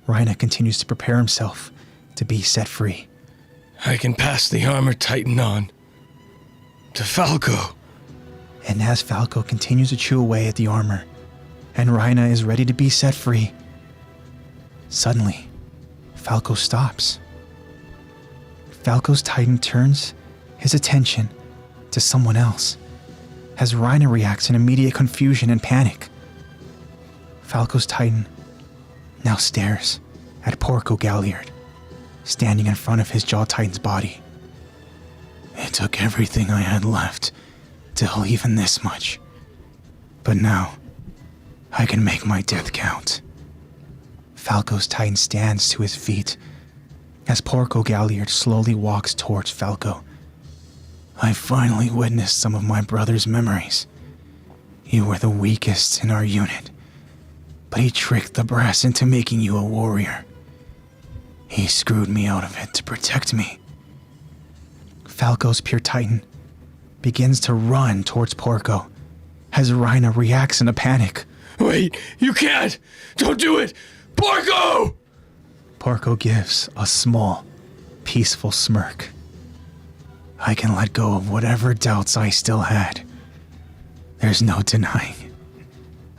Reina continues to prepare himself to be set free. I can pass the armor Titan on to Falco. And as Falco continues to chew away at the armor, and Reina is ready to be set free, suddenly, Falco stops. Falco's Titan turns his attention to someone else, as Reina reacts in immediate confusion and panic. Falco's Titan now stares at Porco Galliard, standing in front of his Jaw Titan's body. It took everything I had left till even this much. But now, I can make my death count. Falco's Titan stands to his feet as Porco Galliard slowly walks towards Falco. I finally witnessed some of my brother's memories. You were the weakest in our unit, but he tricked the brass into making you a warrior. He screwed me out of it to protect me. Falco's pure Titan begins to run towards Porco as Reina reacts in a panic. Wait, you can't! Don't do it! Porco! Porco gives a small, peaceful smirk. I can let go of whatever doubts I still had. There's no denying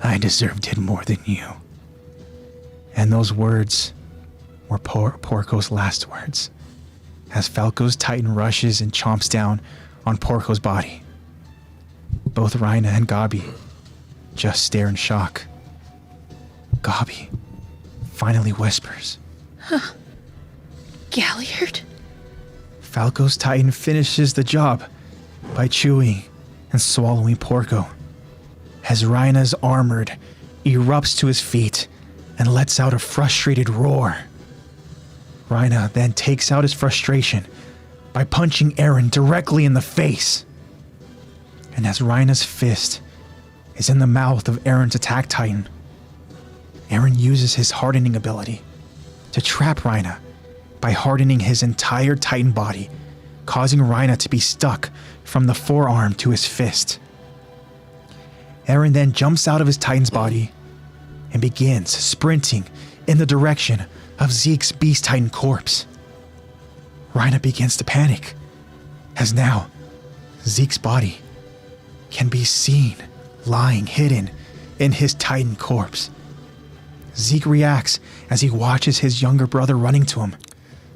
I deserved it more than you. And those words were Porco's last words, as Falco's Titan rushes and chomps down on Porco's body. Both Reina and Gabi just stare in shock. Gabi finally whispers, Galliard? Falco's Titan finishes the job by chewing and swallowing Porco, as Reina's armored erupts to his feet and lets out a frustrated roar. Reina then takes out his frustration by punching Eren directly in the face. And as Reina's fist is in the mouth of Eren's attack Titan, Eren uses his hardening ability to trap Reina by hardening his entire Titan body, causing Reina to be stuck from the forearm to his fist. Eren then jumps out of his Titan's body and begins sprinting in the direction of Zeke's Beast Titan corpse. Reina begins to panic, as now Zeke's body can be seen lying hidden in his Titan corpse. Zeke reacts as he watches his younger brother running to him.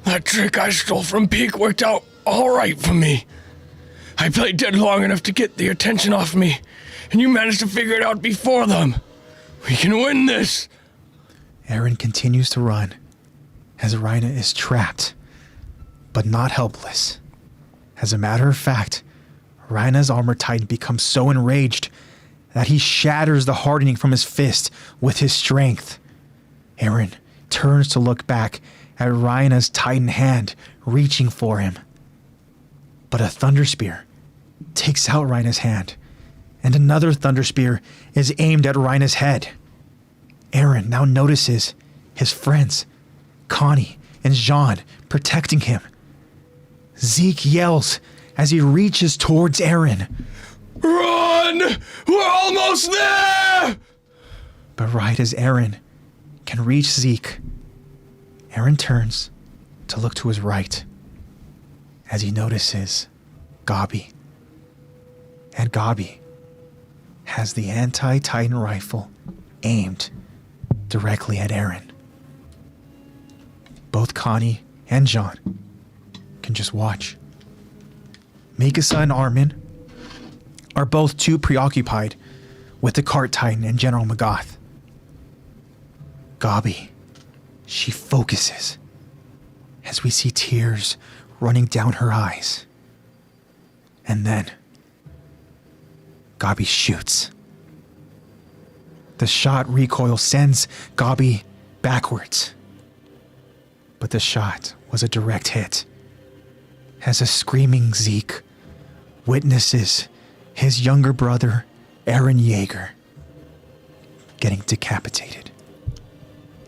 That trick I stole from Peak worked out all right for me. I played dead long enough to get the attention off me, and you managed to figure it out before them. We can win this. Eren continues to run as Reina is trapped, but not helpless. As a matter of fact, Reina's armor titan becomes so enraged that he shatters the hardening from his fist with his strength. Eren turns to look back at Reina's titan hand reaching for him. But a thunder spear takes out Reina's hand, and another thunder spear is aimed at Reina's head. Eren now notices his friends, Connie and Jean, protecting him. Zeke yells as he reaches towards Eren. Run! We're almost there! But right as Eren can reach Zeke, Eren turns to look to his right as he notices Gabi. And Gabi has the anti-Titan rifle aimed directly at Eren. Both Connie and Jean can just watch. Mikasa and Armin are both too preoccupied with the cart Titan and General Magath. Gabi, she focuses as we see tears running down her eyes. And then Gabi shoots. The shot recoil sends Gabi backwards. But the shot was a direct hit as a screaming Zeke witnesses his younger brother, Eren Yeager, getting decapitated.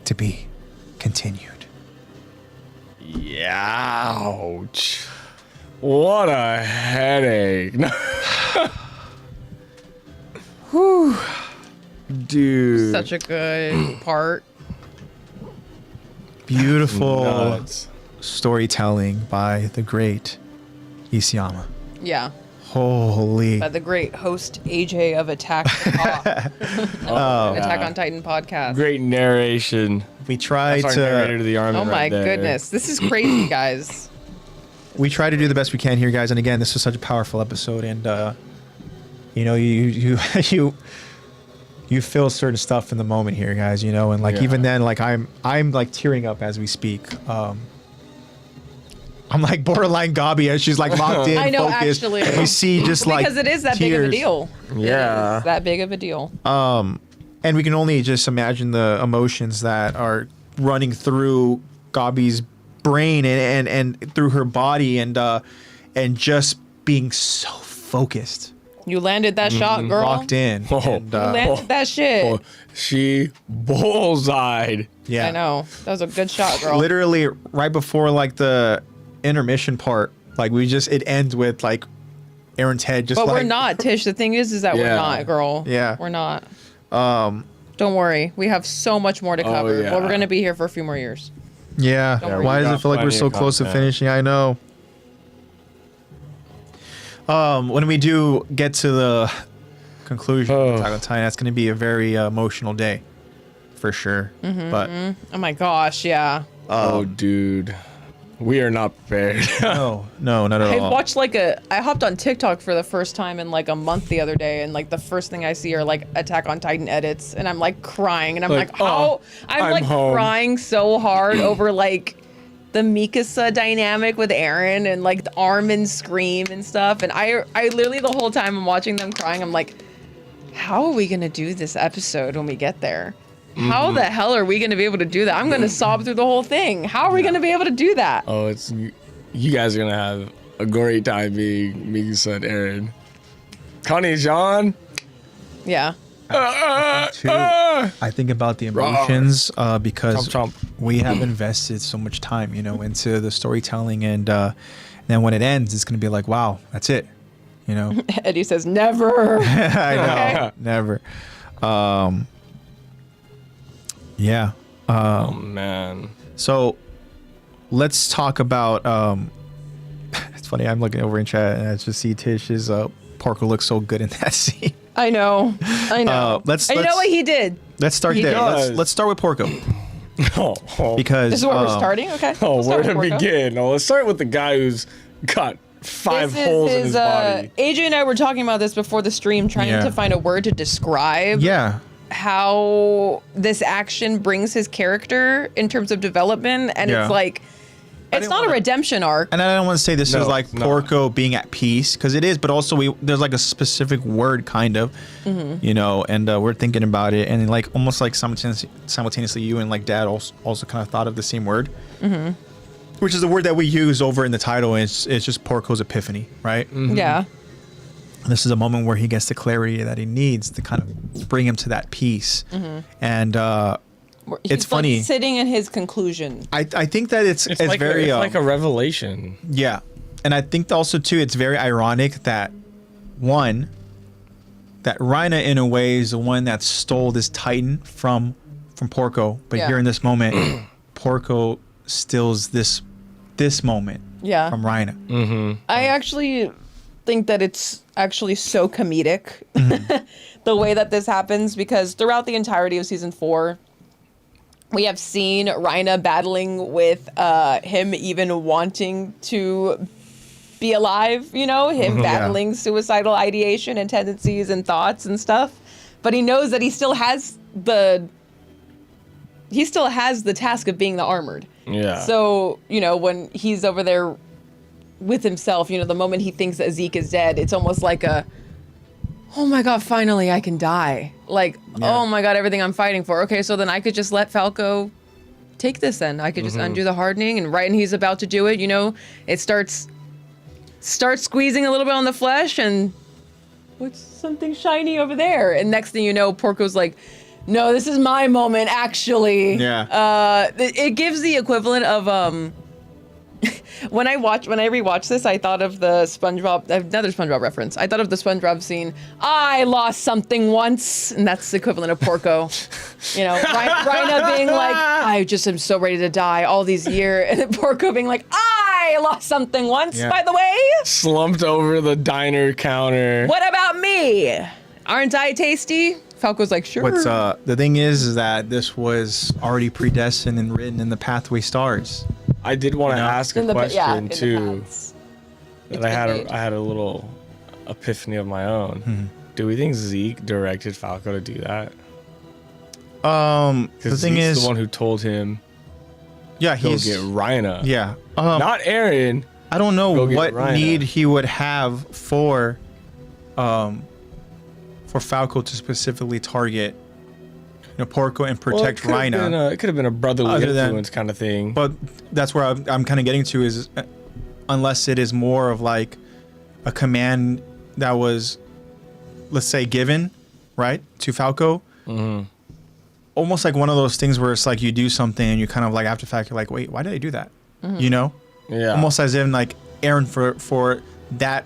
To be continued. Ouch. What a headache. Whew. Dude. Such a good part. Beautiful Nuts. storytelling by the great Isayama. Yeah. Holy. By the great host AJ of Attack Attack on Titan podcast. Great narration. We try That's our narrator to to the army. Oh my right there. goodness. This is crazy, guys. we try to do the best we can here, guys. And again, this was such a powerful episode, and you know, you feel certain stuff in the moment here, guys. You know, and like even then, like I'm like tearing up as we speak. I'm like borderline Gabi as she's like locked in, I know, focused. actually. And you see just like Because it is that tears. big of a deal. Yeah. It is that big of a deal. And we can only just imagine the emotions that are running through Gabi's brain and through her body and just being so focused, You landed that shot, girl. locked in. Oh. And, You landed that shit. Oh, she bullseyed. yeah, I know. That was a good shot, girl. literally right before like the intermission part, like it ends with like Eren's head just But like we're not, Tish. The thing is that we're Yeah. not, girl. Yeah. We're not. Don't worry. We have so much more to cover. yeah. Well, we're going to be here for a few more years. Yeah. worry. Why we does it got feel like we're plenty so of close to content. finishing? I know. When we do get to the conclusion of Attack on Titan, that's going to be a very emotional day, for sure. But Oh my gosh, yeah. Oh, dude. We are not prepared. no, not at I all. watched I hopped on TikTok for the first time in like a month the other day, and like the first thing I see are like Attack on Titan edits, and I'm like crying, and I'm Like, like, how? I'm like home. crying so hard over like the Mikasa dynamic with Eren and like the Armin scream and stuff, and I literally the whole time I'm watching them crying, I'm like, how are we gonna do this episode when we get there? How the hell are we gonna be able to do that? I'm gonna sob through the whole thing. How are we gonna be able to do that? Oh, you guys are gonna have a great time being Mikasa and Eren. Connie, John. Yeah. Too. I think about the emotions because Chomp, chomp. we have invested so much time, you know, into the storytelling, and then when it ends, it's gonna be like, wow, that's it, you know. Eddie says never. I know, Okay. never. Yeah. Oh man. So let's talk about. It's funny. I'm looking over in chat and I just see Tish's Porco looks so good in that scene. I know. I know. Let's and you know what he did? Let's start He there. does. Let's start with Porco because This is where we're starting. Okay. Oh, We'll where start to with Porco. begin? Oh, let's start with the guy who's got five holes in his body. AJ and I were talking about this before the stream, trying Yeah. to find a word to describe how this action brings his character in terms of development, and Yeah. it's like, it's not a redemption arc. And I don't want to say this No, is like no. Porco being at peace, because it is, but also there's like a specific word kind of, you know, and we're thinking about it, and like almost like simultaneously you and like Dad also kind of thought of the same word, which is the word that we use over in the title, and it's just Porco's Epiphany, right? Yeah. And this is a moment where he gets the clarity that he needs to kind of bring him to that peace, and He's it's funny. like sitting in his conclusion. I think that it's like very it's like a revelation. yeah, and I think also too it's very ironic that that Rhina in a way is the one that stole this Titan from Porco, but Yeah. here in this moment, Porco steals this moment Yeah. from Rhina. I actually think that it's actually so comedic the way that this happens, because throughout the entirety of season 4, we have seen Rhina battling with him even wanting to be alive, you know, him battling suicidal ideation and tendencies and thoughts and stuff. But he knows that he still has the task of being the armored. Yeah. So, you know, when he's over there with himself, you know, the moment he thinks that Zeke is dead, it's almost like oh my God, finally I can die. Like, oh my God, everything I'm fighting for. Okay, so then I could just let Falco take this then. I could just undo the hardening, and right when he's about to do it, you know, it starts squeezing a little bit on the flesh, and what's something shiny over there? And next thing you know, Porco's like, no, this is my moment, actually. Yeah. It gives the equivalent of when I rewatch this, I thought of the SpongeBob, another SpongeBob reference. I thought of the SpongeBob scene, I lost something once, and that's the equivalent of Porco. You know, Rhina being like, I just am so ready to die all these years, and then Porco being like, I lost something once, by the way. Slumped over the diner counter. What about me? Aren't I tasty? Falco's like, sure. What's the thing is that this was already predestined and written in the pathway stars. I did want to ask a question in the too. paths. That I had a little epiphany of my own. Do we think Zeke directed Falco to do that? The Because thing Zeke's is, the one who told him yeah, go he's get Rhina. yeah. Not Aaron. I don't know Go get what Rhina. need he would have for Falco to specifically target, you know, Porco and protect Rhina. It could have been a brotherly Other than- influence kind of thing. But that's where I'm kind of getting to is, unless it is more of like a command that was, let's say, given, right, to Falco. Almost like one of those things where it's like you do something and you kind of like after the fact you're like, wait, why did I do that? You know? Yeah. Almost as in like Aaron for that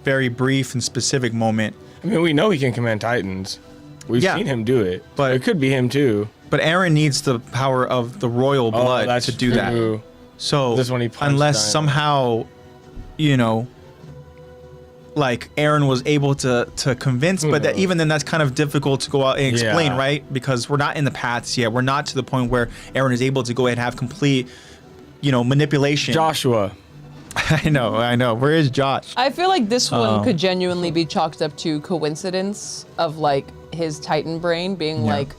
very brief and specific moment. I mean, we know he can command Titans. We've Yeah. seen him do it. But- it could be him too. But Aaron needs the power of the royal blood that's to do that. true. So This one he punched unless Diana. somehow, you know, like Aaron was able to convince, but that even then that's kind of difficult to go out and explain, Yeah. right? Because we're not in the paths yet. We're not to the point where Aaron is able to go ahead and have complete, you know, manipulation. Joshua. I know. Where is Josh? I feel like this one could genuinely be chalked up to coincidence of like his Titan brain being like,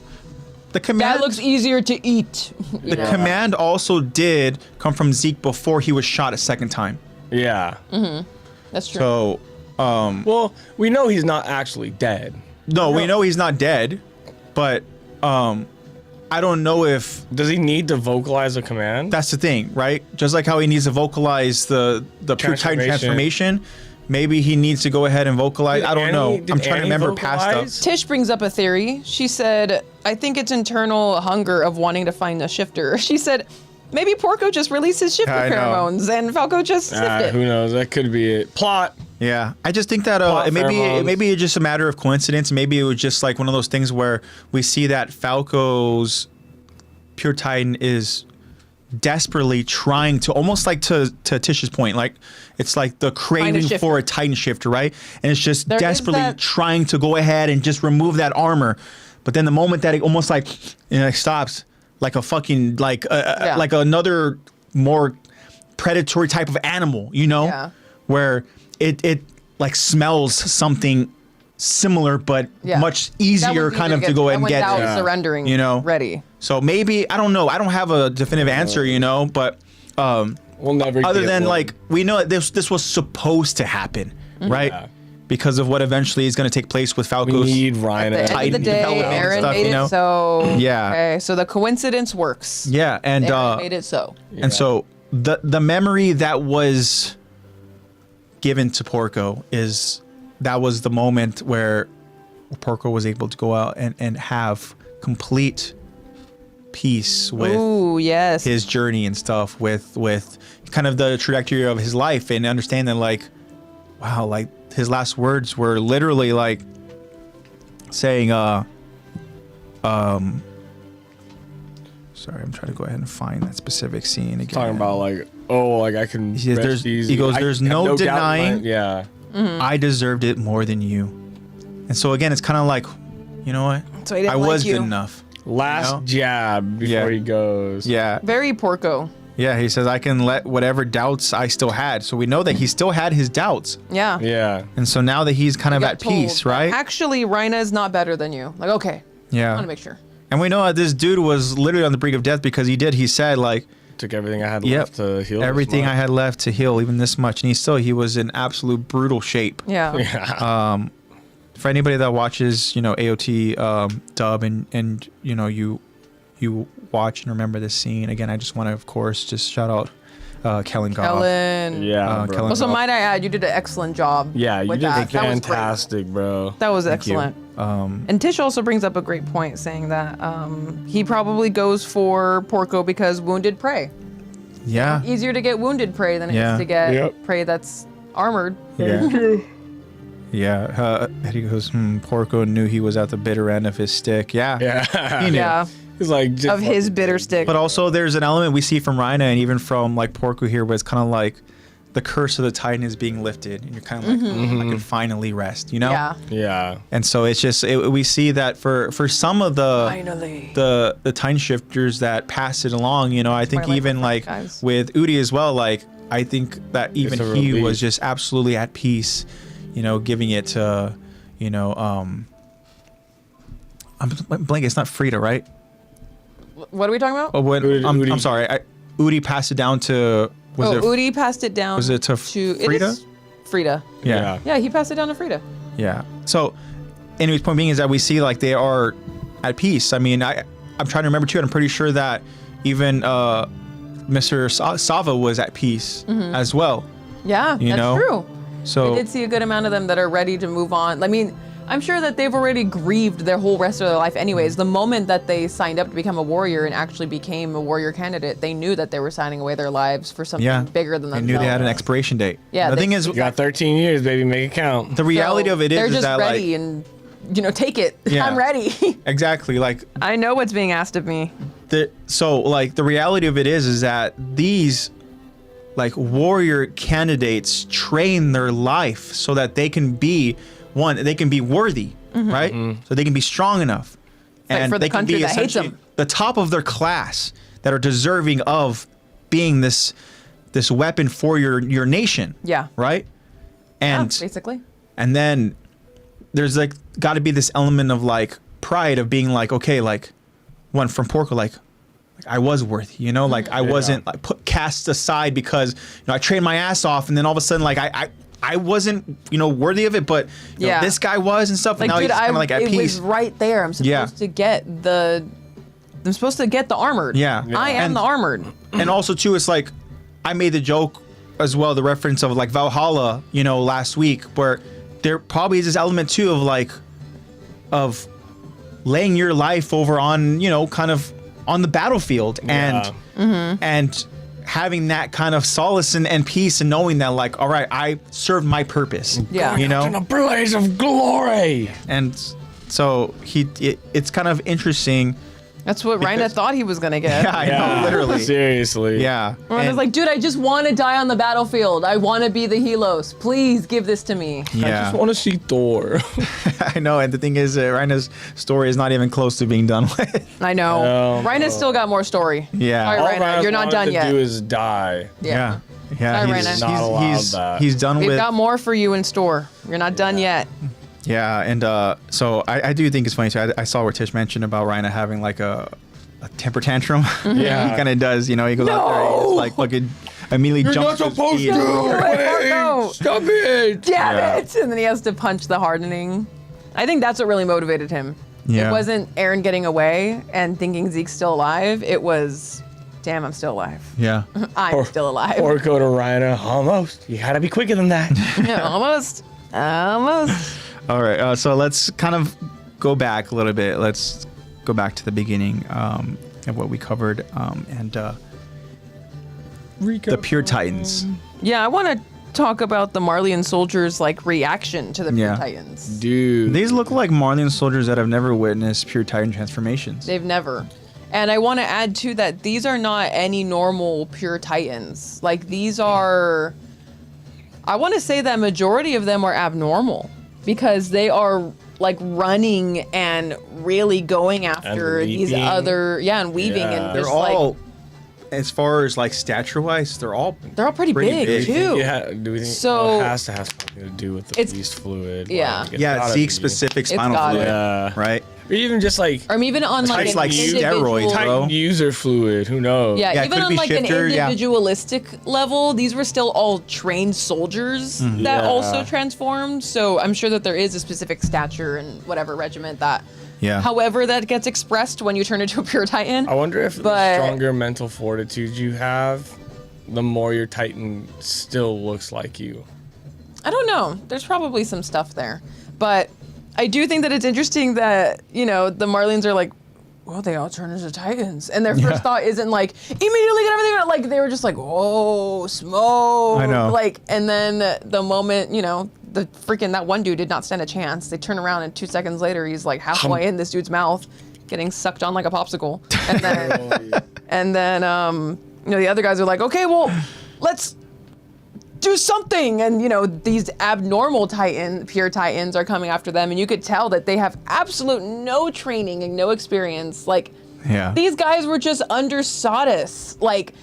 The command. that looks easier to eat. You the know? command also did come from Zeke before he was shot a second time. Yeah. That's true. So, Well, we know he's not actually dead. no, we know he's not dead, but I don't know if Does he need to vocalize a command? that's the thing, right? Just like how he needs to vocalize the pure Titan transformation, maybe he needs to go ahead and vocalize. Did I don't Annie- know. did I'm trying to Annie remember past vocalize? stuff. Tish brings up a theory. She said, I think it's internal hunger of wanting to find a shifter. She said, maybe Porco just releases shifter I know. pheromones and Falco just sniffed it. Who knows? That could be it. Plot. Yeah, I just think that Plot maybe pheromones. it's just a matter of coincidence. Maybe it was just like one of those things where we see that Falco's pure Titan is desperately trying to, almost like to Tish's point, like it's like the craving for a Titan shifter, right? And it's just desperately trying to go ahead and just remove that armor. But then the moment that it almost like, it stops, like a fucking, like like another more predatory type of animal, where it like smells something similar, but much easier kind of to go ahead and get surrendering, ready. So maybe, I don't know, I don't have a definitive answer, but we'll never other than like, we know that this was supposed to happen, right? Yeah. Because of what eventually is going to take place with Falco's. We need Ryan at the end of the day, Aaron made it so. Yeah. Okay, so the coincidence works. Yeah, and Aaron made it so. And so the memory that was given to Porco that was the moment where Porco was able to go out and have complete peace with his journey and stuff, with kind of the trajectory of his life, and understand that like, wow, like his last words were literally like saying, sorry, I'm trying to go ahead and find that specific scene again. Talking about like, I can. He goes, there's no denying. Yeah. Mm-hmm. I deserved it more than you. And so again, it's kind of like, you know what? So I was good enough. Last jab before he goes. Yeah. Very Porco. Yeah, he says, I can let whatever doubts I still had. So we know that he still had his doubts. Yeah. Yeah. And so now that he's kind of at peace, right? Actually, Rhina is not better than you. Like, okay. Yeah. I want to make sure. And we know that this dude was literally on the brink of death because he said like, took everything I had left to heal. Everything I had left to heal, even this much. And he was in absolute brutal shape. Yeah. For anybody that watches, AOT dub and you watch and remember this scene again, I just want to, of course, just shout out Kellen Goff. Kellen. Yeah. Bro. Also, might I add, you did an excellent job. Yeah, you did fantastic, bro. That was excellent. And Tish also brings up a great point, saying that he probably goes for Porco because wounded prey. Yeah. Easier to get wounded prey than it is to get prey that's armored. Yeah. Yeah. He goes, Porco knew he was at the bitter end of his stick. Yeah. Yeah. He knew. Yeah. It's like just of his bitter stick. But also there's an element we see from Rhina and even from like Porco here where it's kind of like the curse of the Titan is being lifted and you're kind of like, I can finally rest, Yeah. Yeah. And so it's just, we see that for some of the Titan shifters that pass it along, I think even like with Udi as well, like I think that even he was just absolutely at peace, giving it to, I'm blank, it's not Frida, right? What are we talking about? Oh, I'm sorry. Udi passed it down to. Udi passed it down. Was it to Frida? Frida. Yeah. Yeah, he passed it down to Frida. Yeah. So, anyways, point being is that we see like they are at peace. I mean, I'm trying to remember too, and I'm pretty sure that even Mr. Sava was at peace as well. Yeah, that's true. So I did see a good amount of them that are ready to move on. I mean, I'm sure that they've already grieved their whole rest of their life anyways. The moment that they signed up to become a warrior and actually became a warrior candidate, they knew that they were signing away their lives for something bigger than themselves. They knew they had an expiration date. Yeah. The thing is, you got 13 years, baby, make it count. The reality of it is they're just that ready and take it. Yeah. I'm ready. Exactly. Like I know what's being asked of me. So like the reality of it is that these like warrior candidates train their life so that they can be worthy, right? So they can be strong enough, and for the they can be that hates them. The top of their class that are deserving of being this weapon for your nation. Yeah. Right. And basically. And then there's like got to be this element of like pride of being like, okay, like one from Porco, like I was worthy, like I wasn't like cast aside because I trained my ass off, and then all of a sudden like I wasn't worthy of it, but this guy was and stuff. Like, and now dude, he's kind of like at peace. It was right there. I'm supposed to get the armored. Yeah. I am the armored. And also too, it's like I made the joke as well, the reference of like Valhalla, last week, where there probably is this element too of like of laying your life over on kind of on the battlefield and having that kind of solace and peace and knowing that like, all right, I served my purpose. Yeah. In a blaze of glory. And so it's kind of interesting That's what Rhina thought he was gonna get. Yeah, I know, literally. Seriously. Yeah. Rhina's And- like, dude, I just want to die on the battlefield. I want to be the Helos. Please give this to me. I just want to see Thor. I know, and the thing is, Rhina's story is not even close to being done with. I know. Rhina's still got more story. Yeah. All All right, Rhina, Rhina's you're not wanted done to yet. do is die. Yeah. Sorry, He's Rhina. Not allowed that. he's done We've with. got more for you in store. You're not done yet. Yeah, and so I do think it's funny too. I saw where Tish mentioned about Rhina having like a temper tantrum. Yeah. He kind of does. You know, he goes out there and it's like fucking immediately You're jumps not to his supposed feet. to. Porco. Stop it. Damn Yeah. it! And then he has to punch the hardening. I think that's what really motivated him. Yeah. It wasn't Aaron getting away and thinking Zeke's still alive. It was, damn, I'm still alive. Yeah. I'm still alive. Porco to Rhina. Almost. You gotta be quicker than that. Yeah, almost. Almost. All right. So let's kind of go back a little bit. Let's go back to the beginning of what we covered and the Pure Titans. Yeah, I want to talk about the Marleyan soldiers' like reaction to the Pure Yeah. Titans. Dude. These look like Marleyan soldiers that have never witnessed Pure Titan transformations. They've never. And I want to add too that these are not any normal Pure Titans. Like these are, I want to say that majority of them are abnormal because they are like running and really going after these leaping. other, and weaving Yeah. and They're just all, like, as far as like stature-wise, they're all pretty big, big. too. Do we think So- it has to have something to do with the It's- beast fluid? yeah. Like, it's yeah, gotta Zeke be. specific spinal gotta fluid, be. Yeah. right? Or even just like Or even on like It's an like individual, steroids, bro. Titan user fluid. Who knows? Yeah, Yeah, it even could on be like shifter, an yeah. individualistic level, these were still all trained soldiers that Yeah. also transformed. So I'm sure that there is a specific stature and whatever regiment that, Yeah. however that gets expressed when you turn into a pure Titan. I wonder if the But- stronger mental fortitude you have, the more your Titan still looks like you. I don't know. There's probably some stuff there, but I do think that it's interesting that the Marleyans are like, well, they all turn into Titans, and their first thought isn't like immediately get everything. Like they were just like, oh, smoke. I know. Like, and then the moment the freaking that one dude did not stand a chance. They turn around and 2 seconds later he's like halfway in this dude's mouth, getting sucked on like a popsicle, and then the other guys are like, okay, well, let's do something. And these abnormal pure Titans are coming after them, and you could tell that they have absolute no training and no experience. Like Yeah. these guys were just under Sodus like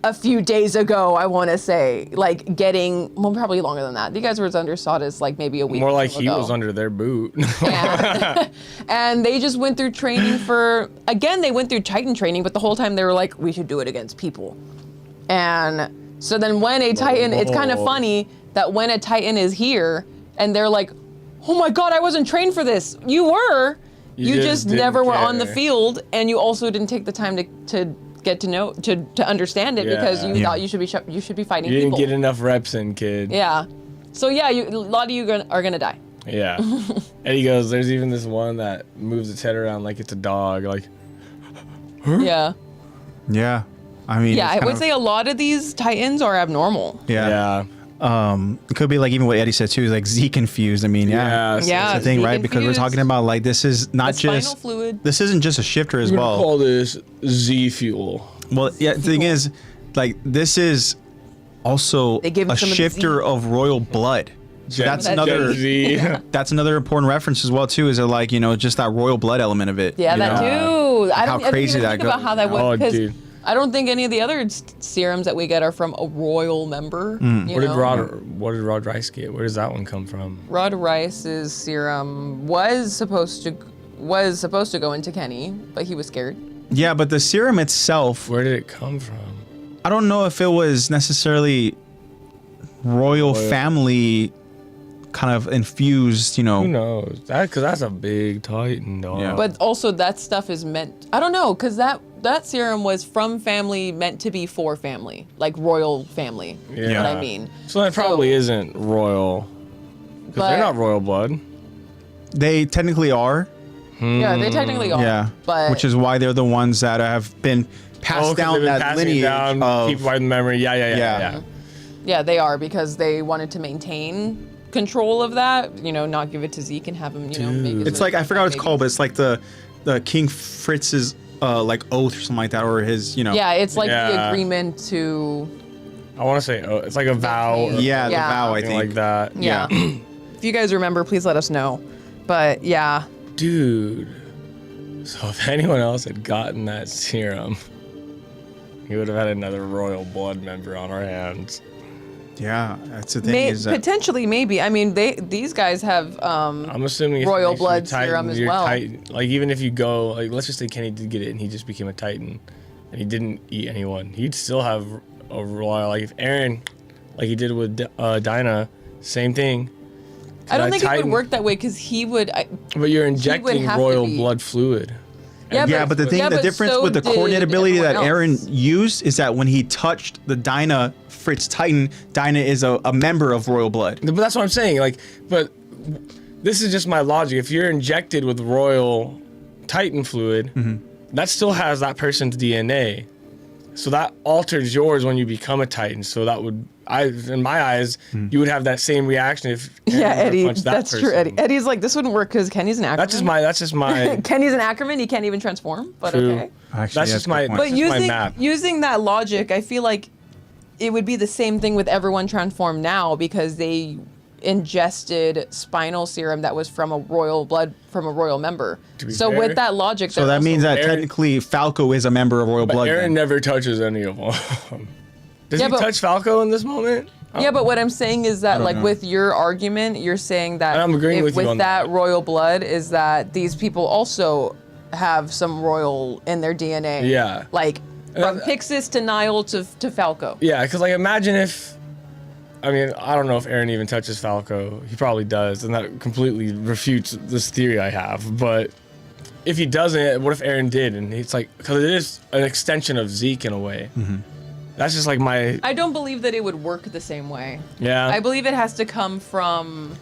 a few days ago, I want to say, like getting, well, probably longer than that. You guys were under Sodus like maybe a week More or like so he ago. was under their boot. And they just went through training they went through Titan training, but the whole time they were like, we should do it against people. And so then when a Titan, it's kind of funny that when a Titan is here and they're like, oh my God, I wasn't trained for this. You were. You just didn't never were on the care. field, and you also didn't take the time to get to know, to understand it because you Yeah. thought you should be fighting You didn't people. get enough reps in, kid. Yeah. So yeah, a lot of you are gonna die. Yeah. And he goes, there's even this one that moves its head around like it's a dog. Like, Yeah. Yeah. I mean, Yeah, it's I kind would of- say a lot of these Titans are abnormal. Yeah. yeah. It could be like even what Eddie said too, like Z confused. I mean, Yeah. yeah. so Yeah. That's the thing, Z right? Because we're confused. talking about like this is not The spinal just fluid. this isn't just a shifter as We're gonna well. call this Z fuel. Well, yeah. The thing is, like this is also They give him a some of the shifter Z. of royal blood. So that's Gen another. Z. That's another important reference as well too. Is that like just that royal blood element of it. Yeah, you that know? too. I How didn't crazy even that think about goes. how that would, Oh, because dude. I don't think any of the other serums that we get are from a royal member. You What did know? What did Rod Rice get? Where does that one come from? Rod Rice's serum was supposed to go into Kenny, but he was scared. Yeah, but the serum itself, Where did it come from? I don't know if it was necessarily royal family kind of infused. Who knows? Because that's a big Titan, dog. Yeah. But also that stuff is meant, I don't know, because that serum was from family meant to be for family, like royal family. Is what I mean. So that probably isn't royal. Because But- they're not royal blood. They technically are. Yeah, they technically are. Yeah, But which is why they're the ones that have been passed 'cause down they've been that passing lineage down, of. keep by the memory. Yeah. Yeah. yeah, they are because they wanted to maintain control of that, not give it to Zeke and have him, make his It's like I forgot what it's called, but it's like the King Fritz's like oath or something like that, or his, you know. Yeah, it's like the Yeah. agreement to. I want to say it's like a vow. Or Yeah, the Yeah. vow, I something think. like that. Yeah. If you guys remember, please let us know. But yeah, Dude. So if anyone else had gotten that serum, he would have had another royal blood member on our hands. Yeah, that's the thing is that potentially, maybe. I mean, these guys have. I'm assuming if Royal it makes you a blood Titan, serum as you're well. Titan. Like even if you go, like let's just say Kenny did get it and he just became a Titan, and he didn't eat anyone, he'd still have a royal. Like if Aaron, like he did with Dinah, same thing. I don't think it Titan, would work that way because he would. But you're injecting have to royal be- blood fluid. yeah, but the thing, the difference so with the did coordinate ability that everyone Aaron else. used is that when he touched the Dinah Fritz Titan, Dinah is a member of Royal Blood. But that's what I'm saying. Like, but this is just my logic. If you're injected with royal Titan fluid, that still has that person's DNA. So that alters yours when you become a Titan. So that would, in my eyes, you would have that same reaction if Aaron Yeah, were to Eddie. punch that That's true, person. Eddie. Eddie's like, this wouldn't work because Kenny's an Ackerman. That's just my. Kenny's an Ackerman. He can't even transform. But True. okay. Actually, That's just a my- good point. But That's just my using map. using that logic, I feel like it would be the same thing with everyone transformed now because they ingested spinal serum that was from a royal member. be So fair- with that logic, So they're that also- means that Aaron- technically Falco is a member of Royal But Blood. Aaron then. never touches any of them. Does Yeah, he but- touch Falco in this moment? Yeah, but what I'm saying is that, like, know. with your argument, you're saying that I'm agreeing if, with you on that that. royal blood is that these people also have some royal in their DNA. Yeah. Like from Uh, Pixis to Nile to Falco. Yeah, because like imagine if, I mean, I don't know if Aaron even touches Falco. He probably does, and that completely refutes this theory I have. But if he doesn't, what if Aaron did? And it's like, because it is an extension of Zeke in a way. That's just like my, I don't believe that it would work the same way. yeah. I believe it has to come from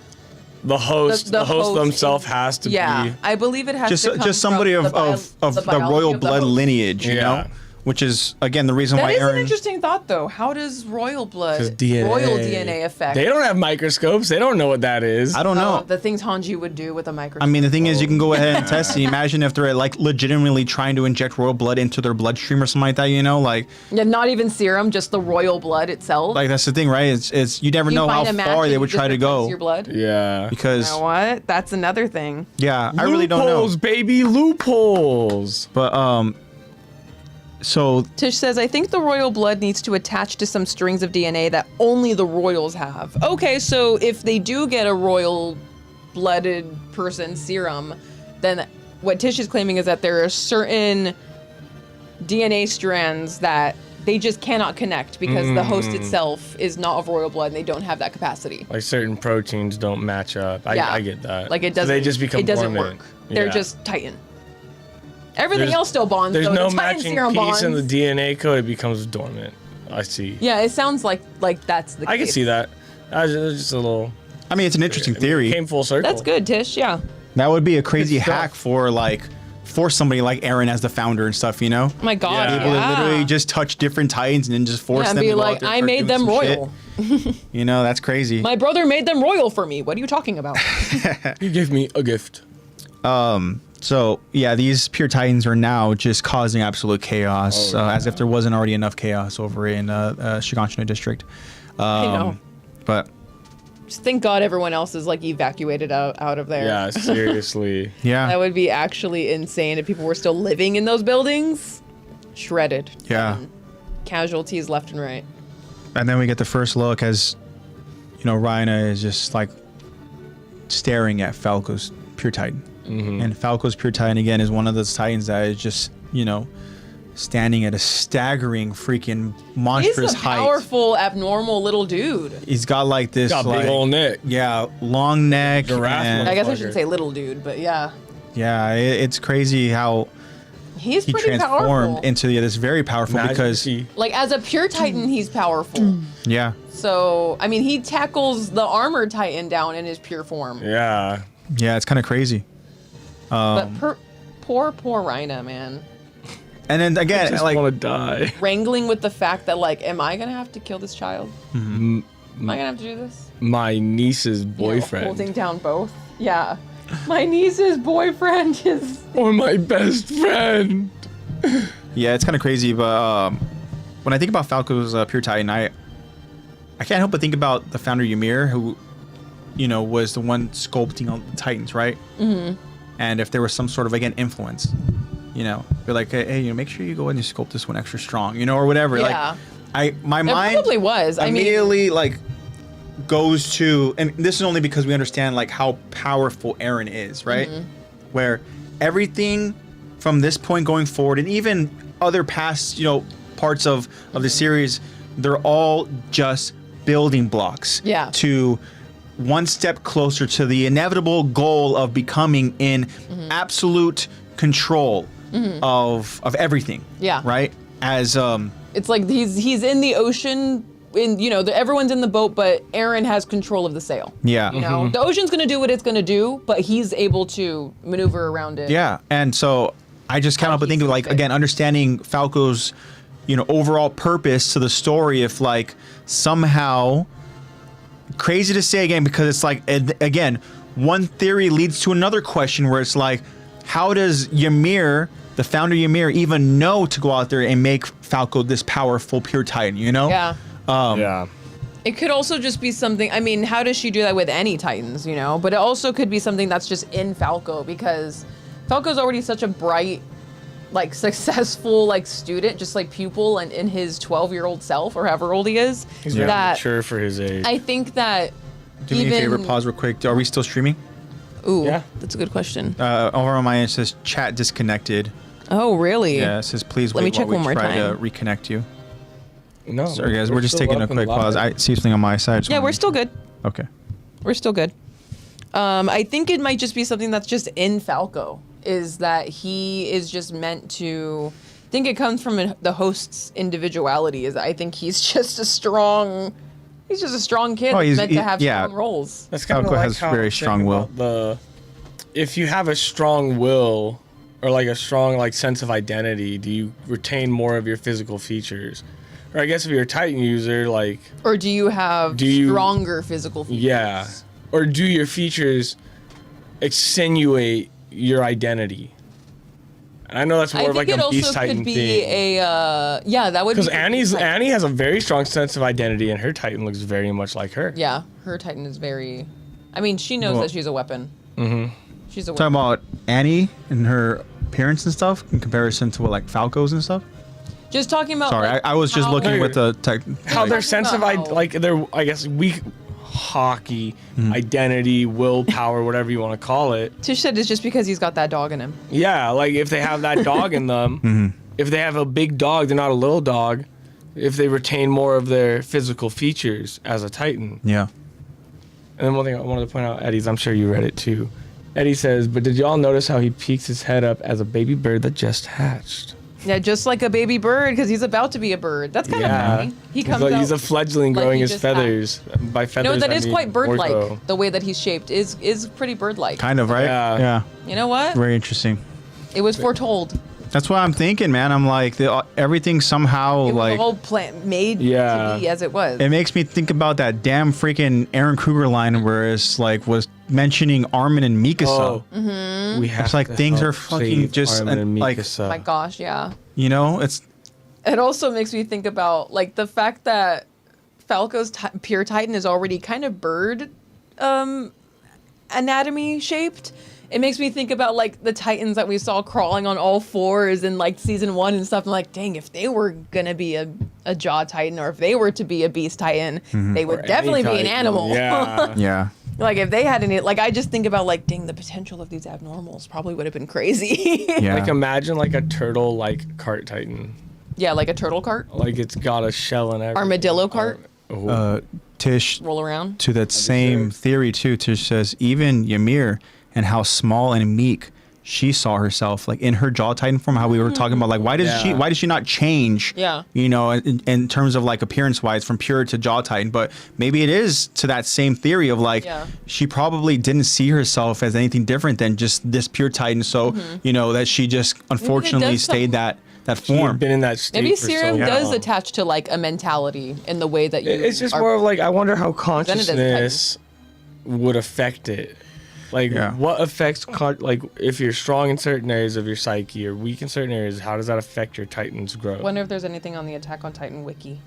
the host, the the host host themselves in- has to yeah. be. I believe it has just to come just somebody from of the biology royal of the blood host. lineage, you Yeah. know, which is again the reason That why is an Aaron. interesting thought, though. How does royal blood, 'Cause DNA. royal DNA affect? They don't have microscopes. They don't know what that is. I don't know. The things Hanji would do with a microscope. I mean, the thing is, you can go ahead and test it. Imagine if they're like legitimately trying to inject royal blood into their bloodstream or something like that. You know, like yeah, not even serum, just the royal blood itself. that's the thing, right? It's you never You know how find a match far and they you would just try to replace go your blood. Yeah. because You know what? That's another thing. yeah, I really don't know. Loopholes, baby, loopholes. But so Tish says, I think the royal blood needs to attach to some strings of DNA that only the royals have. Okay, so if they do get a royal blooded person serum, then what Tish is claiming is that there are certain DNA strands that they just cannot connect because the host itself is not of royal blood and they don't have that capacity. Like certain proteins don't match up. I get that. Like it So doesn't. they just become It doesn't dormant. work. They're Yeah. just Titan. Everything There's- else still bonds. There's though. no the Titan matching serum piece bonds. in the DNA code. It becomes dormant. I see. Yeah, it sounds like that's the case. I can see that. That was just a little. I mean, it's an interesting theory. Came full circle. That's good, Tish. Yeah. That would be a crazy Good stuff. hack for somebody like Aaron as the founder and stuff. You know, Oh my God. Yeah. Yeah. people that literally just touch different Titans and then just force Yeah, and them be to go out like, there I and start made doing them some shit. royal. You know, that's crazy. My brother made them royal for me. What are you talking about? You give me a gift. So yeah, these pure Titans are now just causing absolute chaos, as if there wasn't already enough chaos over in Shiganshina district. I know. But Just thank God everyone else is like evacuated out of there. Yeah, seriously. yeah, That would be actually insane if people were still living in those buildings. Shredded. yeah. Casualties left and right. And then we get the first look as, you know, Rhina is just like staring at Falco's pure Titan. And Falco's pure Titan again is one of those Titans that is just, you know, standing at a staggering freaking He's monstrous a height. powerful, abnormal little dude. He's got like this Got like big old neck. yeah, long neck. Giraffe and- I guess I Motherfucker. shouldn't say little dude, but yeah. yeah, it's crazy how He's he pretty transformed powerful. into this very powerful Imagine because if he- Like as a pure Titan, he's powerful. yeah. So I mean, he tackles the armored Titan down in his pure form. Yeah. Yeah, it's kind of crazy. But poor Rhina, man. And then again, Just like want to die. Wrangling with the fact that like, am I gonna have to kill this child? Am I gonna have to do this? My niece's You know, boyfriend. holding down both. Yeah. My niece's boyfriend is. Or my best friend. Yeah, it's kind of crazy, but when I think about Falco's Pure Titan, I can't help but think about the founder Ymir, who, was the one sculpting on the Titans, right? Mm-hmm. And if there was some sort of, again, influence, be like, hey, make sure you go and you sculpt this one extra strong, or whatever. Yeah. Like, my mind probably was. immediately, goes to, and this is only because we understand, how powerful Eren is, right? Mm-hmm. Where everything from this point going forward, and even other past, parts of the series, they're all just building blocks to one step closer to the inevitable goal of becoming in absolute control of everything. Yeah. Right? As it's like he's in the ocean, everyone's in the boat, but Eren has control of the sail. Yeah. The ocean's gonna do what it's gonna do, but he's able to maneuver around it. Yeah. And so I just can't help but think of again, understanding Falco's overall purpose to the story, if somehow, crazy to say again, because it's again, one theory leads to another question where it's how does Ymir, the founder Ymir, even know to go out there and make Falco this powerful Pure Titan, Yeah. Yeah. It could also just be something, how does she do that with any Titans, But it also could be something that's just in Falco, because Falco's already such a bright, successful, student, just pupil, and in his 12-year-old self, or however old he is. He's very mature for his age. I think that Do me a favor, pause real quick. Are we still streaming? Ooh, yeah. That's a good question. Over on my end, it says chat disconnected. Oh, really? Yeah, it says please wait while we try to reconnect you. No. Sorry, guys. We're just taking a quick pause. I see something on my side. Yeah, we're still good. Okay. We're still good. I think it might just be something that's just in Falco, is that he is just meant to... I think it comes from the host's individuality. I think he's just a strong... He's just a strong kid that's meant to have strong roles. That's kind of like has very strong will. If you have a strong will, or a strong sense of identity, do you retain more of your physical features? Or I guess if you're a Titan user, or do you have stronger physical features? Yeah. Or do your features accentuate your identity? And I know that's more of a Beast Titan thing. That would be... Because Annie has a very strong sense of identity, and her Titan looks very much like her. Yeah, her Titan is very... she knows that she's a weapon. Mm-hmm. She's a weapon. Talking about Annie and her appearance and stuff in comparison to Falco's and stuff? Just talking about... Sorry, I was just looking with the... How their sense of, their, I guess, weak... hockey, identity, willpower, whatever you want to call it. Tish said it's just because he's got that dog in him. Yeah, if they have that dog in them, if they have a big dog, they're not a little dog. If they retain more of their physical features as a Titan. Yeah. And then one thing I wanted to point out, Eddie's, I'm sure you read it too. Eddie says, but did y'all notice how he peeks his head up as a baby bird that just hatched? Yeah, just like a baby bird, because he's about to be a bird. That's kind of funny. He's a fledgling growing his feathers. By feathers, that is quite bird-like. Porco. The way that he's shaped is pretty bird-like. Kind of, right? Yeah. You know what? Very interesting. It was foretold. That's what I'm thinking, man. I'm everything somehow it was the whole plant made to be as it was. It makes me think about that damn freaking Aaron Kruger line where it's was mentioning Armin and Mikasa. Oh, we have it's things are fucking just my gosh, yeah. It's. It also makes me think about the fact that Falco's Pure Titan is already kind of bird anatomy shaped. It makes me think about the Titans that we saw crawling on all fours in season 1 and stuff. I'm dang, if they were gonna be a Jaw Titan, or if they were to be a Beast Titan, they would definitely be an animal. Yeah. Yeah. If they had any, I just think about dang, the potential of these abnormals probably would have been crazy. Yeah. Imagine a turtle cart Titan. Yeah, a turtle cart. It's got a shell and everything. Armadillo cart. Tish, roll around. To that same theory too, Tish says even Ymir and how small and meek she saw herself in her Jaw Titan form, how we were talking about why does she not change in terms of appearance wise from pure to Jaw Titan, but maybe it is to that same theory of she probably didn't see herself as anything different than just this Pure Titan, so that she just unfortunately stayed that form. Been in that state. Maybe for serum so does long. attach to a mentality in the way that you it's just more of I wonder how consciousness would affect it. Like, Yeah. what affects, like, if you're strong in certain areas of your psyche or weak in certain areas, how does that affect your Titan's growth? Wonder if there's anything on the Attack on Titan wiki.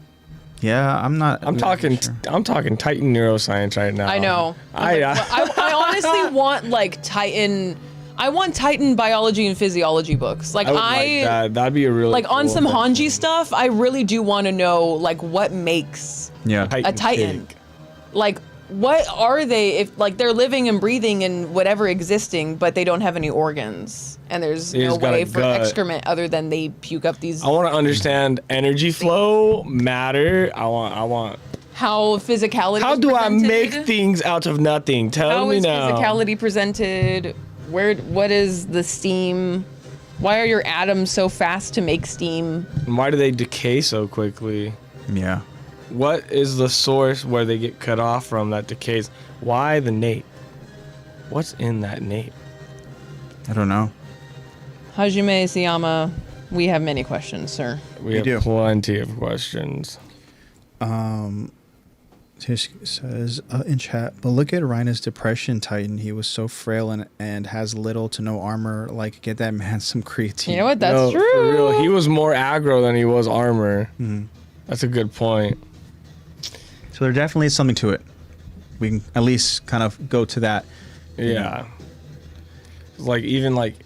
Yeah, I'm not. I'm talking Titan neuroscience right now. I know. I honestly want like Titan. I want Titan biology and physiology books. Like would like that. That'd be a really like on cool some Hanji invention. stuff. I really do want to know like what makes Yeah. a Titan. pig. Like what are they if like they're living and breathing and whatever existing, but they don't have any organs and there's They no just got a way for gut. excrement other than they puke up these. I want to understand energy flow, matter. I want. How physicality. How is do I make presented. things out of nothing? Tell How me is now. physicality presented? What is the steam? Why are your atoms so fast to make steam? And why do they decay so quickly? Yeah. What is the source where they get cut off from that decays? Why the nape? What's in that nape? I don't know. Hajime Siyama, we have many questions, sir. We have do. plenty of questions. Tish says in chat, but look at Rhina's depression Titan. He was so frail and has little to no armor. Like, get that man some creatine. You know what? That's No, true. For real, he was more aggro than he was armor. Mhm. That's a good point. So there definitely is something to it. We can at least kind of go to that. Yeah. Like even like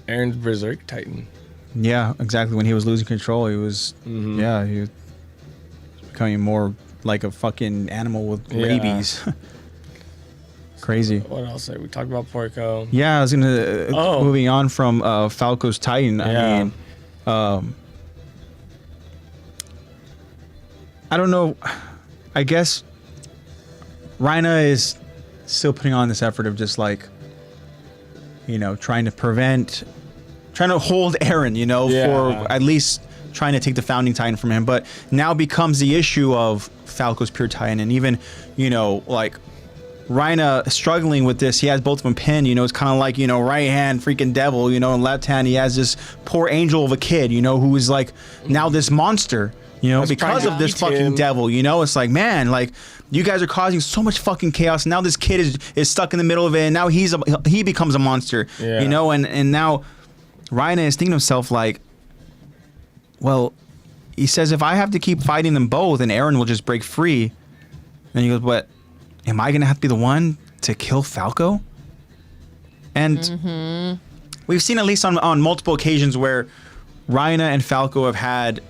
Aaron's Berserk Titan. Yeah, exactly. When he was losing control, he was, Mhm. yeah, he was becoming more like a fucking animal with Yeah. rabies. Crazy. What else? We talked about Porco. Yeah, I was gonna moving on from Falco's Titan. I Yeah. mean, I don't know. I guess Rhina is still putting on this effort of just like, you know, trying to hold Eren, you know, Yeah. for at least trying to take the founding Titan from him. But now becomes the issue of Falco's pure Titan, and even, you know, like Rhina struggling with this. He has both of them pinned, you know. It's kind of like, you know, right hand freaking devil, you know, and left hand he has this poor angel of a kid, you know, who is like now this monster, you know, That's because trying of to this eat fucking him. devil, you know. It's like, man, like you guys are causing so much fucking chaos. Now this kid is stuck in the middle of it, and now he becomes a monster, Yeah. you know. And now Rhina is thinking to himself like, well, he says, if I have to keep fighting them both and Eren will just break free, then he goes, but am I gonna have to be the one to kill Falco? And we've seen at least on multiple occasions where Rhina and Falco have had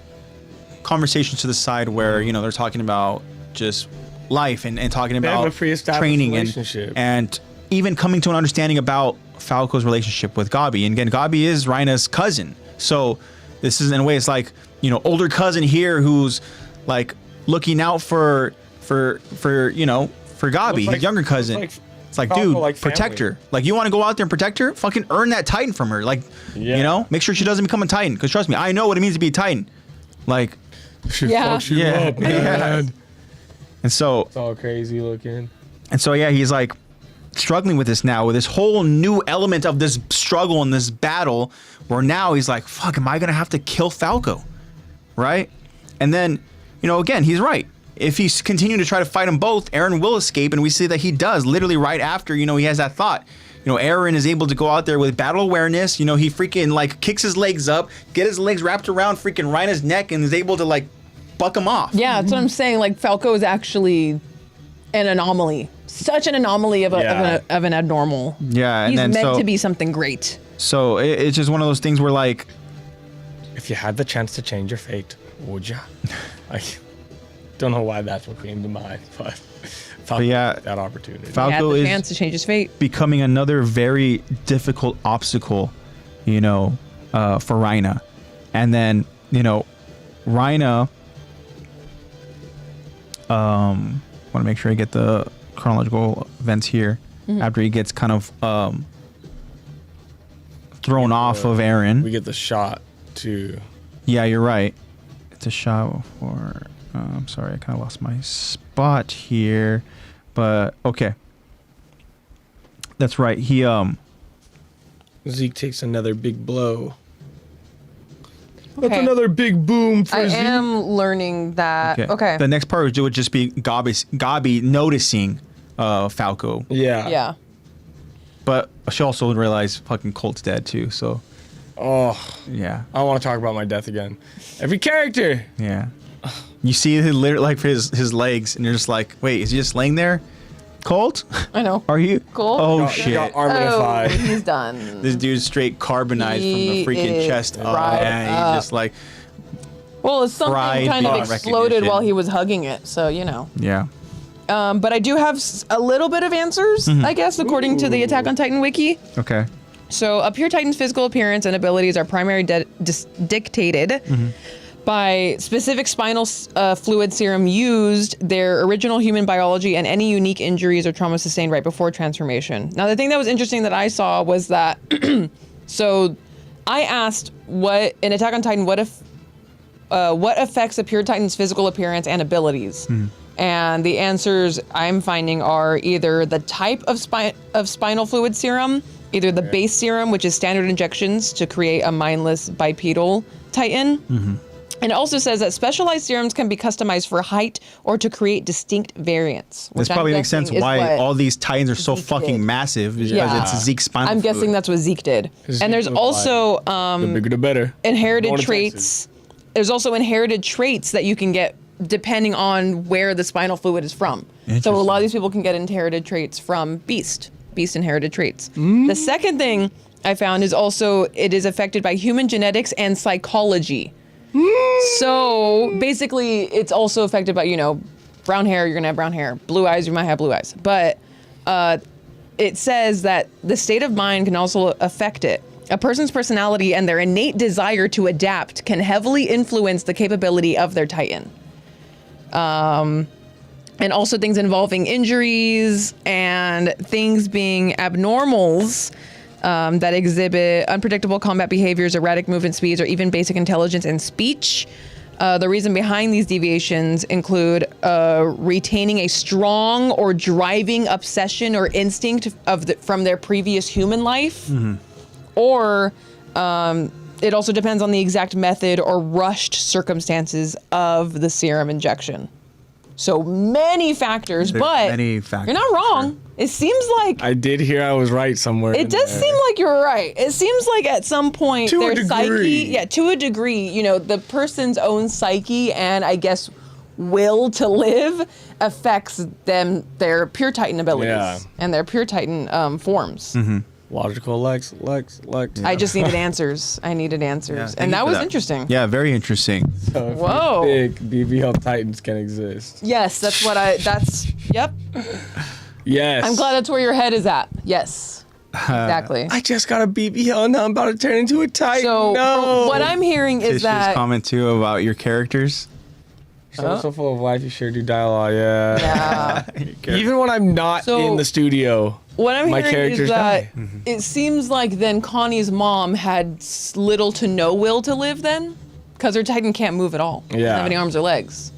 conversations to the side where, you know, they're talking about just life and talking They have about a pre-established training relationship. and even coming to an understanding about Falco's relationship with Gabi. And again, Gabi is Rhina's cousin. So this is, in a way, it's like, you know, older cousin here who's like looking out for you know, for Gabi, Looks like- his younger cousin. looks like It's like, Falco dude, like protect family. her. Like, you want to go out there and protect her? Fucking earn that Titan from her. Like, Yeah. you know, make sure she doesn't become a Titan. Because trust me, I know what it means to be a Titan. Like, She Yeah. fucks you Yeah. up, man. and so It's all crazy looking. yeah, he's like struggling with this now, with this whole new element of this struggle and this battle, where now he's like, fuck, am I gonna have to kill Falco? Right? And then, you know, again, he's right. If he's continuing to try to fight them both, Eren will escape, and we see that he does literally right after, you know, he has that thought. You know, Eren is able to go out there with battle awareness. You know, he freaking like kicks his legs up, get his legs wrapped around freaking Rhina's neck, and is able to like buck him off. Yeah, that's what I'm saying. Like Falco is actually an anomaly, such an anomaly of an abnormal. Yeah, and He's then meant so to be something great. so it's just one of those things where like, If you had the chance to change your fate, would ya? I don't know why that's what came to mind, but Falco yeah, took that opportunity. He had Falco the is chance to change his fate. becoming another very difficult obstacle, you know, for Rhina. And then, you know, Rhina, want to make sure I get the chronological events here. After he gets kind of thrown off of Eren. We get the shot too. Yeah, you're right. It's a shot before. I'm sorry, I kind of lost my spot here, but okay. That's right. He Zeke takes another big blow. That's Okay. another big boom for I Zeke. am learning that. Okay. The next part would just be Gabi noticing Falco. Yeah. Yeah. But she also realized fucking Colt's dead too. So Oh, yeah, I don't want to talk about my death again. Every character. yeah. You see his literally like his legs, and you're just like, wait, is he just laying there? Colt? I know. Are you? Colt? Oh Got shit! armorified. He's done. This dude's straight carbonized He from the freaking is chest up. fried And up. he's just like, Well, something fried kind of beyond exploded recognition. while he was hugging it, so you know. yeah. But I do have a little bit of answers, I guess, according to the Attack on Titan wiki. Okay. So, a pure Titan's physical appearance and abilities are primarily dictated by specific spinal fluid serum used, their original human biology, and any unique injuries or trauma sustained right before transformation. Now, the thing that was interesting that I saw was that, so I asked what, in Attack on Titan, what affects a pure Titan's physical appearance and abilities? And the answers I'm finding are either the type of spinal fluid serum, either the base serum, which is standard injections to create a mindless bipedal Titan. And it also says that specialized serums can be customized for height or to create distinct variants. This probably makes sense why all these Titans are so Zeke fucking did. massive because Yeah. it's Zeke's spinal I'm fluid. guessing that's what Zeke did. Zeke And there's looked also the bigger the better. inherited Going to traits. There's also inherited traits that you can get depending on where the spinal fluid is from. So a lot of these people can get inherited traits from Beast inherited traits. The second thing I found is also it is affected by human genetics and psychology. So basically it's also affected by, brown hair, you're gonna have brown hair. Blue eyes, you might have blue eyes. But it says that the state of mind can also affect it. A person's personality and their innate desire to adapt can heavily influence the capability of their Titan. And also things involving injuries and things being abnormals that exhibit unpredictable combat behaviors, erratic movement speeds, or even basic intelligence and speech. The reason behind these deviations include retaining a strong or driving obsession or instinct from their previous human life, or it also depends on the exact method or rushed circumstances of the serum injection. So many factors, but many factors, you're not wrong. It seems like I did hear I was right somewhere. it does seem like you're right. It seems like at some point To a their degree. psyche, to a degree, the person's own psyche and I guess will to live affects their pure Titan abilities and their pure Titan forms. Logical Lex. I just needed answers. I needed answers, and that was interesting. Yeah, very interesting. So if Whoa. you think BB Hub Titans can exist. Yes, yep. Yes. I'm glad that's where your head is at. Yes, exactly. I just got a BB Hub, now I'm about to turn into a Titan. So no. what I'm hearing is His that comment too about your characters. So full of life, you sure do dialogue, yeah. yeah. Even when I'm not So- in the studio, What I'm my hearing characters is that die. it seems like then Connie's mom had little to no will to live then, because her Titan can't move at all. She doesn't Yeah. have any arms or legs.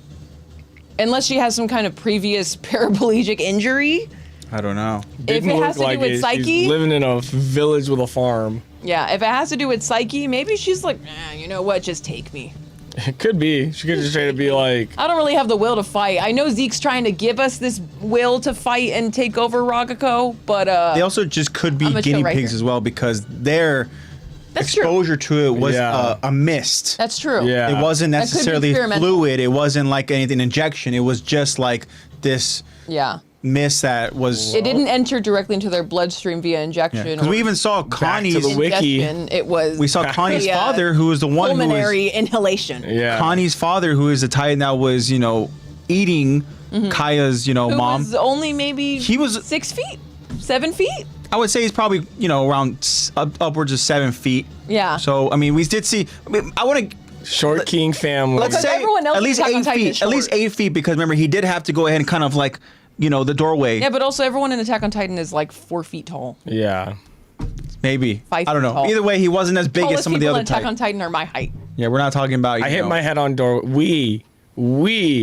Unless she has some kind of previous paraplegic injury. I don't know. If Didn't it look has to like do with it. psyche, She's living in a village with a farm. yeah, if it has to do with psyche, maybe she's like, you know what, just take me. It could be. She could just try to be like, I don't really have the will to fight. I know Zeke's trying to give us this will to fight and take over Ragako, but They also just could be I'm gonna chill guinea right pigs here. as well because their That's true. exposure to it was Yeah. a mist. That's true. Yeah. It wasn't That could be necessarily experimental. fluid. It wasn't like anything injection. It was just like this Yeah. mist that was. It didn't enter directly into their bloodstream via injection. Because we even saw Connie's. to the wiki. ingestion. It was We saw Connie's via father, who was the one who was pulmonary inhalation. yeah. Connie's father, who is the Titan that was, eating Kaya's, Who mom. was only maybe He was- 6 feet, 7 feet. I would say he's probably, around upwards of 7 feet. Yeah. So I mean, we did see. I want to. Short King family. Let's Because say everyone else at least in Attack on 8 Titan is feet. At least short. 8 feet, because remember he did have to go ahead and kind of like, the doorway. Yeah, but also everyone in Attack on Titan is like 4 feet tall. yeah. Maybe. 5 I don't feet know. tall. Either way, he wasn't as big as Tallest some of the people other in Attack on Titans. Titan are my height. Yeah, we're not talking about. I hit my head on door. We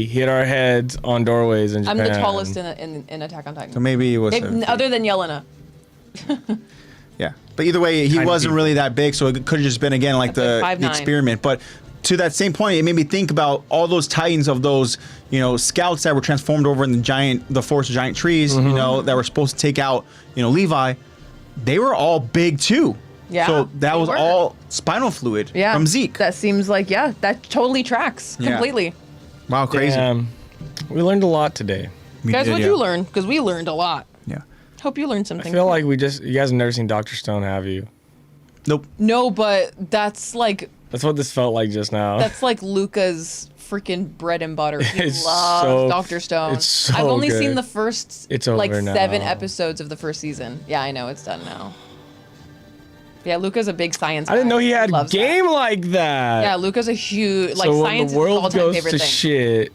hit our heads on doorways in I'm Japan. the tallest in Attack on Titan. So maybe it was. Other than Yelena. Yeah, but either way, he Tiny wasn't people. really that big, so it could have just been again like That's like the 5'9". experiment. But to that same point, it made me think about all those Titans of those, scouts that were transformed over in the forest of giant trees, that were supposed to take out, Levi. they were all big too. Yeah, So that they was were. all spinal fluid from Zeke. That seems like, that totally tracks completely. Wow, crazy. We learned a lot today. Guys, what'd you learn? Because we learned a lot. Yeah. Hope you learned I something. feel like you guys have never seen Dr. Stone, have you? Nope. No, but that's like That's what this felt like just now. That's like Luca's freaking bread and butter. He It's loves so- Dr. Stone. it's so I've only good. seen the first It's like over now. 7 episodes of the first season. Yeah, I know it's done now. Yeah, Luca's a big science guy. I didn't know he had loves game that. like that. Yeah, Luca's a huge like so when science the world is his all-time goes favorite to thing. shit,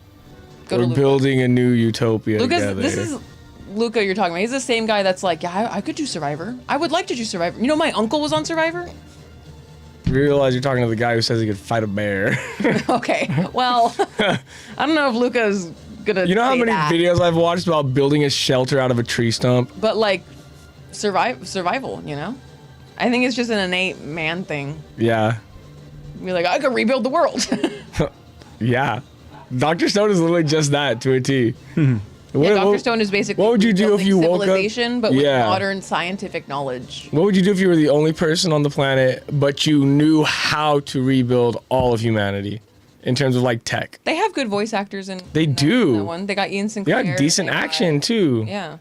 Go to we're Luca. building a new utopia Luca's together. this is Luca you're talking about. He's the same guy that's like, yeah, I could do Survivor. I would like to do Survivor. You know, my uncle was on Survivor. You realize you're talking to the guy who says he could fight a bear. Okay, well, I don't know if Luca's gonna. You know how say many that, videos I've watched about building a shelter out of a tree stump? but like, survival. You know, I think it's just an innate man thing. Yeah. Be like, I could rebuild the world. Yeah. Dr. Stone is literally just that to a T. Yeah, Dr. Stone is basically what would you do if rebuilding you woke up- civilization, but with Yeah. modern scientific knowledge. What would you do if you were the only person on the planet, but you knew how to rebuild all of humanity in terms of like tech? They have good voice actors in. They in that- do. That one. They got Ian They Sinclair. got decent they got- action too. Yeah,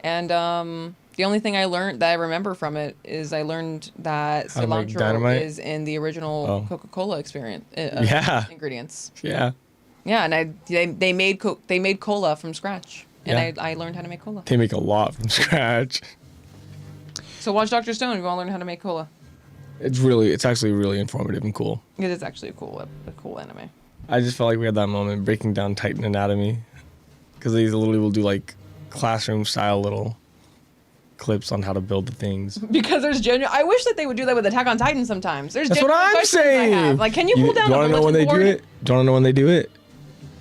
and the only thing I learned that I remember from it is I learned that How to make cilantro dynamite? is in the original Oh. Coca-Cola experience. Yeah. Ingredients. Yeah. Yeah, and they made cola from scratch, and Yeah. I learned how to make cola. They make a lot from scratch. So watch Dr. Stone if you want to learn how to make cola. It's actually really informative and cool. It is actually a cool anime. I just felt like we had that moment breaking down Titan anatomy, because they literally will do like classroom style little clips on how to build the things. Because there's genuine. I wish that they would do that with Attack on Titan sometimes. There's That's what genuine I'm questions I have. saying. Like, can you pull down do a you wanna know when bulletin they do board? it? Do you want to know when they do it?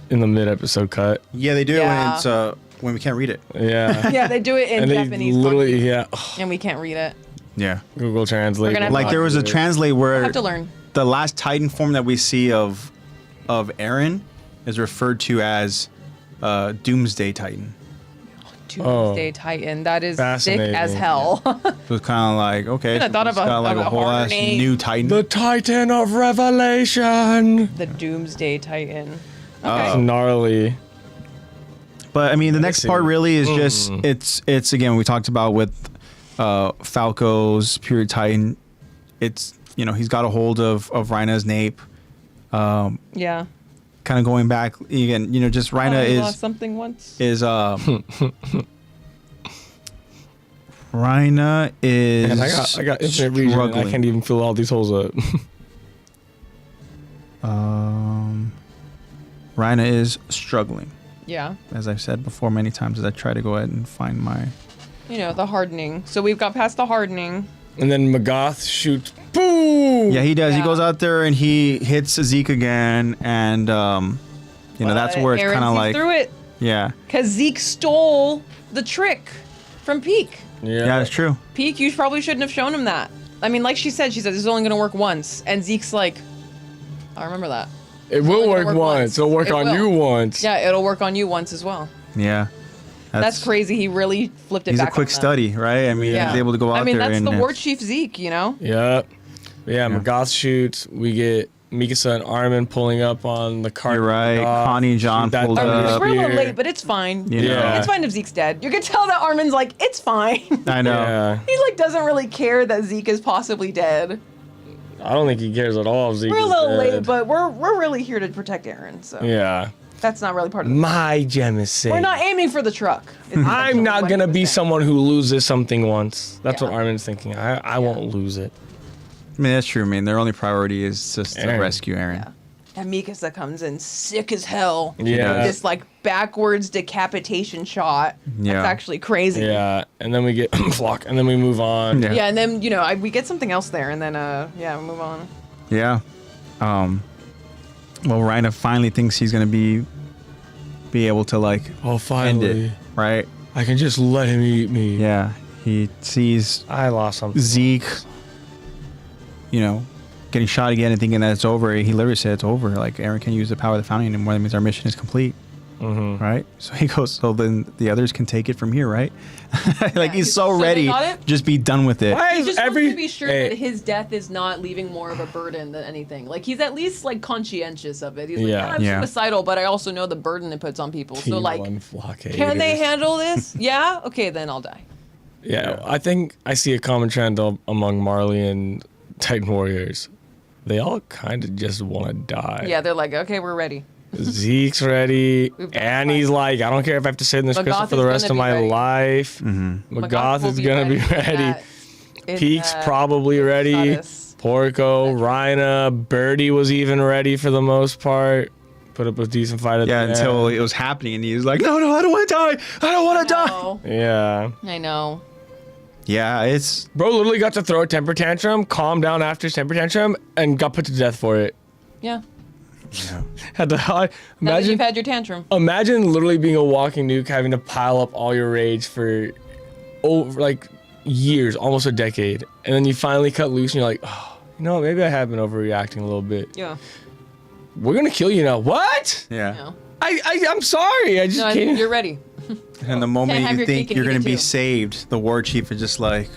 In the mid-episode cut. Yeah, they do it Yeah. when it's when we can't read it. Yeah. Yeah, they do it in And they Japanese, literally, yeah. and we can't read it. Yeah. Google Translate. We're gonna have Like there was a translate I where have to learn. the last Titan form that we see of Eren is referred to as Doomsday Titan. Doomsday Titan. That is sick Fascinating. as hell. So it's kind of like, okay, I thought it's of a- got like of a a whole horror ass name. new Titan. The Titan of Revelation. The Doomsday Titan. Oh. Okay. Gnarly. But I mean, the next see. part really is just it's again we talked about with Falco's Pure Titan. It's he's got a hold of Rhina's nape. Yeah. Kind of going back again, just Rhina I is lost something once. Rhina is And I got infinite region. And I struggling. can't even fill all these holes up. Rhina is struggling, Yeah. as I've said before many times, as I try to go ahead and find my. The hardening. So we've got past the hardening. And then Magath shoots. Boom. Yeah, he does. He Yeah. goes out there and he hits Zeke again, and that's where it's Aaron kind of sees like, through it yeah, because Zeke stole the trick from Peak. yeah, that's true. Peak, you probably shouldn't have shown him that. I mean, like she said, this is only going to work once. And Zeke's like, I remember that. It will only work gonna work once. once. It'll work It on will. you once. Yeah, it'll work on you once as well. Yeah, That's crazy. He really flipped it He's back a quick on them. study, right? I mean, Yeah. he's able to go out I mean, there that's and the war chief Zeke, Yep. Yeah, Yeah. Magath shoots. We get Mikasa and Armin pulling up on the cart. You're right. Magath. Connie and John Shoot that pulled thing with up. We're a little spear. late, but it's fine. You know. It's fine if Zeke's dead. You can tell that Armin's like, it's fine. I know. Yeah. He like doesn't really care that Zeke is possibly dead. I don't think he cares at all if Zeke We're a is little dead. late, but we're really here to protect Eren, so Yeah. that's not really part of it. My gem is safe. We're not aiming for the truck. is I'm essentially not what gonna he was be saying. someone who loses something once. That's Yeah. what Armin's thinking. I won't lose it. I mean, that's true. I mean, their only priority is just to Eren. rescue Eren. Yeah. And Mikasa comes in sick as hell. Yeah. This like backwards decapitation shot. Yeah. That's actually crazy. Yeah, and then we get Flock, and then we move on. Yeah. Yeah, and then we get something else there, and then we move on. Yeah. Well, Rhina finally thinks he's gonna be able to like Oh, end finally. it, right? I can just let him eat me. Yeah. He sees I lost something. Zeke, getting shot again and thinking that it's over. He literally said it's over. Like, Eren can't use the power of the fountain anymore. That means our mission is complete. right? So he goes, so then the others can take it from here, right? Like he's so they ready, got it? just be done with it. Why He is just every wants to be sure Hey, that his death is not leaving more of a burden than anything. Like he's at least like conscientious of it. He's like, Yeah. I'm Yeah. suicidal, but I also know the burden it puts on people. So like, P1 flock can they haters. handle this? Yeah. Okay, then I'll die. Yeah, I think I see a common trend among Marley and Titan Warriors. They all kind of just want to die. Yeah, they're like, okay, we're ready. Zeke's ready. We've got Annie's fight. like, I don't care if I have to sit in this crystal Magath for the is rest gonna of be my ready. life. Magath will is gonna be in ready. that- in Peak's that probably ready. goddess. Porco, Rhina, Birdie was even ready for the most part. Put up a decent fight at Yeah, the until end. it was happening, and he was like, no, I don't want to die. I don't want to die. Oh, Yeah. I know. Yeah, it's Bro literally got to throw a temper tantrum, calm down after his temper tantrum, and got put to death for it. Yeah. Had to Now that imagine you've had your tantrum. Imagine literally being a walking nuke, having to pile up all your rage for over like years, almost a decade, and then you finally cut loose, and you're like, oh, you know, maybe I have been overreacting a little bit. Yeah. We're gonna kill you now. What? yeah. No. I'm sorry. I just No, I think can't. you're ready. And the moment have you your think cake and you're eat going it to be too. saved, the war chief is just like,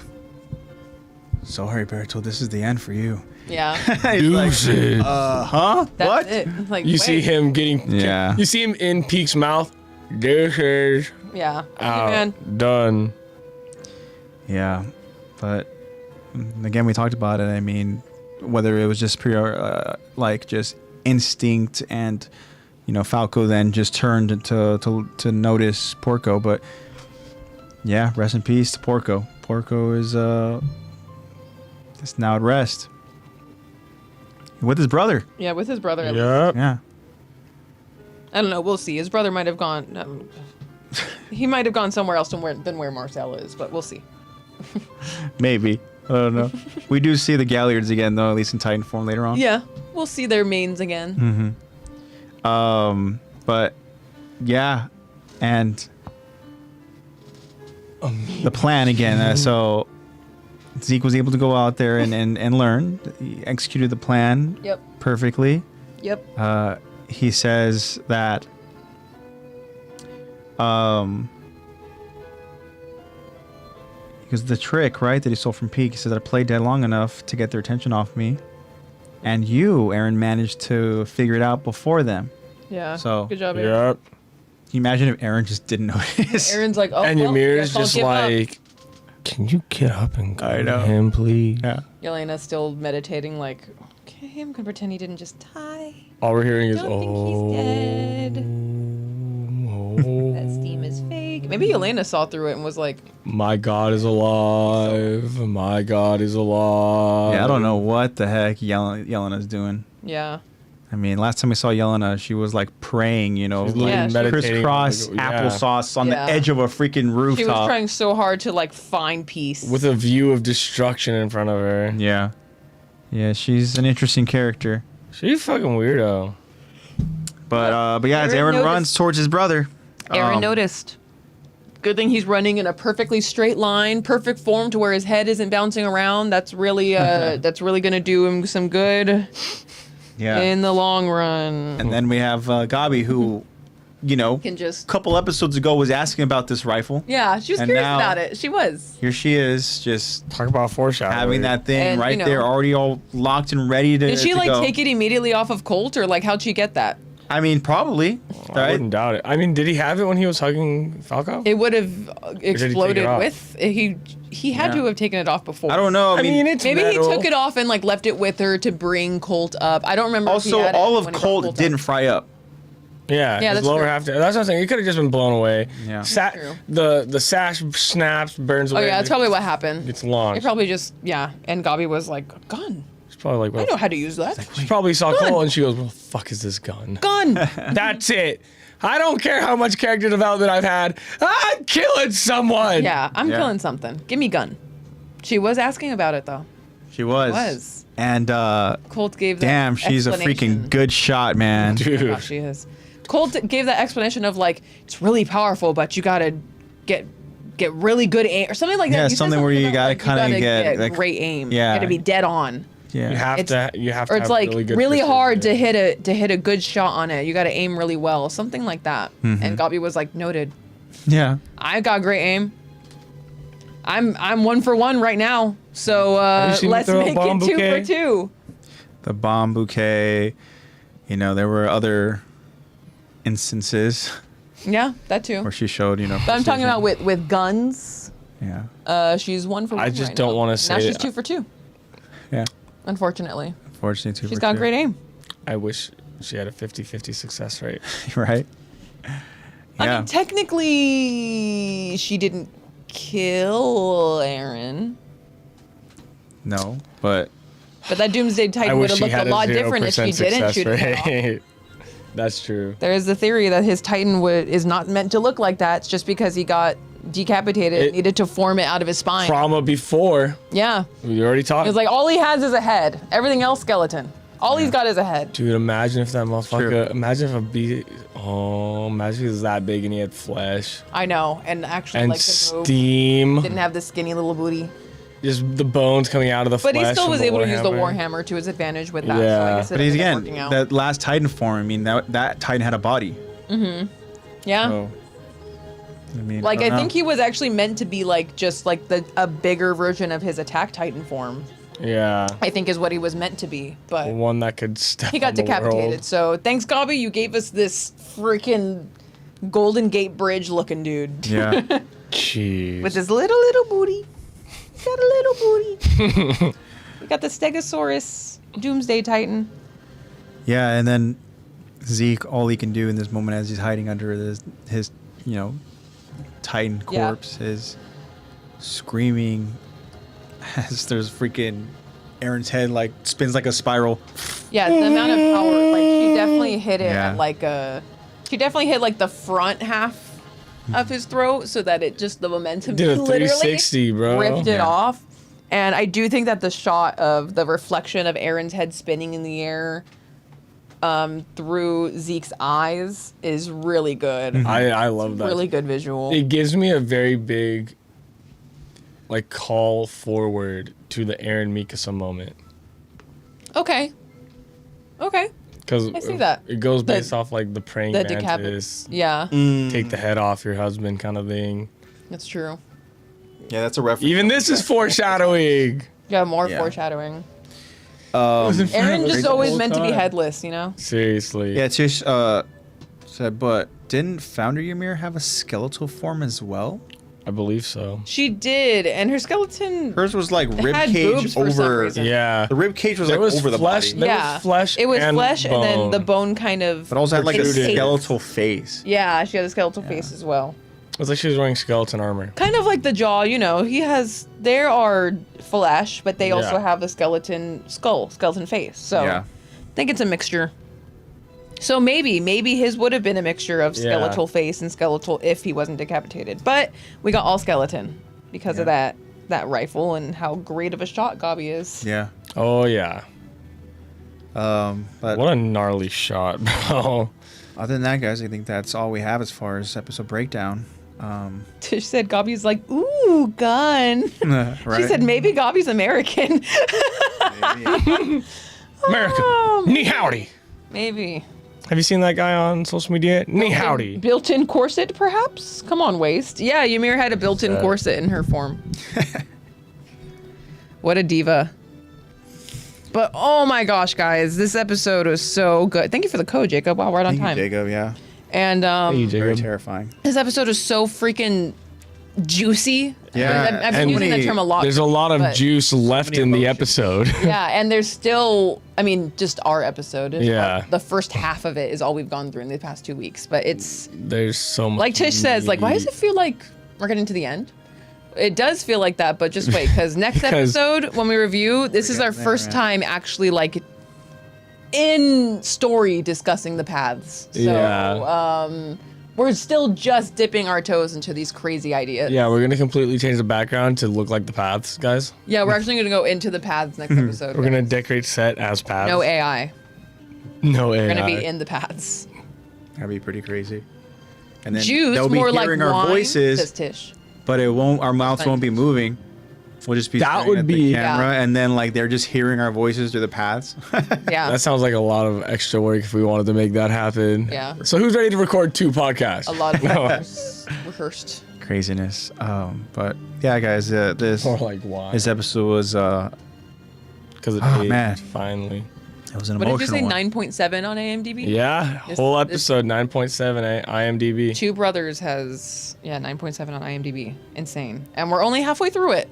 sorry, Bertold, this is the end for you. Yeah. He's like, Deuces. huh? That's What? it. Like, You wait. see him getting. Yeah. You see him in Peak's mouth. Deuces. Yeah. Okay, Out. man. Done. Yeah, but again, we talked about it. I mean, whether it was just pure, like just instinct, and Falco then just turned to notice Porco. But yeah, rest in peace to Porco. Porco is now at rest with his brother. Yeah, with his brother. Yep. Yeah, I don't know. We'll see. His brother might have gone. He might have gone somewhere else than where Marcel is, but we'll see. maybe. I don't know. We do see the Galliards again, though, at least in Titan form later on. Yeah, we'll see their mains again. But yeah, and the plan again. So Zeke was able to go out there and learn. He executed the plan Yep. perfectly. Yep. He says that because the trick, right, that he stole from Peak, he said that I played dead long enough to get their attention off me, and you, Aaron, managed to figure it out before them. Yeah. So- good job, Aaron. Yep. Can you imagine if Aaron just didn't notice? Aaron's like, oh, And well, Ymir's guess I'll just give up. like, can you get up and go I know. to him, please? Yeah. Yelena's still meditating, like, okay, I'm gonna pretend he didn't just die. All we're hearing is, Don't think he's dead. That steam is fake. Maybe Yelena saw through it and was like, my God is alive. My God is alive. Yeah, I don't know what the heck Yelena's doing. yeah. I mean, last time we saw Yelena, she was like praying, She's Yeah, literally she- meditating. crisscross Like, yeah. applesauce on Yeah. the edge of a freaking rooftop. She was trying so hard to like find peace. With a view of destruction in front of her. Yeah. Yeah, she's an interesting character. She's fucking weirdo. But yeah, as Aaron Aaron noticed. runs towards his brother. Aaron noticed. Good thing he's running in a perfectly straight line, perfect form to where his head isn't bouncing around. That's really gonna do him some good Yeah. in the long run. And then we have Gabi, who, Can a just couple episodes ago was asking about this rifle. yeah, she was And curious now- about it. She was. Here she is, just Talk about foreshadowing. having that thing And, right you know- there, already all locked and ready to Did she to like go. take it immediately off of Colt, or like how'd she get that? I mean, probably. I Right? wouldn't doubt it. I mean, did he have it when he was hugging Falco? It would have take it exploded off? with he had Yeah. to have taken it off before. I don't know. I I mean, mean, it's Maybe metal. he took it off and like left it with her to bring Colt up. I don't remember. if he also, had it all of when he brought Colt up. didn't fry up. Yeah, Yeah, his that's lower true. half. That's what I'm saying. It could have just been blown away. Yeah. Sa- True. the sash snaps, burns Oh away. yeah, that's probably what happened. It's launched. It probably just and Gabi was like, gun. It's probably like, I well, know how to use that. she probably saw Cole and she goes, "Well, the fuck is this gun?" Gun. That's it. I don't care how much character development I've had. I'm killing someone. Yeah, I'm Yeah. killing something. Give me gun. She was asking about it though. She was. Was. And Colt gave that damn, she's a explanation. freaking good shot, man. Oh, dude. gosh, she is. Colt gave that explanation of like it's really powerful, but you gotta get really good aim or something like that. Yeah, You said something where you about, gotta like, kinda get, like, great aim. yeah. You gotta be dead on. Yeah. You have to. Or it's have like really, good really hard to precision. hit a good shot on it. You got to aim really well, something like that. And Gabi was like, noted. Yeah. I got great aim. I'm 1 for 1 right now. So Have you seen me let's throw a make bomb it 2 bouquet? for 2. The bomb bouquet. You know, there were other instances Yeah, that too. where she showed, you know. But I'm talking precision. about with guns. Yeah. She's 1 for 1. I just right don't now. wanna say Now she's it. 2 for 2. Yeah. Unfortunately, Unfortunately, she's got great aim. I wish she had a 50-50 success rate. Right. I Yeah. mean, technically, she didn't kill Aaron, No, but but that Doomsday I Titan would wish have she looked had a lot 0% different if she didn't success shoot him off. rate. That's true. There is the theory that his Titan is not meant to look like that. It's just because he got decapitated, It- needed to form it out of his spine. Trauma before. Yeah. We already talked. It was like, all he has is a head. Everything else skeleton. All he's got is a head. Dude, imagine if that motherfucker. True. Imagine if imagine if he was that big and he had flesh I know. And actually, and like, could move. steam. Didn't have the skinny little booty. Just the bones coming out of the But flesh. he still from was the able to use the Warhammer. Warhammer to his advantage with that. So I Yeah. guess it but he's ended up again working out. that last Titan form. I mean, that Titan had a body. Yeah. So, I mean, Like, don't I think know. he was actually meant to be like just like a bigger version of his Attack Titan form. Yeah. I think is what he was meant to be, but One that could step he got on the decapitated. world. So thanks, Gabi. You gave us this freaking Golden Gate Bridge looking dude Yeah. Jeez. with his little booty. He's got a little booty. We got the Stegosaurus Doomsday Titan. Yeah, and then Zeke, all he can do in this moment as he's hiding under his you know, Titan Yeah. corpse is screaming as there's freaking Aaron's head like spins like a spiral. Yeah, the amount of power, like she definitely hit it Yeah. at like she definitely hit like the front half of his throat so that it just, the momentum Did a literally 360, bro. ripped it Yeah. off. And I do think that the shot of the reflection of Aaron's head spinning in the air through Zeke's eyes is really good. I love that. Really good visual. It gives me a very big, like, call forward to the Aaron Mikasa moment. Okay. Okay. Because I see that. it goes The- based off, like, the praying The mantis, Yeah, take the head off your husband kind of thing. that's true. Yeah, that's a reference. Even this is foreshadowing. Yeah, more Yeah. foreshadowing. Wasn't Aaron Right just the always whole meant to be time. headless, you know? Seriously. Yeah, Tish said, but didn't Founder Ymir have a skeletal form as well? I believe so. She did, and her skeleton. Hers was like rib had cage boobs for some over. reason. Yeah. The rib cage was There like was over the flesh. body, There Yeah, was flesh. It was and flesh, and then bone. the bone kind of. but also had like a protruded. skeletal face. Yeah, she had a skeletal face as well. It was like she was wearing skeleton armor. Kind of like the jaw, you know. There are flesh, but they also Yeah. have a skeleton skull, skeleton face. So Yeah. I think it's a mixture. So maybe his would have been a mixture of Yeah. skeletal face and skeletal if he wasn't decapitated. But we got all skeleton because of that rifle and how great of a shot Gabi is. Yeah. Oh, yeah. But What a gnarly shot, bro. other than that, guys, I think that's all we have as far as episode breakdown. Tish said Gabi's like, ooh, gun. Right? She said maybe Gabi's American. America. Knee howdy. Maybe. Have you seen that guy on social media? Knee howdy. Built-in corset, perhaps? Come on, waist. Yeah, Ymir had a built-in corset in her form. What a diva. But oh my gosh, guys, this episode was so good. Thank you for the code, Jacob. Wow, right on Thank you, time. Jacob. Yeah. And Hey, Very Jacob. terrifying. this episode was so freaking juicy. Yeah, I've been and using that term a lot. There's a lot of but- juice left many in the emotions. episode. Yeah, and there's still, I mean, just our episode. is Yeah. The first half of it is all we've gone through in the past 2 weeks. But it's, There's so much. like Tish says, like, why does it feel like we're getting to the end? It does feel like that, but just wait, because next 'Cause- episode, when we review, this is our there, first yeah. time actually, like, in story discussing the paths. So, Yeah. we're still just dipping our toes into these crazy ideas. Yeah, we're gonna completely change the background to look like the paths, guys. Yeah, we're actually going to go into the paths next episode. We're gonna decorate set as paths. No AI. No AI. We're going to be in the paths. That'd be pretty crazy. And then Juice, they'll be more like hearing our wine, voices, says Tish. but it won't. Our mouths won't be moving. We'll just be That staring would at be- the camera, Yeah. and then like they're just hearing our voices through the paths. Yeah. That sounds like a lot of extra work if we wanted to make that happen. Yeah. So who's ready to record 2 podcasts? A lot of rehearsed. Craziness. But yeah, guys, this Or like why? this episode was Because it Oh, did, man. finally. it was an What did you emotional say? one. 9.7 on IMDb. Yeah, This- whole this- episode 9.7 IMDb. Two Brothers has 9.7 on IMDb. Insane. And we're only halfway through it.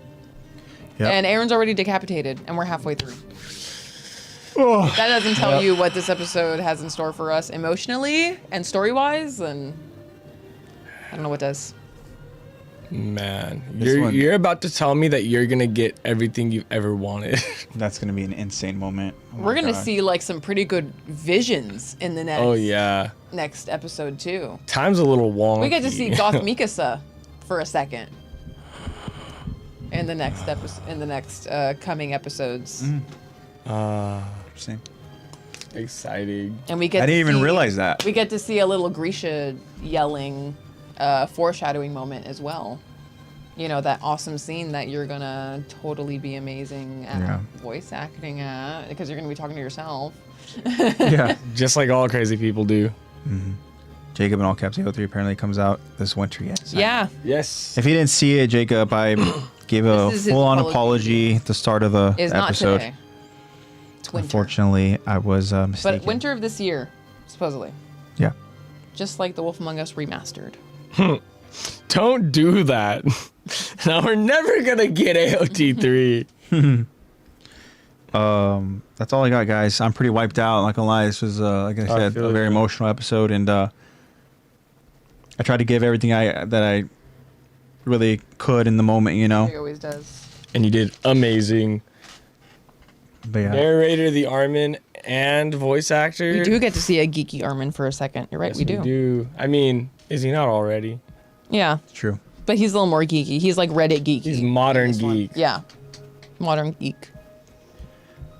Yep. And Aaron's already decapitated, and we're halfway through. Oh, If that doesn't tell you what this episode has in store for us emotionally and story-wise, then I don't know what does. man, This one- you're about to tell me that you're gonna get everything you've ever wanted. That's gonna be an insane moment. Oh my We're gonna God. see like some pretty good visions in the next Oh yeah, next episode too. time's a little wonky. We get to see Goth Mikasa for a second in the next coming episodes, Interesting. Exciting. and we get. I didn't to even see- realize that. We get to see a little Grisha yelling, foreshadowing moment as well. You know, that awesome scene that you're gonna totally be amazing at Yeah. voice acting at, because you're gonna be talking to yourself. Yeah. Just like all crazy people do. Jacob in all caps AO3 apparently comes out this winter. Yes. Yeah. Yes. If you didn't see it, Jacob, I gave a This is his full-on apology. apology at the start of the Is not episode. today. It's winter. Unfortunately, I was mistaken. But winter of this year, supposedly. Yeah. Just like The Wolf Among Us remastered. Don't do that. Now we're never gonna get AOT3. That's all I got, guys. I'm pretty wiped out. Not gonna lie, this was like I said, feel a it, very man. emotional episode, and I tried to give everything that I really could in the moment, you know. He always does. And you did amazing. But yeah, Narrator, the Armin, and voice actor. We do get to see a geeky Armin for a second. You're right, Yes, we do. I mean, is he not already? Yeah, it's true. but he's a little more geeky. He's like Reddit geeky. He's modern This one. geek. Yeah, modern geek.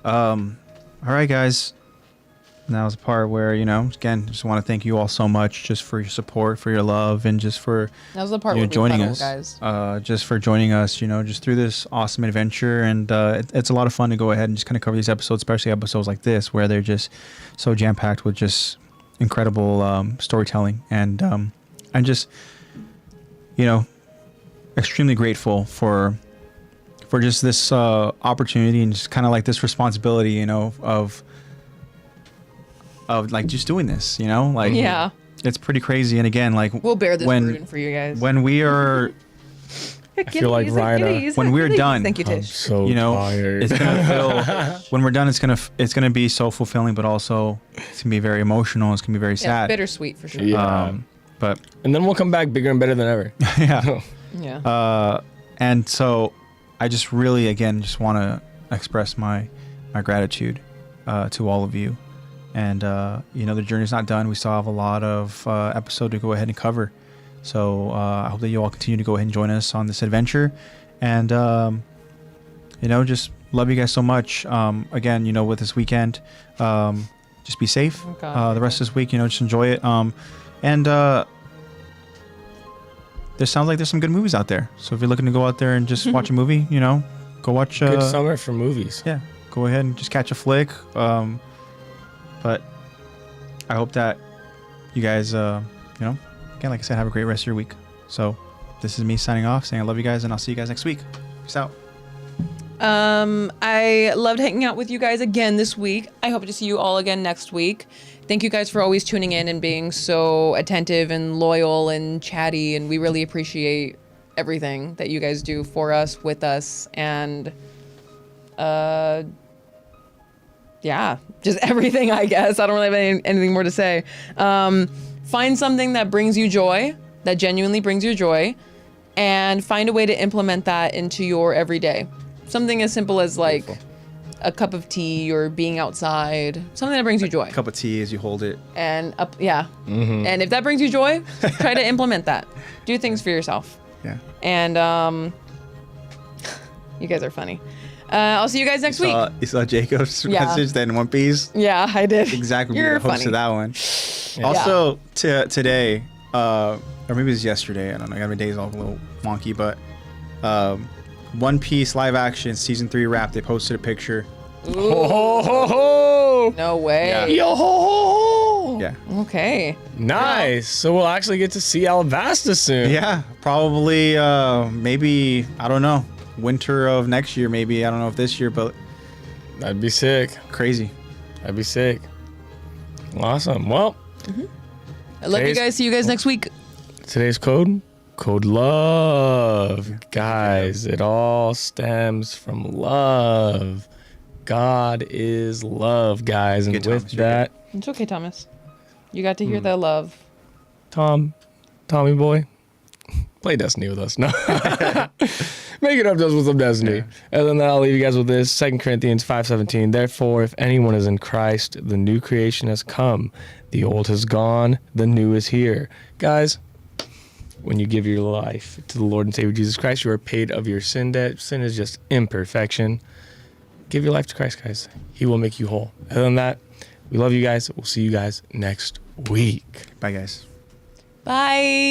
All right, guys. Now is the part where, you know, again, just want to thank you all so much just for your support, for your love, and just for That was the part you where know, we joining cuddle, us. guys. Just for joining us, you know, just through this awesome adventure. And it's a lot of fun to go ahead and just kind of cover these episodes, especially episodes like this, where they're just so jam-packed with just incredible storytelling. And I'm just, you know, extremely grateful for just this opportunity and just kind of like this responsibility, you know, of like just doing this, you know, like Yeah. it's pretty crazy. And again, like We'll bear this when burden for you guys. when we are I feel like Rhina. when we're done, Thank you, I'm Tish. so you know, tired. it's gonna feel when we're done, it's gonna be so fulfilling, but also it's gonna be very emotional. It's gonna be very Yeah, sad. bittersweet for sure. Yeah. But And then we'll come back bigger and better than ever. yeah. Yeah. And so I just really, again, just want to express my gratitude to all of you. And, you know, the journey's not done. We still have a lot of episode to go ahead and cover. So I hope that you all continue to go ahead and join us on this adventure. And, you know, just love you guys so much. Again, you know, with this weekend, just be safe. Oh, God. The rest of this week, you know, just enjoy it. And there sounds like there's some good movies out there. So if you're looking to go out there and just watch a movie, you know, go watch. Good summer for movies. Yeah, go ahead and just catch a flick. But I hope that you guys, you know, again, like I said, have a great rest of your week. So this is me signing off, saying I love you guys, and I'll see you guys next week. Peace out. I loved hanging out with you guys again this week. I hope to see you all again next week. Thank you guys for always tuning in and being so attentive and loyal and chatty, and we really appreciate everything that you guys do for us, with us, and yeah, just everything, I guess. I don't really have anything more to say. Find something that brings you joy, that genuinely brings you joy, and find a way to implement that into your everyday. Something as simple as like a cup of tea or being outside, something that brings you joy. Cup of tea as you hold it. And and if that brings you joy, try to implement that. Do things for yourself. Yeah. And you guys are funny. I'll see you guys next week. You saw Jacob's Yeah. message that in One Piece. Yeah, I did. Exactly. You're You're the host funny. of that one. Also, today, or maybe it was yesterday. I don't know. I got my days all a little wonky, but One Piece live action season 3 wrap. They posted a picture. Ooh, Ho, ho, ho. no way. Yeah. Yo, ho, ho, ho. Yeah. Okay. Nice. So we'll actually get to see Alabasta soon. Yeah, probably maybe, I don't know, winter of next year, maybe. I don't know if this year, but That'd be sick. crazy. That'd be sick. Awesome. Well, I love you Today's- guys. See you guys next week. today's code love. Guys, it all stems from love. God is love, guys. And Good, with Thomas, you're that, It's okay, Thomas. You got to hear the love. Tommy boy, play Destiny with us. No. Make it up to us with some Destiny. Yeah. And then I'll leave you guys with this. 2 Corinthians 5:17. Therefore, if anyone is in Christ, the new creation has come. The old has gone. The new is here. Guys, when you give your life to the Lord and Savior Jesus Christ, you are paid of your sin debt. Sin is just imperfection. Give your life to Christ, guys. He will make you whole. Other than that, we love you guys. We'll see you guys next week. Bye, guys. Bye.